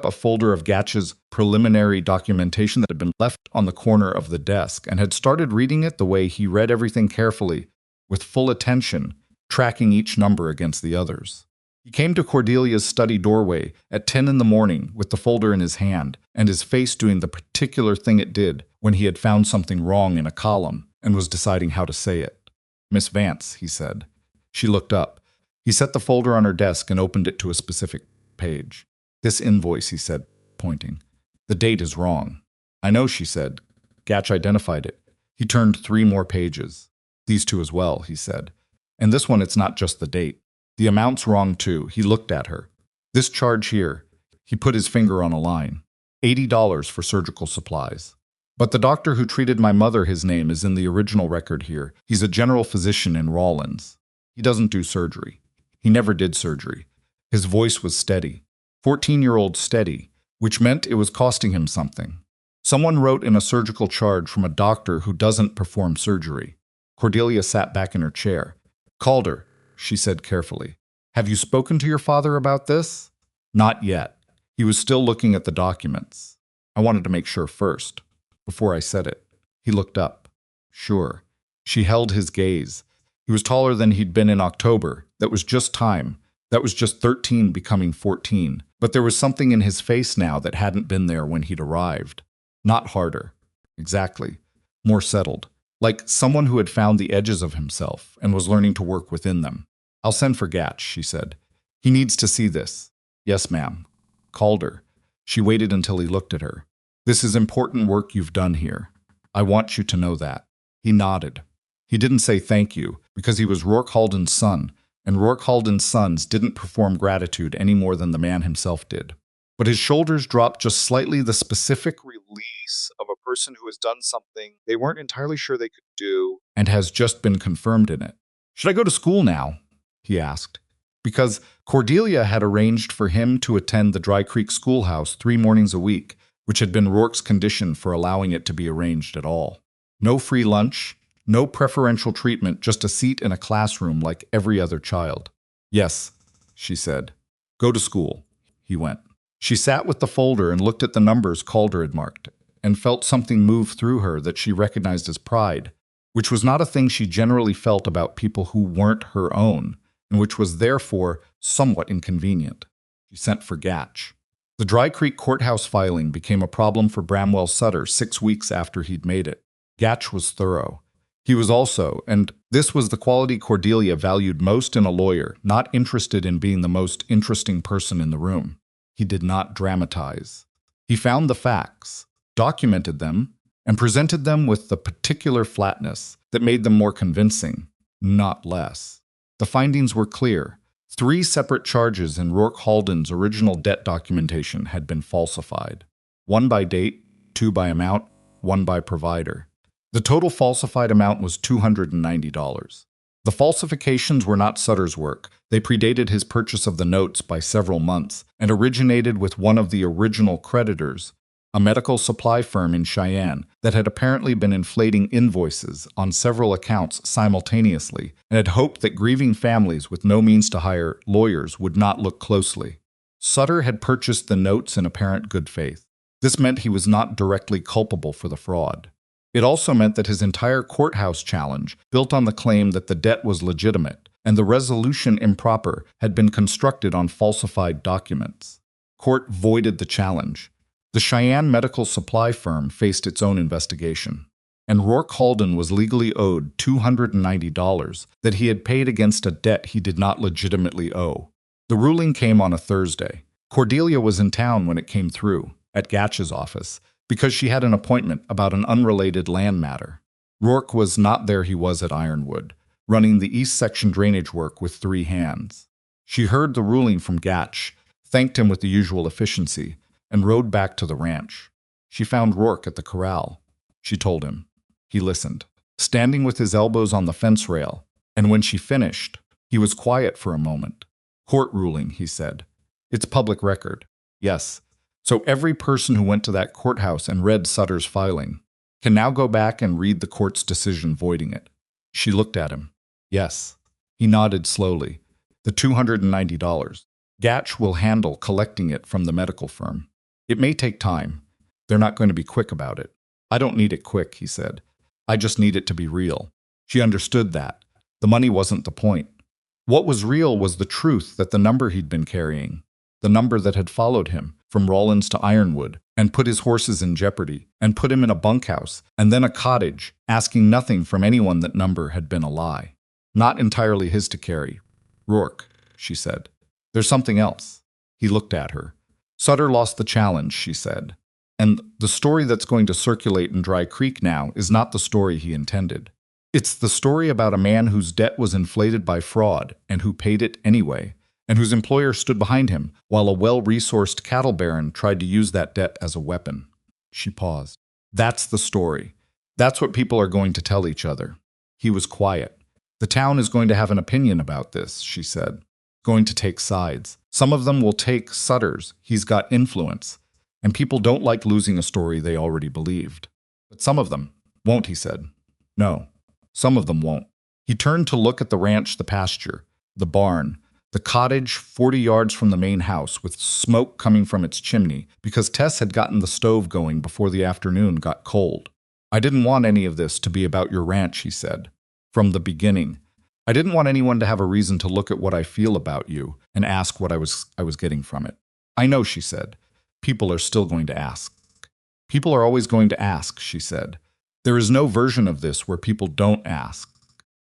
a folder of Gatch's preliminary documentation that had been left on the corner of the desk and had started reading it the way he read everything carefully, with full attention, tracking each number against the others. He came to Cordelia's study doorway at 10 in the morning with the folder in his hand and his face doing the particular thing it did when he had found something wrong in a column and was deciding how to say it. Miss Vance, he said. She looked up. He set the folder on her desk and opened it to a specific page. This invoice, he said, pointing. The date is wrong. I know, she said. Gatch identified it. He turned 3 more pages. These 2 as well, he said. And this one, it's not just the date. The amount's wrong too. He looked at her. This charge here. He put his finger on a line. $80 for surgical supplies. But the doctor who treated my mother, his name is in the original record here. He's a general physician in Rawlins. He doesn't do surgery. He never did surgery. His voice was steady, 14-year-old steady, which meant it was costing him something. Someone wrote in a surgical charge from a doctor who doesn't perform surgery. Cordelia sat back in her chair. Calder, she said carefully. Have you spoken to your father about this? Not yet. He was still looking at the documents. I wanted to make sure first, before I said it. He looked up. Sure. She held his gaze. He was taller than he'd been in October. That was just time. That was just 13 becoming 14. But there was something in his face now that hadn't been there when he'd arrived. Not harder. Exactly. More settled. Like someone who had found the edges of himself and was learning to work within them. I'll send for Gatch, she said. He needs to see this. Yes, ma'am. Calder. She waited until he looked at her. This is important work you've done here. I want you to know that. He nodded. He didn't say thank you, because he was Rourke Halden's son, and Rourke Halden's sons didn't perform gratitude any more than the man himself did. But his shoulders dropped just slightly, the specific release of a person who has done something they weren't entirely sure they could do and has just been confirmed in it. Should I go to school now? He asked. Because Cordelia had arranged for him to attend the Dry Creek schoolhouse 3 mornings a week, which had been Rourke's condition for allowing it to be arranged at all. No free lunch, no preferential treatment, just a seat in a classroom like every other child. Yes, she said. Go to school. He went. She sat with the folder and looked at the numbers Calder had marked, and felt something move through her that she recognized as pride, which was not a thing she generally felt about people who weren't her own, and which was therefore somewhat inconvenient. She sent for Gatch. The Dry Creek courthouse filing became a problem for Bramwell Sutter 6 weeks after he'd made it. Gatch was thorough. He was also, and this was the quality Cordelia valued most in a lawyer, not interested in being the most interesting person in the room. He did not dramatize. He found the facts, documented them, and presented them with the particular flatness that made them more convincing, not less. The findings were clear. 3 separate charges in Rourke Halden's original debt documentation had been falsified. 1 by date, 2 by amount, 1 by provider. The total falsified amount was $290. The falsifications were not Sutter's work. They predated his purchase of the notes by several months and originated with one of the original creditors, a medical supply firm in Cheyenne that had apparently been inflating invoices on several accounts simultaneously and had hoped that grieving families with no means to hire lawyers would not look closely. Sutter had purchased the notes in apparent good faith. This meant he was not directly culpable for the fraud. It also meant that his entire courthouse challenge, built on the claim that the debt was legitimate and the resolution improper, had been constructed on falsified documents. Court voided the challenge. The Cheyenne medical supply firm faced its own investigation, and Rourke Halden was legally owed $290 that he had paid against a debt he did not legitimately owe. The ruling came on a Thursday. Cordelia was in town when it came through, at Gatch's office, because she had an appointment about an unrelated land matter. Rourke was not there. He was at Ironwood, running the east section drainage work with 3 hands. She heard the ruling from Gatch, thanked him with the usual efficiency, and rode back to the ranch. She found Rourke at the corral. She told him. He listened, standing with his elbows on the fence rail, and when she finished, he was quiet for a moment. Court ruling, he said. It's public record. Yes. So every person who went to that courthouse and read Sutter's filing can now go back and read the court's decision voiding it. She looked at him. Yes. He nodded slowly. The $290. Gatch will handle collecting it from the medical firm. It may take time. They're not going to be quick about it. I don't need it quick, he said. I just need it to be real. She understood that. The money wasn't the point. What was real was the truth that the number he'd been carrying, the number that had followed him from Rawlins to Ironwood and put his horses in jeopardy and put him in a bunkhouse and then a cottage, asking nothing from anyone, that number had been a lie. Not entirely his to carry. Rourke, she said. There's something else. He looked at her. Sutter lost the challenge, she said. And the story that's going to circulate in Dry Creek now is not the story he intended. It's the story about a man whose debt was inflated by fraud and who paid it anyway, and whose employer stood behind him while a well-resourced cattle baron tried to use that debt as a weapon. She paused. That's the story. That's what people are going to tell each other. He was quiet. The town is going to have an opinion about this, she said. going to take sides. Some of them will take Sutter's. He's got influence. And people don't like losing a story they already believed. But some of them won't, he said. No, some of them won't. He turned to look at the ranch, the pasture, the barn, the cottage 40 yards from the main house with smoke coming from its chimney because Tess had gotten the stove going before the afternoon got cold. I didn't want any of this to be about your ranch, he said. From the beginning. I didn't want anyone to have a reason to look at what I feel about you and ask what I was getting from it. I know, she said. People are still going to ask. People are always going to ask, she said. There is no version of this where people don't ask.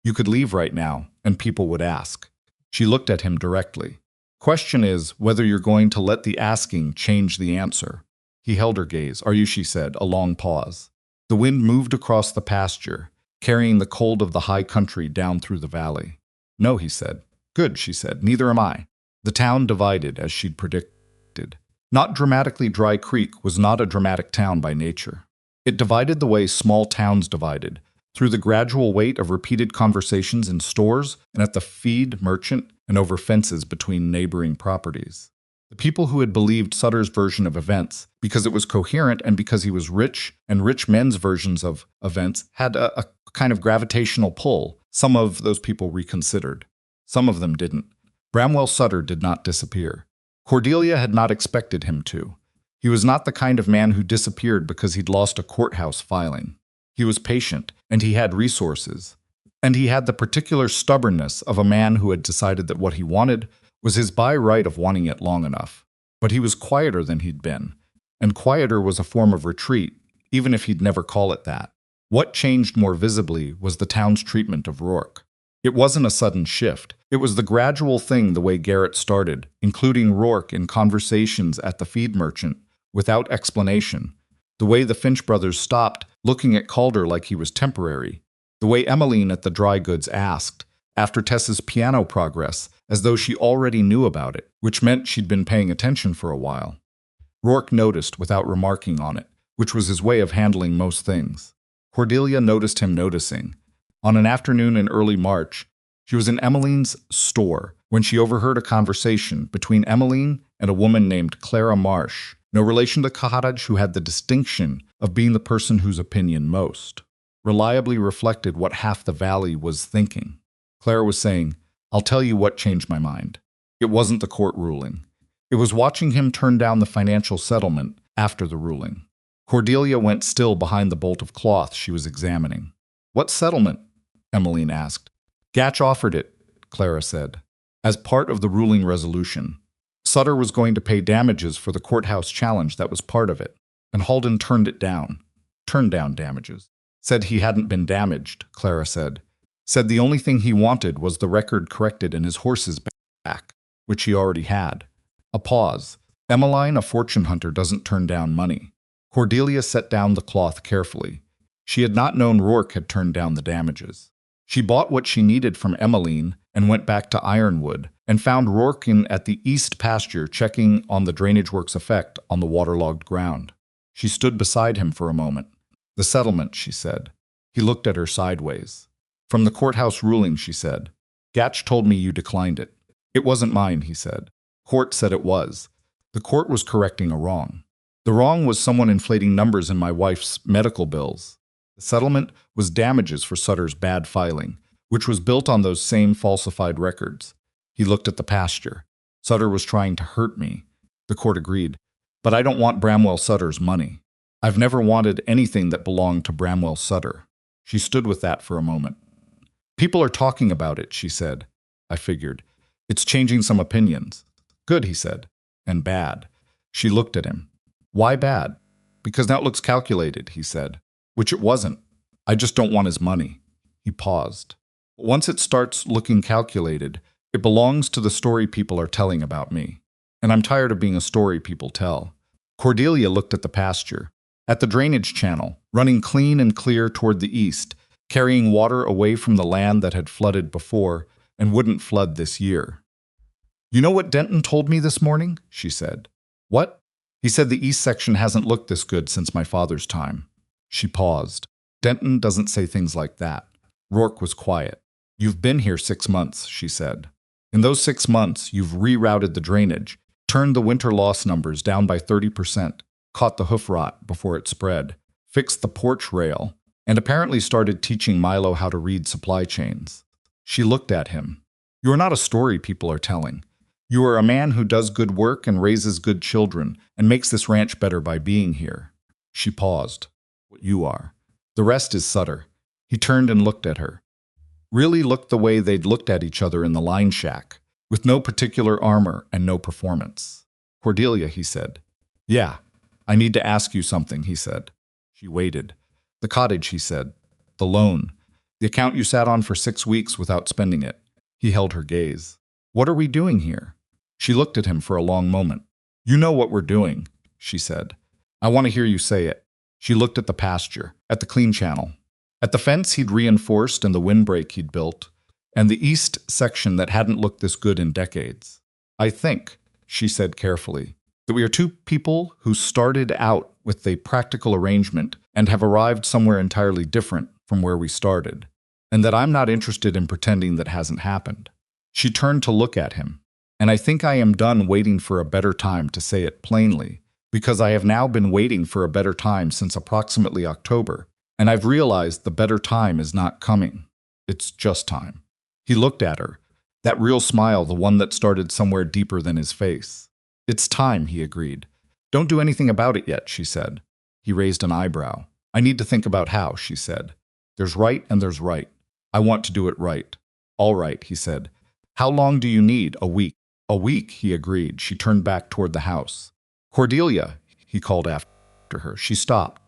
You could leave right now, and people would ask. She looked at him directly. Question is whether you're going to let the asking change the answer. He held her gaze. Are you, she said, a long pause. The wind moved across the pasture, carrying the cold of the high country down through the valley. No, he said. Good, she said. Neither am I. The town divided, as she'd predicted. Not dramatically, Dry Creek was not a dramatic town by nature. It divided the way small towns divided, through the gradual weight of repeated conversations in stores and at the feed merchant and over fences between neighboring properties. The people who had believed Sutter's version of events, because it was coherent and because he was rich, and rich men's versions of events had a kind of gravitational pull. Some of those people reconsidered. Some of them didn't. Bramwell Sutter did not disappear. Cordelia had not expected him to. He was not the kind of man who disappeared because he'd lost a courthouse filing. He was patient, and he had resources. And he had the particular stubbornness of a man who had decided that what he wanted was his by right of wanting it long enough. But he was quieter than he'd been, and quieter was a form of retreat, even if he'd never call it that. What changed more visibly was the town's treatment of Rourke. It wasn't a sudden shift. It was the gradual thing the way Garrett started, including Rourke in conversations at the feed merchant, without explanation. The way the Finch brothers stopped, looking at Calder like he was temporary. The way Emmeline at the dry goods asked, after Tess's piano progress, as though she already knew about it, which meant she'd been paying attention for a while. Rourke noticed without remarking on it, which was his way of handling most things. Cordelia noticed him noticing. On an afternoon in early March, she was in Emmeline's store when she overheard a conversation between Emmeline and a woman named Clara Marsh, no relation to Cottage, who had the distinction of being the person whose opinion most reliably reflected what half the valley was thinking. Clara was saying, I'll tell you what changed my mind. It wasn't the court ruling. It was watching him turn down the financial settlement after the ruling. Cordelia went still behind the bolt of cloth she was examining. What settlement? Emmeline asked. Gatch offered it, Clara said, as part of the ruling resolution. Sutter was going to pay damages for the courthouse challenge that was part of it, and Halden turned it down. Turned down damages. Said he hadn't been damaged, Clara said. Said the only thing he wanted was the record corrected in his horse's back, which he already had. A pause. Emmeline, a fortune hunter, doesn't turn down money. Cordelia set down the cloth carefully. She had not known Rourke had turned down the damages. She bought what she needed from Emmeline and went back to Ironwood and found Rourke at the east pasture checking on the drainage work's effect on the waterlogged ground. She stood beside him for a moment. The settlement, she said. He looked at her sideways. From the courthouse ruling, she said. Gatch told me you declined it. It wasn't mine, he said. Court said it was. The court was correcting a wrong. The wrong was someone inflating numbers in my wife's medical bills. The settlement was damages for Sutter's bad filing, which was built on those same falsified records. He looked at the pasture. Sutter was trying to hurt me. The court agreed. But I don't want Bramwell Sutter's money. I've never wanted anything that belonged to Bramwell Sutter. She stood with that for a moment. People are talking about it, she said. I figured. It's changing some opinions. Good, he said. And bad. She looked at him. Why bad? Because now it looks calculated, he said. Which it wasn't. I just don't want his money. He paused. Once it starts looking calculated, it belongs to the story people are telling about me. And I'm tired of being a story people tell. Cordelia looked at the pasture. At the drainage channel, running clean and clear toward the east, carrying water away from the land that had flooded before and wouldn't flood this year. You know what Denton told me this morning? She said. What? He said the east section hasn't looked this good since my father's time. She paused. Denton doesn't say things like that. Rourke was quiet. You've been here 6 months, she said. In those 6 months, you've rerouted the drainage, turned the winter loss numbers down by 30%, caught the hoof rot before it spread, fixed the porch rail, and apparently started teaching Milo how to read supply chains. She looked at him. You are not a story people are telling. You are a man who does good work and raises good children and makes this ranch better by being here. She paused. What you are. The rest is Sutter. He turned and looked at her. Really looked the way they'd looked at each other in the line shack, with no particular armor and no performance. Cordelia, he said. Yeah, I need to ask you something, he said. She waited. The cottage, he said. The loan. The account you sat on for 6 weeks without spending it. He held her gaze. What are we doing here? She looked at him for a long moment. You know what we're doing, she said. I want to hear you say it. She looked at the pasture, at the clean channel, at the fence he'd reinforced and the windbreak he'd built, and the east section that hadn't looked this good in decades. I think, she said carefully, that we are two people who started out with a practical arrangement and have arrived somewhere entirely different from where we started, and that I'm not interested in pretending that hasn't happened. She turned to look at him, and I think I am done waiting for a better time to say it plainly, because I have now been waiting for a better time since approximately October, and I've realized the better time is not coming. It's just time. He looked at her, that real smile, the one that started somewhere deeper than his face. It's time, he agreed. Don't do anything about it yet, she said. He raised an eyebrow. I need to think about how, she said. There's right and there's right. I want to do it right. All right, he said. How long do you need? A week. A week, he agreed. She turned back toward the house. Cordelia, he called after her. She stopped.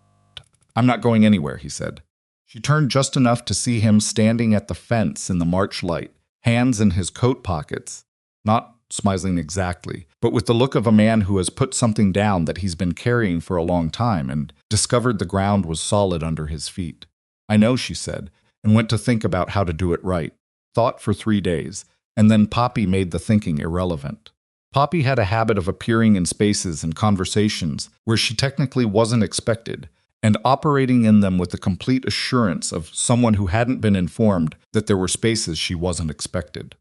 I'm not going anywhere, he said. She turned just enough to see him standing at the fence in the March light, hands in his coat pockets, not smiling exactly, but with the look of a man who has put something down that he's been carrying for a long time and discovered the ground was solid under his feet. I know, she said, and went to think about how to do it right. Thought for 3 days, and then Poppy made the thinking irrelevant. Poppy had a habit of appearing in spaces and conversations where she technically wasn't expected, and operating in them with the complete assurance of someone who hadn't been informed that there were spaces she wasn't expected.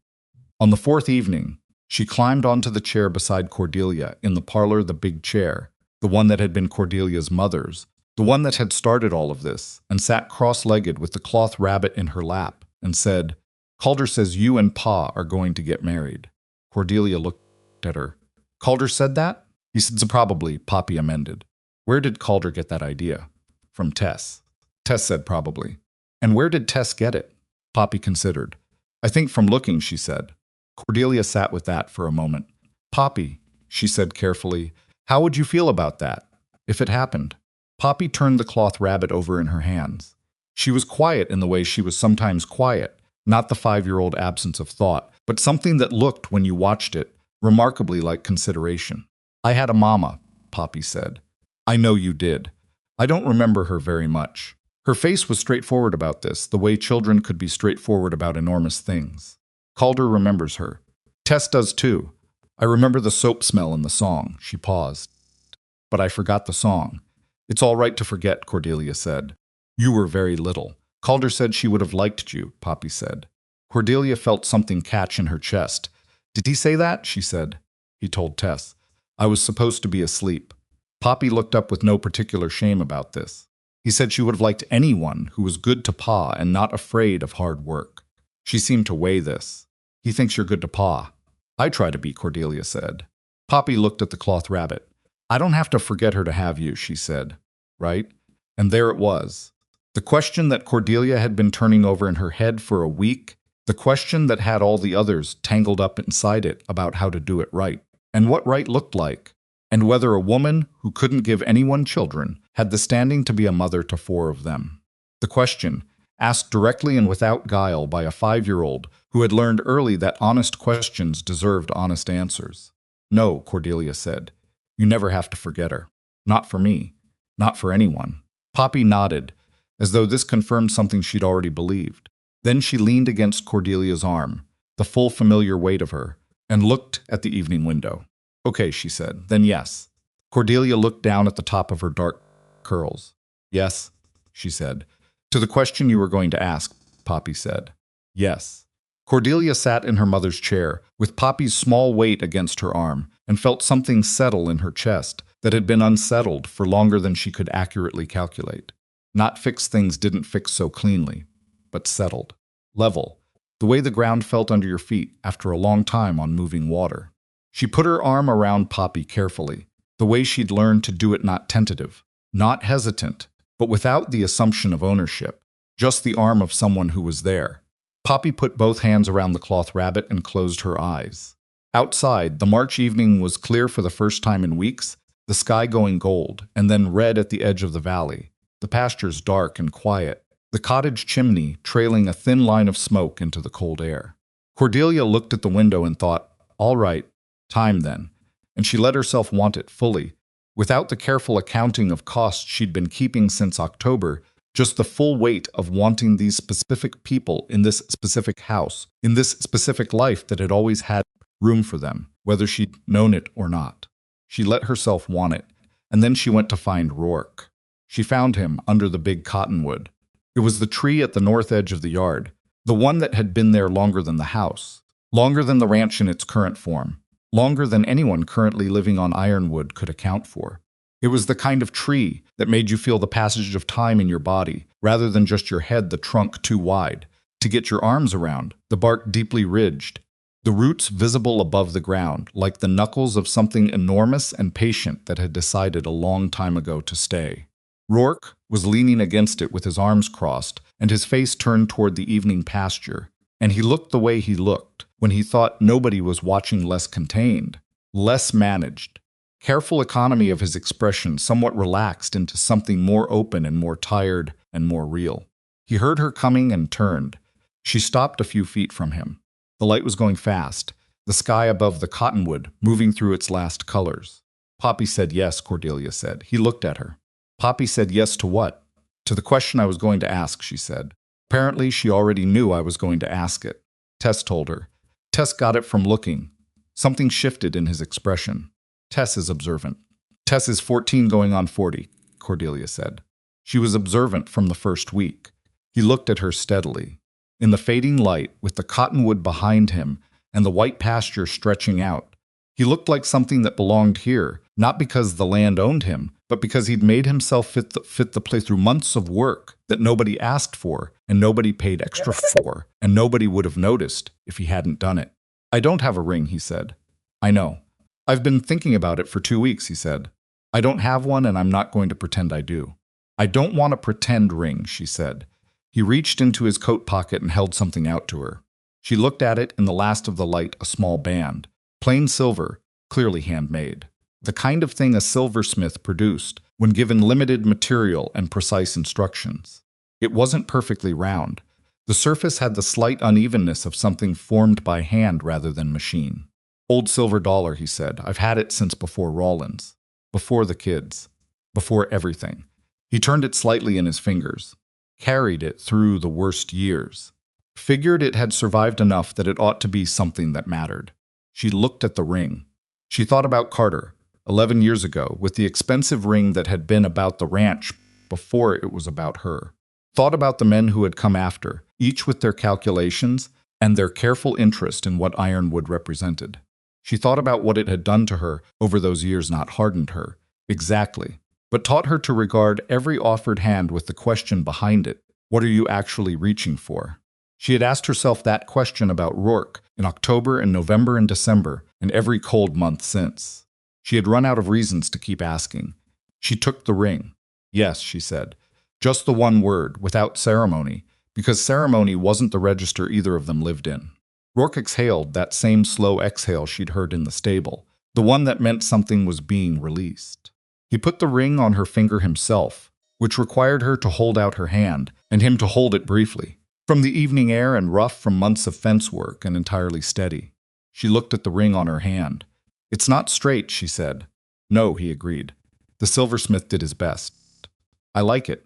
On the 4th evening, she climbed onto the chair beside Cordelia in the parlor, the big chair, the one that had been Cordelia's mother's, the one that had started all of this, and sat cross-legged with the cloth rabbit in her lap, and said, Calder says you and Pa are going to get married. Cordelia looked at her. Calder said that? He said, probably, Poppy amended. Where did Calder get that idea? From Tess. Tess said probably. And where did Tess get it? Poppy considered. I think from looking, she said. Cordelia sat with that for a moment. Poppy, she said carefully, how would you feel about that, if it happened? Poppy turned the cloth rabbit over in her hands. She was quiet in the way she was sometimes quiet, not the 5-year-old absence of thought, but something that looked, when you watched it, remarkably like consideration. I had a mama, Poppy said. I know you did. I don't remember her very much. Her face was straightforward about this, the way children could be straightforward about enormous things. Calder remembers her. Tess does too. I remember the soap smell in the song. She paused. But I forgot the song. It's all right to forget, Cordelia said. You were very little. Calder said she would have liked you, Poppy said. Cordelia felt something catch in her chest. Did he say that? She said. He told Tess. I was supposed to be asleep. Poppy looked up with no particular shame about this. He said she would have liked anyone who was good to Pa and not afraid of hard work. She seemed to weigh this. He thinks you're good to Pa. I try to be, Cordelia said. Poppy looked at the cloth rabbit. I don't have to forget her to have you, she said. Right? And there it was. The question that Cordelia had been turning over in her head for a week, the question that had all the others tangled up inside it about how to do it right, and what right looked like, and whether a woman who couldn't give anyone children had the standing to be a mother to 4 of them. The question, asked directly and without guile by a 5-year-old who had learned early that honest questions deserved honest answers. No, Cordelia said. You never have to forget her. Not for me. Not for anyone. Poppy nodded, as though this confirmed something she'd already believed. Then she leaned against Cordelia's arm, the full familiar weight of her, and looked at the evening window. Okay, she said. Then yes. Cordelia looked down at the top of her dark curls. Yes, she said. To the question you were going to ask, Poppy said. Yes. Cordelia sat in her mother's chair, with Poppy's small weight against her arm, and felt something settle in her chest that had been unsettled for longer than she could accurately calculate. Not fixed things didn't fix so cleanly, but settled. Level. The way the ground felt under your feet after a long time on moving water. She put her arm around Poppy carefully, the way she'd learned to do it, not tentative, not hesitant, but without the assumption of ownership, just the arm of someone who was there. Poppy put both hands around the cloth rabbit and closed her eyes. Outside, the March evening was clear for the first time in weeks, the sky going gold, and then red at the edge of the valley, the pastures dark and quiet, the cottage chimney trailing a thin line of smoke into the cold air. Cordelia looked at the window and thought, all right, time then, and she let herself want it fully, without the careful accounting of costs she'd been keeping since October, just the full weight of wanting these specific people in this specific house, in this specific life that had always had room for them, whether she'd known it or not. She let herself want it, and then she went to find Rourke. She found him under the big cottonwood. It was the tree at the north edge of the yard, the one that had been there longer than the house, longer than the ranch in its current form, longer than anyone currently living on Ironwood could account for. It was the kind of tree that made you feel the passage of time in your body, rather than just your head, the trunk too wide, to get your arms around, the bark deeply ridged, the roots visible above the ground, like the knuckles of something enormous and patient that had decided a long time ago to stay. Rourke was leaning against it with his arms crossed and his face turned toward the evening pasture, and he looked the way he looked when he thought nobody was watching, less contained, less managed. Careful economy of his expression somewhat relaxed into something more open and more tired and more real. He heard her coming and turned. She stopped a few feet from him. The light was going fast, the sky above the cottonwood moving through its last colors. Poppy said yes, Cordelia said. He looked at her. Poppy said yes to what? To the question I was going to ask, she said. Apparently she already knew I was going to ask it. Tess told her. Tess got it from looking. Something shifted in his expression. Tess is observant. Tess is 14 going on 40, Cordelia said. She was observant from the first week. He looked at her steadily. In the fading light, with the cottonwood behind him and the white pasture stretching out, he looked like something that belonged here, not because the land owned him, but because he'd made himself fit the place through months of work that nobody asked for and nobody paid extra for, and nobody would have noticed if he hadn't done it. I don't have a ring, he said. I know. I've been thinking about it for 2 weeks, he said. I don't have one, and I'm not going to pretend I do. I don't want a pretend ring, she said. He reached into his coat pocket and held something out to her. She looked at it in the last of the light, a small band. Plain silver, clearly handmade. The kind of thing a silversmith produced when given limited material and precise instructions. It wasn't perfectly round. The surface had the slight unevenness of something formed by hand rather than machine. Old silver dollar, he said. I've had it since before Rawlins. Before the kids. Before everything. He turned it slightly in his fingers. Carried it through the worst years. Figured it had survived enough that it ought to be something that mattered. She looked at the ring. She thought about Carter, 11 years ago, with the expensive ring that had been about the ranch before it was about her. Thought about the men who had come after, each with their calculations and their careful interest in what Ironwood represented. She thought about what it had done to her over those years, not hardened her, exactly, but taught her to regard every offered hand with the question behind it, what are you actually reaching for? She had asked herself that question about Rourke in October and November and December and every cold month since. She had run out of reasons to keep asking. She took the ring. Yes, she said. Just the one word, without ceremony, because ceremony wasn't the register either of them lived in. Rourke exhaled that same slow exhale she'd heard in the stable, the one that meant something was being released. He put the ring on her finger himself, which required her to hold out her hand, and him to hold it briefly. From the evening air and rough from months of fence work and entirely steady. She looked at the ring on her hand. It's not straight, she said. No, he agreed. The silversmith did his best. I like it,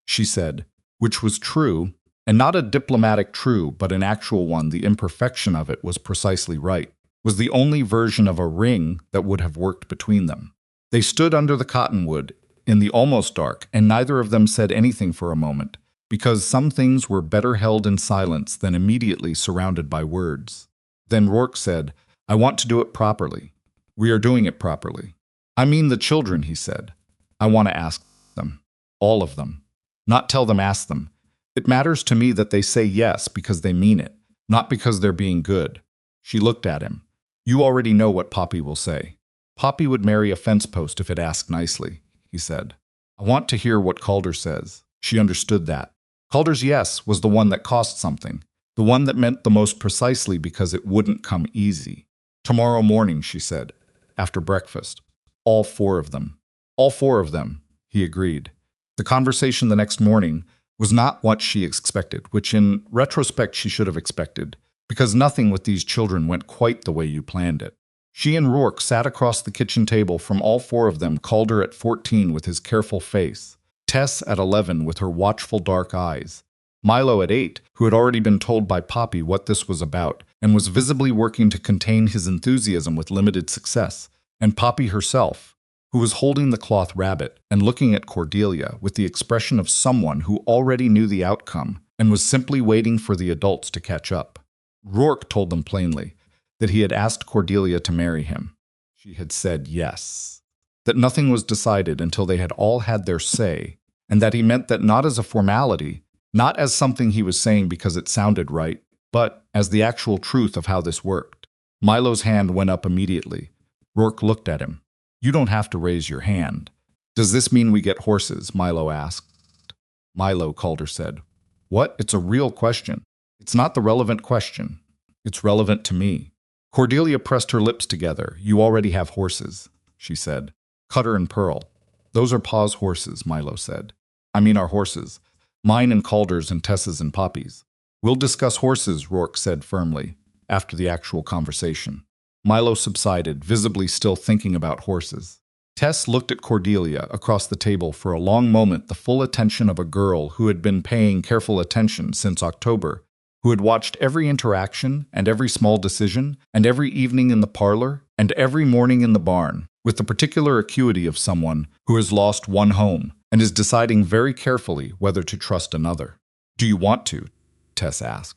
she said, which was true, and not a diplomatic true, but an actual one. The imperfection of it was precisely right, was the only version of a ring that would have worked between them. They stood under the cottonwood, in the almost dark, and neither of them said anything for a moment. because some things were better held in silence than immediately surrounded by words. Then Rourke said, I want to do it properly. We are doing it properly. I mean the children, he said. I want to ask them. All of them. Not tell them, ask them. It matters to me that they say yes because they mean it, not because they're being good. She looked at him. You already know what Poppy will say. Poppy would marry a fence post if it asked nicely, he said. I want to hear what Calder says. She understood that. Calder's yes was the one that cost something, the one that meant the most precisely because it wouldn't come easy. Tomorrow morning, she said, after breakfast. All four of them. All four of them, he agreed. The conversation the next morning was not what she expected, which in retrospect she should have expected, because nothing with these children went quite the way you planned it. She and Rourke sat across the kitchen table from all four of them, Calder at 14 with his careful face, Tess at 11 with her watchful dark eyes, Milo at 8, who had already been told by Poppy what this was about and was visibly working to contain his enthusiasm with limited success, and Poppy herself, who was holding the cloth rabbit and looking at Cordelia with the expression of someone who already knew the outcome and was simply waiting for the adults to catch up. Rourke told them plainly that he had asked Cordelia to marry him. She had said yes. That nothing was decided until they had all had their say, and that he meant that not as a formality, not as something he was saying because it sounded right, but as the actual truth of how this worked. Milo's hand went up immediately. Rourke looked at him. You don't have to raise your hand. Does this mean we get horses? Milo asked. Milo, Calder said. What? It's a real question. It's not the relevant question. It's relevant to me. Cordelia pressed her lips together. You already have horses, she said. Cutter and Pearl. Those are Pa's horses, Milo said. I mean our horses. Mine and Calder's and Tess's and Poppy's. We'll discuss horses, Rourke said firmly, after the actual conversation. Milo subsided, visibly still thinking about horses. Tess looked at Cordelia across the table for a long moment, the full attention of a girl who had been paying careful attention since October, who had watched every interaction and every small decision and every evening in the parlor and every morning in the barn, with the particular acuity of someone who has lost one home and is deciding very carefully whether to trust another. Do you want to? Tess asked.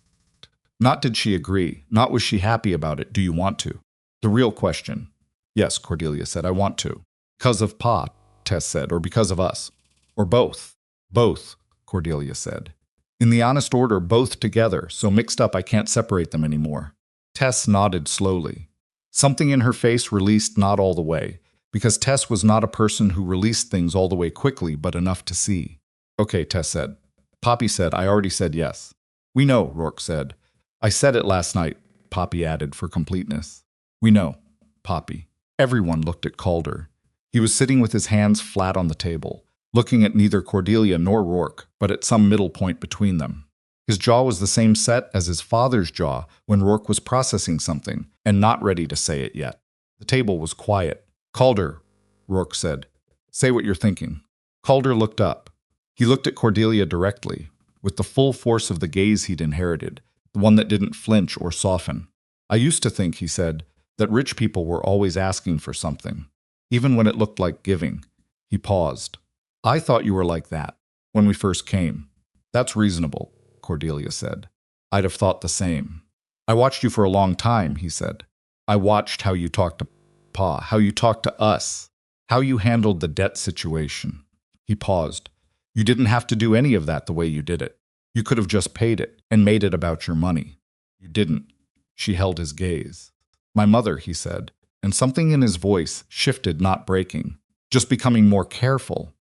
Not did she agree, not was she happy about it, do you want to? The real question. Yes, Cordelia said, I want to. Because of Pa, Tess said, or because of us. Or both. Both, Cordelia said. In the honest order, both together, so mixed up I can't separate them anymore. Tess nodded slowly. Something in her face released not all the way, because Tess was not a person who released things all the way quickly, but enough to see. Okay, Tess said. Poppy said, I already said yes. We know, Rourke said. I said it last night, Poppy added for completeness. We know, Poppy. Everyone looked at Calder. He was sitting with his hands flat on the table, looking at neither Cordelia nor Rourke, but at some middle point between them. His jaw was the same set as his father's jaw when Rourke was processing something and not ready to say it yet. The table was quiet. Calder, Rourke said, say what you're thinking. Calder looked up. He looked at Cordelia directly, with the full force of the gaze he'd inherited, the one that didn't flinch or soften. I used to think, he said, that rich people were always asking for something, even when it looked like giving. He paused. I thought you were like that, when we first came. That's reasonable, Cordelia said. I'd have thought the same. I watched you for a long time, he said. I watched how you talked to Pa, how you talked to us, how you handled the debt situation. He paused. You didn't have to do any of that the way you did it. You could have just paid it and made it about your money. You didn't. She held his gaze. My mother, he said, and something in his voice shifted, not breaking, just becoming more careful,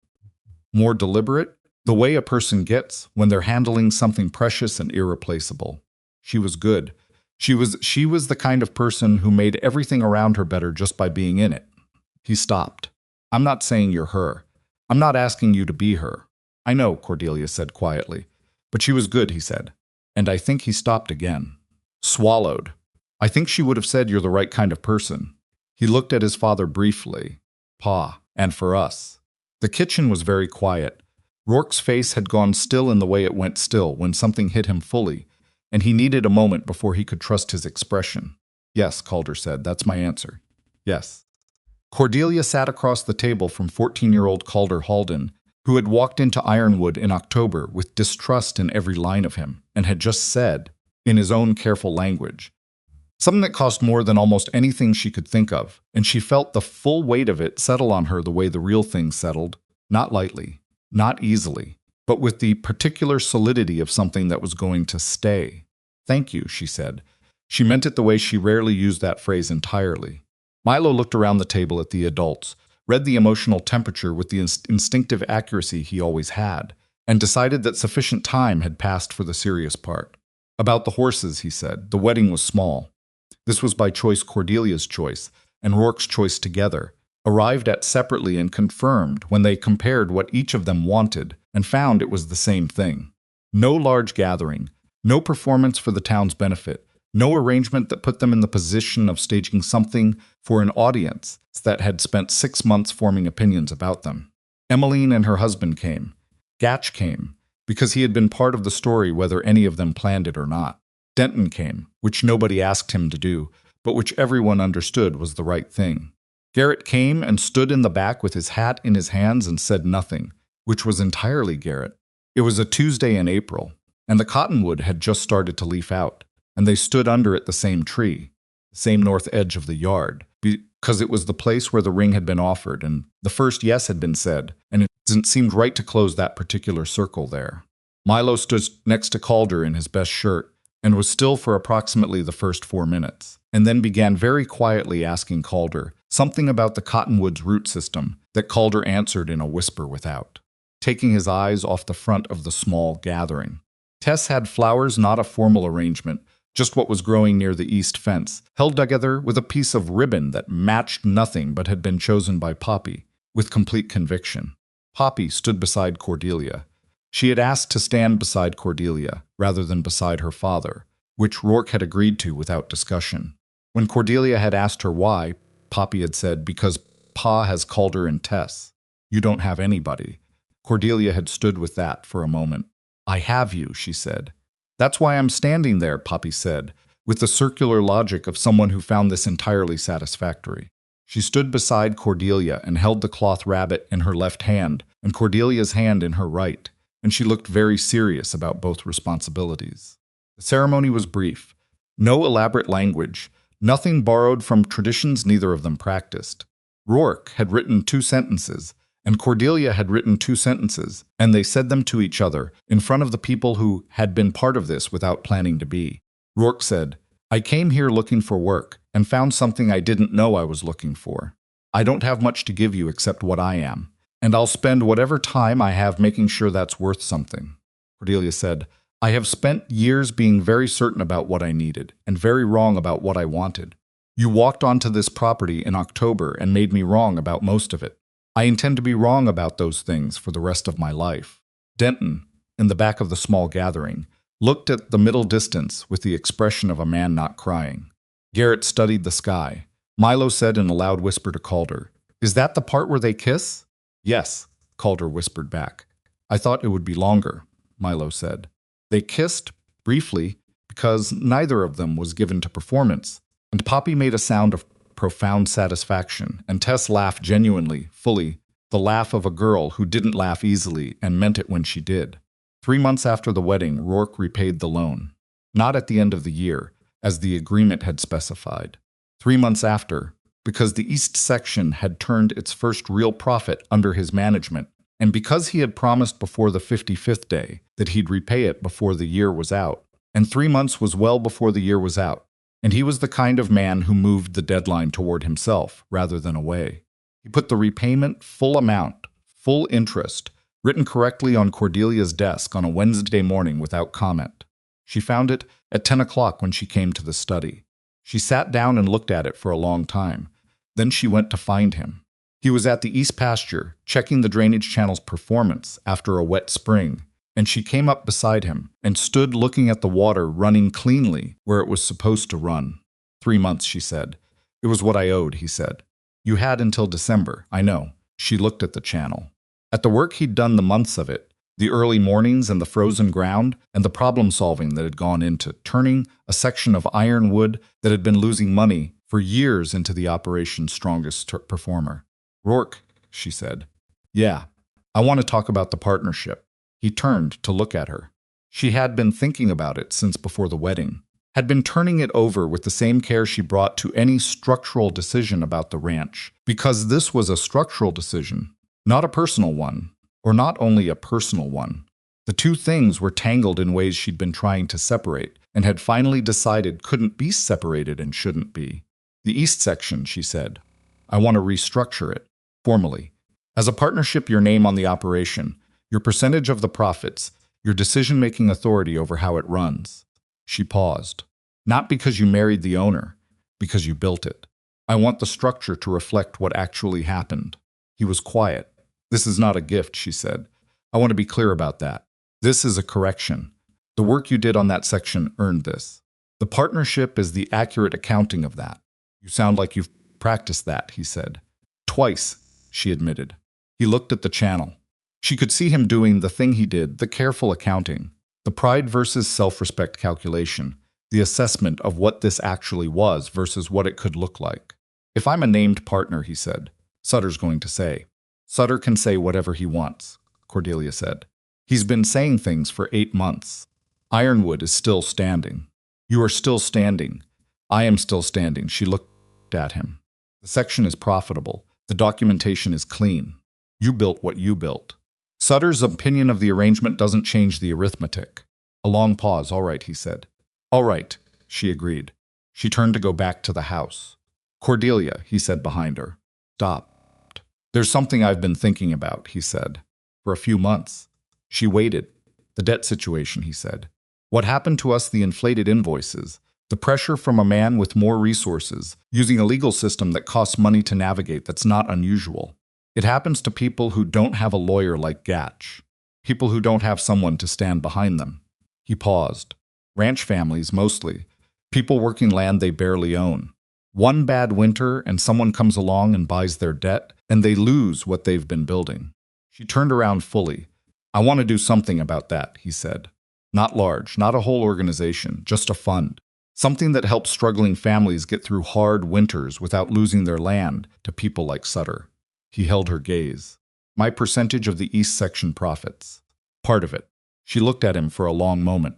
more deliberate, the way a person gets when they're handling something precious and irreplaceable. She was good. She was the kind of person who made everything around her better just by being in it. He stopped. I'm not saying you're her. I'm not asking you to be her. I know, Cordelia said quietly. But she was good, he said. And I think he stopped again. Swallowed. I think she would have said you're the right kind of person. He looked at his father briefly. Pa, and for us. The kitchen was very quiet. Rourke's face had gone still in the way it went still when something hit him fully, and he needed a moment before he could trust his expression. Yes, Calder said, that's my answer. Yes. Cordelia sat across the table from 14-year-old Calder Halden who had walked into Ironwood in October with distrust in every line of him, and had just said, in his own careful language, something that cost more than almost anything she could think of, and she felt the full weight of it settle on her the way the real thing settled, not lightly, not easily, but with the particular solidity of something that was going to stay. "Thank you," she said. She meant it the way she rarely used that phrase entirely. Milo looked around the table at the adults, read the emotional temperature with the instinctive accuracy he always had, and decided that sufficient time had passed for the serious part. "About the horses," he said, "the wedding was small. This was by choice Cordelia's choice, and Rourke's choice together, arrived at separately and confirmed when they compared what each of them wanted, and found it was the same thing. No large gathering, no performance for the town's benefit, no arrangement that put them in the position of staging something for an audience that had spent 6 months forming opinions about them. Emmeline and her husband came. Gatch came, because he had been part of the story whether any of them planned it or not. Denton came, which nobody asked him to do, but which everyone understood was the right thing. Garrett came and stood in the back with his hat in his hands and said nothing, which was entirely Garrett. It was a Tuesday in April, and the cottonwood had just started to leaf out, and they stood under it the same tree, the same north edge of the yard, because it was the place where the ring had been offered, and the first yes had been said, and it seemed right to close that particular circle there. Milo stood next to Calder in his best shirt, and was still for approximately the first 4 minutes, and then began very quietly asking Calder something about the cottonwood's root system that Calder answered in a whisper without, taking his eyes off the front of the small gathering. Tess had flowers, not a formal arrangement, just what was growing near the east fence, held together with a piece of ribbon that matched nothing but had been chosen by Poppy, with complete conviction. Poppy stood beside Cordelia. She had asked to stand beside Cordelia, rather than beside her father, which Rourke had agreed to without discussion. When Cordelia had asked her why, Poppy had said, "Because Pa has Calder and Tess. You don't have anybody." Cordelia had stood with that for a moment. "I have you," she said. "That's why I'm standing there," Poppy said, with the circular logic of someone who found this entirely satisfactory. She stood beside Cordelia and held the cloth rabbit in her left hand and Cordelia's hand in her right, and she looked very serious about both responsibilities. The ceremony was brief. No elaborate language, nothing borrowed from traditions neither of them practiced. Rourke had written 2 sentences, and Cordelia had written 2 sentences, and they said them to each other in front of the people who had been part of this without planning to be. Rourke said, "I came here looking for work and found something I didn't know I was looking for. I don't have much to give you except what I am, and I'll spend whatever time I have making sure that's worth something." Cordelia said, "I have spent years being very certain about what I needed and very wrong about what I wanted. You walked onto this property in October and made me wrong about most of it. I intend to be wrong about those things for the rest of my life." Denton, in the back of the small gathering, looked at the middle distance with the expression of a man not crying. Garrett studied the sky. Milo said in a loud whisper to Calder, "Is that the part where they kiss?" "Yes," Calder whispered back. "I thought it would be longer," Milo said. They kissed, briefly, because neither of them was given to performance, and Poppy made a sound of profound satisfaction, and Tess laughed genuinely, fully, the laugh of a girl who didn't laugh easily and meant it when she did. 3 months after the wedding, Rourke repaid the loan. Not at the end of the year, as the agreement had specified. 3 months after, because the East Section had turned its first real profit under his management, and because he had promised before the 55th day that he'd repay it before the year was out, and 3 months was well before the year was out, and he was the kind of man who moved the deadline toward himself rather than away. He put the repayment, full amount, full interest, written correctly on Cordelia's desk on a Wednesday morning without comment. She found it at 10 o'clock when she came to the study. She sat down and looked at it for a long time. Then she went to find him. He was at the east pasture, checking the drainage channel's performance after a wet spring, and she came up beside him and stood looking at the water running cleanly where it was supposed to run. 3 months, she said. It was what I owed, he said. You had until December, I know. She looked at the channel. At the work he'd done the months of it, the early mornings and the frozen ground, and the problem-solving that had gone into turning a section of Ironwood that had been losing money for years into the operation's strongest performer. Rourke, she said. Yeah, I want to talk about the partnership. He turned to look at her. She had been thinking about it since before the wedding, had been turning it over with the same care she brought to any structural decision about the ranch, because this was a structural decision, not a personal one, or not only a personal one. The two things were tangled in ways she'd been trying to separate, and had finally decided couldn't be separated and shouldn't be. The east section, she said. I want to restructure it, formally. As a partnership, your name on the operation, your percentage of the profits, your decision-making authority over how it runs. She paused. Not because you married the owner, because you built it. I want the structure to reflect what actually happened. He was quiet. This is not a gift, she said. I want to be clear about that. This is a correction. The work you did on that section earned this. The partnership is the accurate accounting of that. You sound like you've practiced that, he said. Twice, she admitted. He looked at the channel. She could see him doing the thing he did, the careful accounting, the pride versus self-respect calculation, the assessment of what this actually was versus what it could look like. If I'm a named partner, he said, Sutter's going to say. Sutter can say whatever he wants, Cordelia said. He's been saying things for 8 months. Ironwood is still standing. You are still standing. I am still standing. She looked at him. The section is profitable. The documentation is clean. You built what you built. Sutter's opinion of the arrangement doesn't change the arithmetic. A long pause. All right, he said. All right, she agreed. She turned to go back to the house. Cordelia, he said behind her. Stopped. There's something I've been thinking about, he said. For a few months. She waited. The debt situation, he said. What happened to us, the inflated invoices, the pressure from a man with more resources, using a legal system that costs money to navigate that's not unusual. It happens to people who don't have a lawyer like Gatch, people who don't have someone to stand behind them. He paused. Ranch families, mostly. People working land they barely own. One bad winter and someone comes along and buys their debt, and they lose what they've been building. She turned around fully. I want to do something about that, he said. Not large, not a whole organization, just a fund. Something that helps struggling families get through hard winters without losing their land to people like Sutter. He held her gaze. My percentage of the East Section profits. Part of it. She looked at him for a long moment.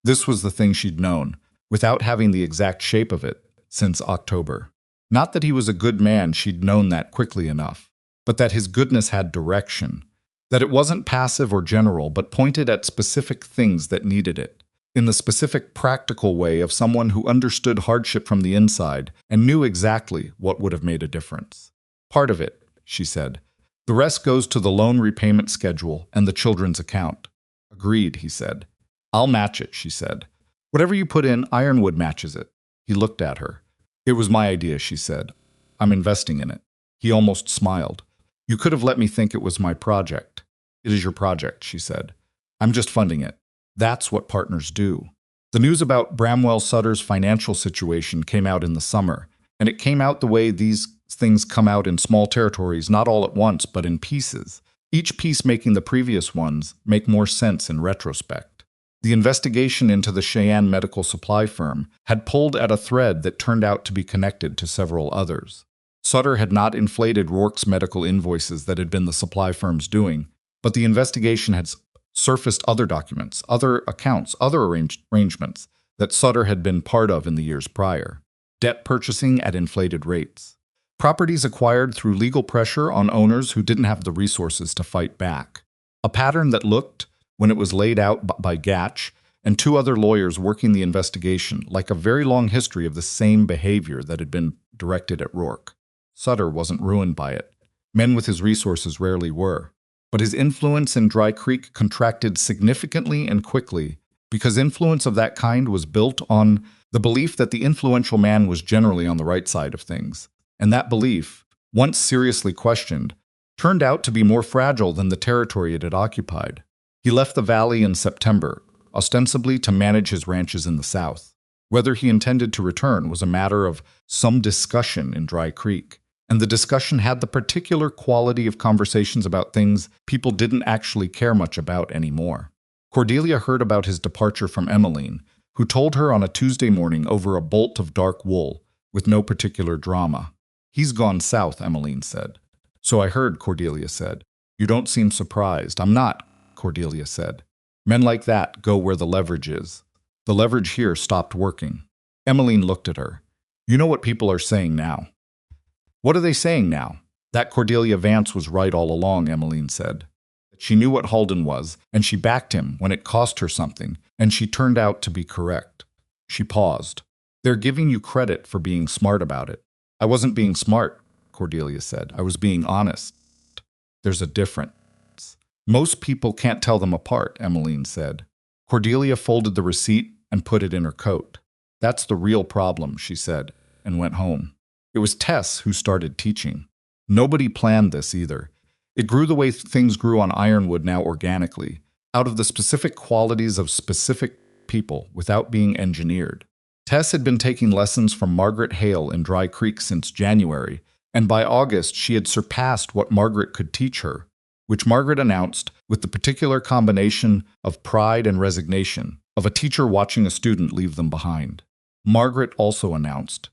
This was the thing she'd known, without having the exact shape of it, since October. Not that he was a good man, she'd known that quickly enough, but that his goodness had direction. That it wasn't passive or general, but pointed at specific things that needed it, in the specific practical way of someone who understood hardship from the inside and knew exactly what would have made a difference. Part of it, she said. The rest goes to the loan repayment schedule and the children's account. Agreed, he said. I'll match it, she said. Whatever you put in, Ironwood matches it. He looked at her. It was my idea, she said. I'm investing in it. He almost smiled. You could have let me think it was my project. It is your project, she said. I'm just funding it. That's what partners do. The news about Bramwell Sutter's financial situation came out in the summer, and it came out the way these things come out in small territories, not all at once, but in pieces, each piece making the previous ones make more sense in retrospect. The investigation into the Cheyenne medical supply firm had pulled at a thread that turned out to be connected to several others. Sutter had not inflated Rourke's medical invoices that had been the supply firm's doing, but the investigation had surfaced other documents, other accounts, other arrangements that Sutter had been part of in the years prior. Debt purchasing at inflated rates. Properties acquired through legal pressure on owners who didn't have the resources to fight back. A pattern that looked, when it was laid out by Gatch and 2 other lawyers working the investigation, like a very long history of the same behavior that had been directed at Rourke. Sutter wasn't ruined by it. Men with his resources rarely were. But his influence in Dry Creek contracted significantly and quickly because influence of that kind was built on the belief that the influential man was generally on the right side of things. And that belief, once seriously questioned, turned out to be more fragile than the territory it had occupied. He left the valley in September, ostensibly to manage his ranches in the south. Whether he intended to return was a matter of some discussion in Dry Creek. And the discussion had the particular quality of conversations about things people didn't actually care much about anymore. Cordelia heard about his departure from Emmeline, who told her on a Tuesday morning over a bolt of dark wool, with no particular drama. He's gone south, Emmeline said. So I heard, Cordelia said. You don't seem surprised. I'm not, Cordelia said. Men like that go where the leverage is. The leverage here stopped working. Emmeline looked at her. You know what people are saying now. What are they saying now? That Cordelia Vance was right all along, Emmeline said. She knew what Halden was, and she backed him when it cost her something, and she turned out to be correct. She paused. They're giving you credit for being smart about it. I wasn't being smart, Cordelia said. I was being honest. There's a difference. Most people can't tell them apart, Emmeline said. Cordelia folded the receipt and put it in her coat. That's the real problem, she said, and went home. It was Tess who started teaching. Nobody planned this either. It grew the way things grew on Ironwood now organically, out of the specific qualities of specific people without being engineered. Tess had been taking lessons from Margaret Hale in Dry Creek since January, and by August she had surpassed what Margaret could teach her, which Margaret announced with the particular combination of pride and resignation of a teacher watching a student leave them behind. Margaret also announced,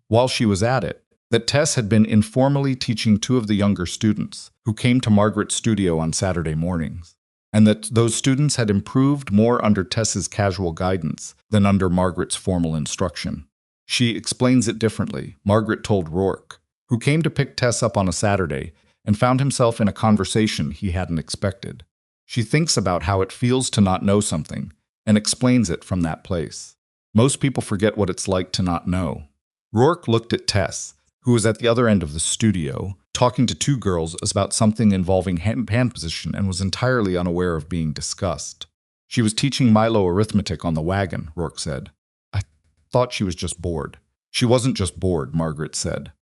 while she was at it, that Tess had been informally teaching two of the younger students who came to Margaret's studio on Saturday mornings, and that those students had improved more under Tess's casual guidance than under Margaret's formal instruction. She explains it differently, Margaret told Rourke, who came to pick Tess up on a Saturday and found himself in a conversation he hadn't expected. She thinks about how it feels to not know something and explains it from that place. Most people forget what it's like to not know. Rourke looked at Tess, who was at the other end of the studio, talking to two girls about something involving hand position and was entirely unaware of being discussed. She was teaching Milo arithmetic on the wagon, Rourke said. I thought she was just bored. She wasn't just bored, Margaret said.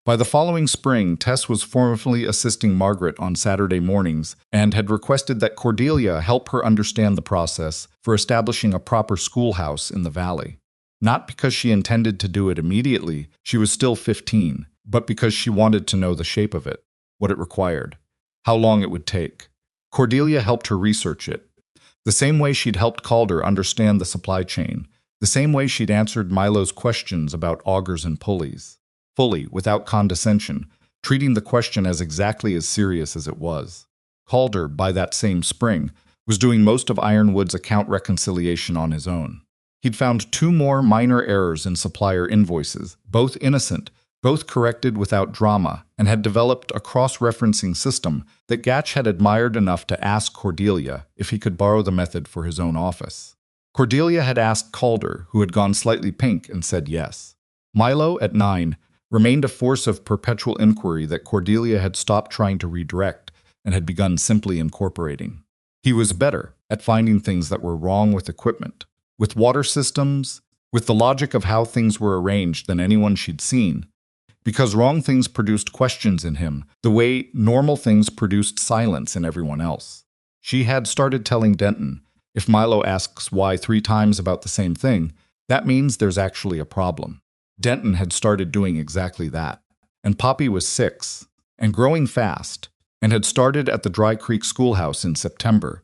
By the following spring, Tess was formally assisting Margaret on Saturday mornings and had requested that Cordelia help her understand the process for establishing a proper schoolhouse in the valley. Not because she intended to do it immediately, she was still 15, but because she wanted to know the shape of it, what it required, how long it would take. Cordelia helped her research it, the same way she'd helped Calder understand the supply chain, the same way she'd answered Milo's questions about augers and pulleys. Fully, without condescension, treating the question as exactly as serious as it was. Calder, by that same spring, was doing most of Ironwood's account reconciliation on his own. He'd found 2 more minor errors in supplier invoices, both innocent, both corrected without drama, and had developed a cross-referencing system that Gatch had admired enough to ask Cordelia if he could borrow the method for his own office. Cordelia had asked Calder, who had gone slightly pink, and said yes. Milo, at 9, remained a force of perpetual inquiry that Cordelia had stopped trying to redirect and had begun simply incorporating. He was better at finding things that were wrong with equipment, with water systems, with the logic of how things were arranged than anyone she'd seen, because wrong things produced questions in him the way normal things produced silence in everyone else. She had started telling Denton, if Milo asks why 3 times about the same thing, that means there's actually a problem. Denton had started doing exactly that, and Poppy was 6, and growing fast, and had started at the Dry Creek schoolhouse in September,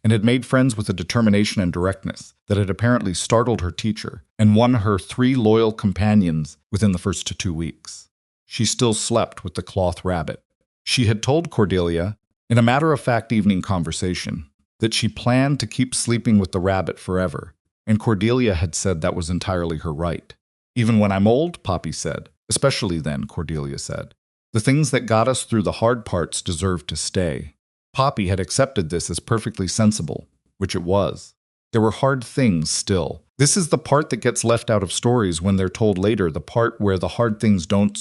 and had made friends with a determination and directness that had apparently startled her teacher and won her 3 loyal companions within the first 2 weeks. She still slept with the cloth rabbit. She had told Cordelia, in a matter-of-fact evening conversation, that she planned to keep sleeping with the rabbit forever, and Cordelia had said that was entirely her right. Even when I'm old, Poppy said. Especially then, Cordelia said. The things that got us through the hard parts deserve to stay. Poppy had accepted this as perfectly sensible, which it was. There were hard things still. This is the part that gets left out of stories when they're told later, the part where the hard things don't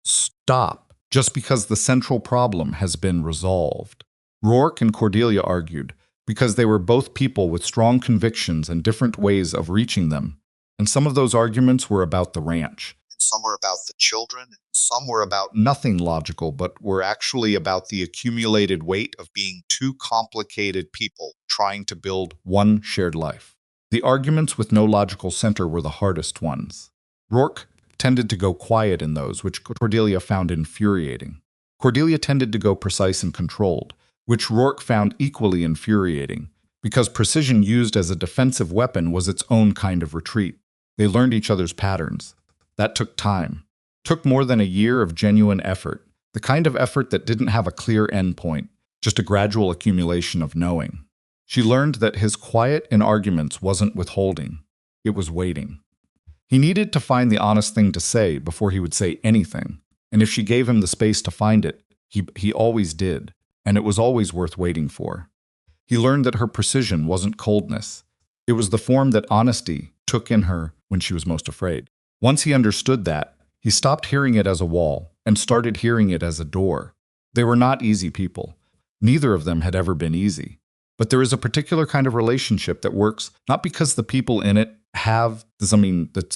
stop, just because the central problem has been resolved. Rourke and Cordelia argued, because they were both people with strong convictions and different ways of reaching them. And some of those arguments were about the ranch. Some were about the children. Some were about nothing logical, but were actually about the accumulated weight of being 2 complicated people trying to build one shared life. The arguments with no logical center were the hardest ones. Rourke tended to go quiet in those, which Cordelia found infuriating. Cordelia tended to go precise and controlled, which Rourke found equally infuriating, because precision used as a defensive weapon was its own kind of retreat. They learned each other's patterns. That took time. Took more than a year of genuine effort, The kind of effort that didn't have a clear end point, just a gradual accumulation of knowing. She learned that his quiet in arguments wasn't withholding, it was waiting. He needed to find the honest thing to say before he would say anything, and if she gave him the space to find it, he always did, and it was always worth waiting for. He learned that her precision wasn't coldness. It was the form that honesty took in her when she was most afraid. Once he understood that, he stopped hearing it as a wall and started hearing it as a door. They were not easy people. Neither of them had ever been easy. But there is a particular kind of relationship that works not because the people in it have the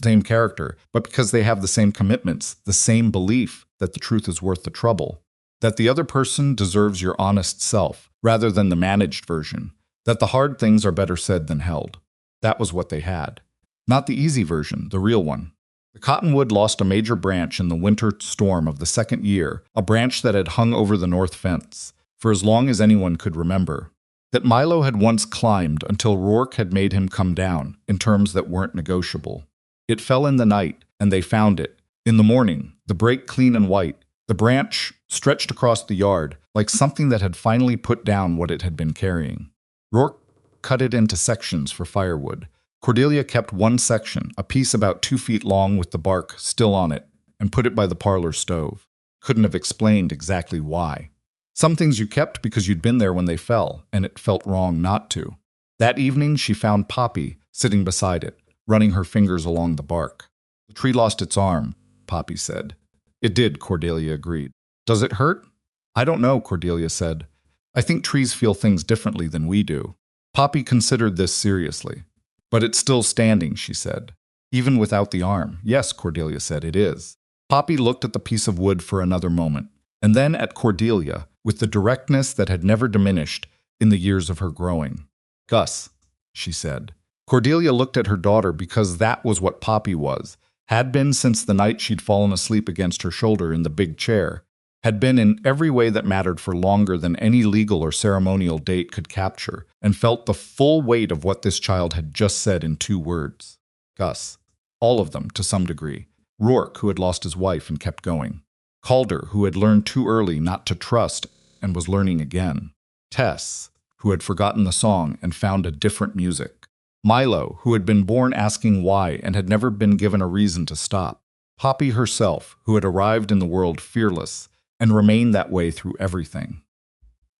same character, but because they have the same commitments, the same belief that the truth is worth the trouble, that the other person deserves your honest self rather than the managed version, that the hard things are better said than held. That was what they had. Not the easy version, the real one. The cottonwood lost a major branch in the winter storm of the second year, a branch that had hung over the north fence for as long as anyone could remember, that Milo had once climbed until Rourke had made him come down in terms that weren't negotiable. It fell in the night, and they found it. In the morning, the break clean and white, the branch stretched across the yard like something that had finally put down what it had been carrying. Rourke cut it into sections for firewood. Cordelia kept one section, a piece about 2 feet long with the bark still on it, and put it by the parlor stove. Couldn't have explained exactly why. Some things you kept because you'd been there when they fell, and it felt wrong not to. That evening she found Poppy sitting beside it, running her fingers along the bark. The tree lost its arm, Poppy said. It did, Cordelia agreed. Does it hurt? I don't know, Cordelia said. I think trees feel things differently than we do. Poppy considered this seriously. But it's still standing, she said. Even without the arm. Yes, Cordelia said, it is. Poppy looked at the piece of wood for another moment, and then at Cordelia, with the directness that had never diminished in the years of her growing. Gus, she said. Cordelia looked at her daughter because that was what Poppy was, had been since the night she'd fallen asleep against her shoulder in the big chair, had been in every way that mattered for longer than any legal or ceremonial date could capture, and felt the full weight of what this child had just said in 2 words. Gus. All of them, to some degree. Rourke, who had lost his wife and kept going. Calder, who had learned too early not to trust and was learning again. Tess, who had forgotten the song and found a different music. Milo, who had been born asking why and had never been given a reason to stop. Poppy herself, who had arrived in the world fearless and remained that way through everything.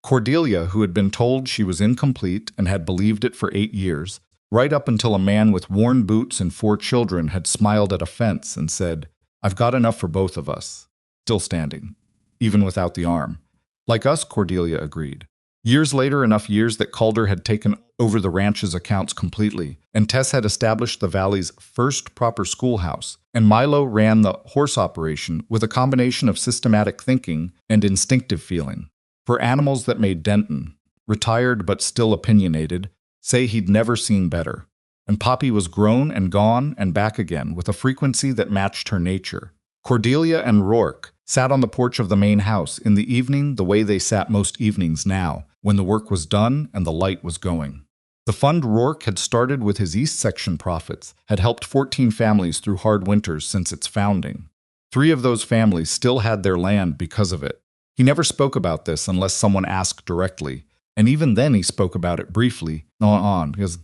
Cordelia, who had been told she was incomplete and had believed it for 8 years, right up until a man with worn boots and 4 children had smiled at a fence and said, I've got enough for both of us. Still standing, even without the arm. Like us, Cordelia agreed. Years later, enough years that Calder had taken over the ranch's accounts completely, and Tess had established the valley's first proper schoolhouse, and Milo ran the horse operation with a combination of systematic thinking and instinctive feeling. For animals that made Denton, retired but still opinionated, say he'd never seen better. And Poppy was grown and gone and back again with a frequency that matched her nature. Cordelia and Rourke sat on the porch of the main house in the evening the way they sat most evenings now, when the work was done and the light was going. The fund Rourke had started with his East Section profits had helped 14 families through hard winters since its founding. 3 of those families still had their land because of it. He never spoke about this unless someone asked directly, and even then he spoke about it briefly, because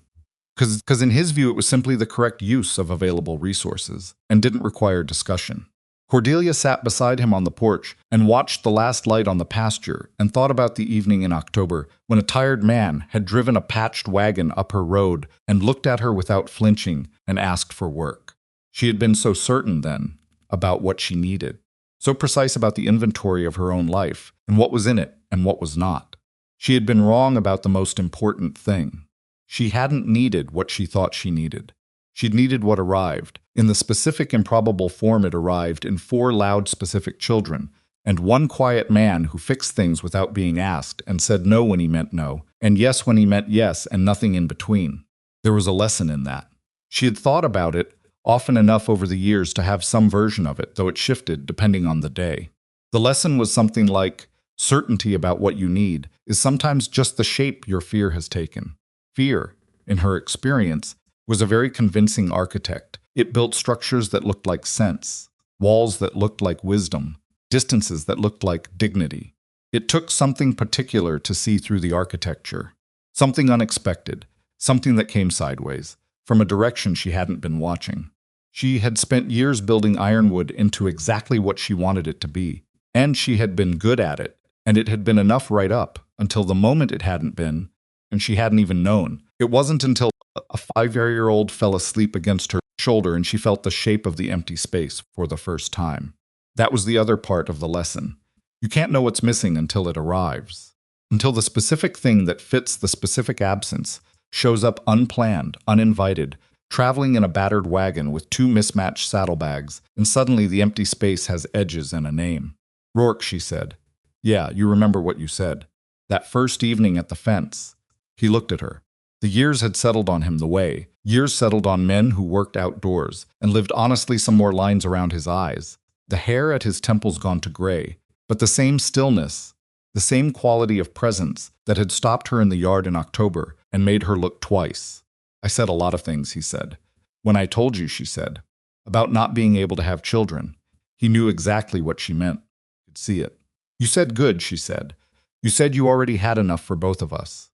in his view it was simply the correct use of available resources, and didn't require discussion. Cordelia sat beside him on the porch and watched the last light on the pasture and thought about the evening in October when a tired man had driven a patched wagon up her road and looked at her without flinching and asked for work. She had been so certain then about what she needed, so precise about the inventory of her own life and what was in it and what was not. She had been wrong about the most important thing. She hadn't needed what she thought she needed. She'd needed what arrived, in the specific improbable form it arrived in 4 loud specific children, and 1 quiet man who fixed things without being asked and said no when he meant no, and yes when he meant yes and nothing in between. There was a lesson in that. She had thought about it often enough over the years to have some version of it, though it shifted depending on the day. The lesson was something like, certainty about what you need is sometimes just the shape your fear has taken. Fear, in her experience, was a very convincing architect. It built structures that looked like sense, walls that looked like wisdom, distances that looked like dignity. It took something particular to see through the architecture, something unexpected, something that came sideways, from a direction she hadn't been watching. She had spent years building Ironwood into exactly what she wanted it to be, and she had been good at it, and it had been enough right up until the moment it hadn't been, and she hadn't even known. It wasn't until a 5-year-old fell asleep against her shoulder and she felt the shape of the empty space for the first time. That was the other part of the lesson. You can't know what's missing until it arrives, until the specific thing that fits the specific absence shows up unplanned, uninvited, traveling in a battered wagon with 2 mismatched saddlebags, and suddenly the empty space has edges and a name. Rourke, she said. Yeah, you remember what you said. That first evening at the fence. He looked at her. The years had settled on him the way. Years settled on men who worked outdoors and lived honestly, some more lines around his eyes. The hair at his temples gone to gray, but the same stillness, the same quality of presence that had stopped her in the yard in October and made her look twice. I said a lot of things, he said. When I told you, she said, about not being able to have children. He knew exactly what she meant. He could see it. You said good, she said. You said you already had enough for both of us.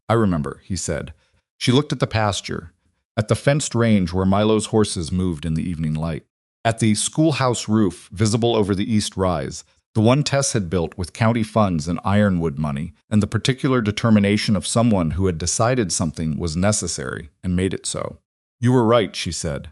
I remember, he said. She looked at the pasture, at the fenced range where Milo's horses moved in the evening light, at the schoolhouse roof visible over the east rise, the one Tess had built with county funds and Ironwood money, and the particular determination of someone who had decided something was necessary and made it so. You were right, she said,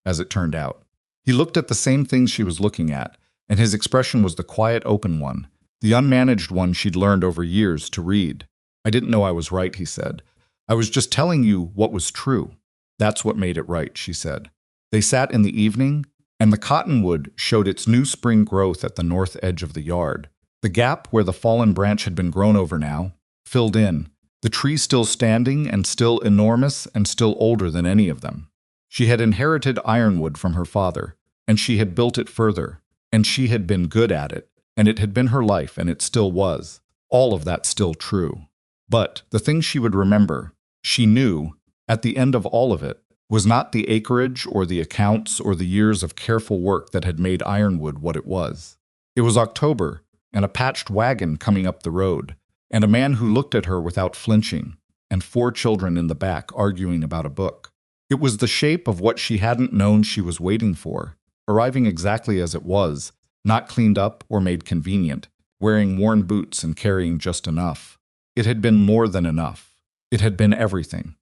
as it turned out. He looked at the same things she was looking at, and his expression was the quiet, open one, the unmanaged one she'd learned over years to read. I didn't know I was right, he said. I was just telling you what was true. That's what made it right, she said. They sat in the evening, and the cottonwood showed its new spring growth at the north edge of the yard. The gap where the fallen branch had been grown over now, filled in, the tree still standing and still enormous and still older than any of them. She had inherited Ironwood from her father, and she had built it further, and she had been good at it, and it had been her life, and it still was. All of that still true. But the thing she would remember, she knew, at the end of all of it, was not the acreage or the accounts or the years of careful work that had made Ironwood what it was. It was October, and a patched wagon coming up the road, and a man who looked at her without flinching, and 4 children in the back arguing about a book. It was the shape of what she hadn't known she was waiting for, arriving exactly as it was, not cleaned up or made convenient, wearing worn boots and carrying just enough. It had been more than enough. It had been everything.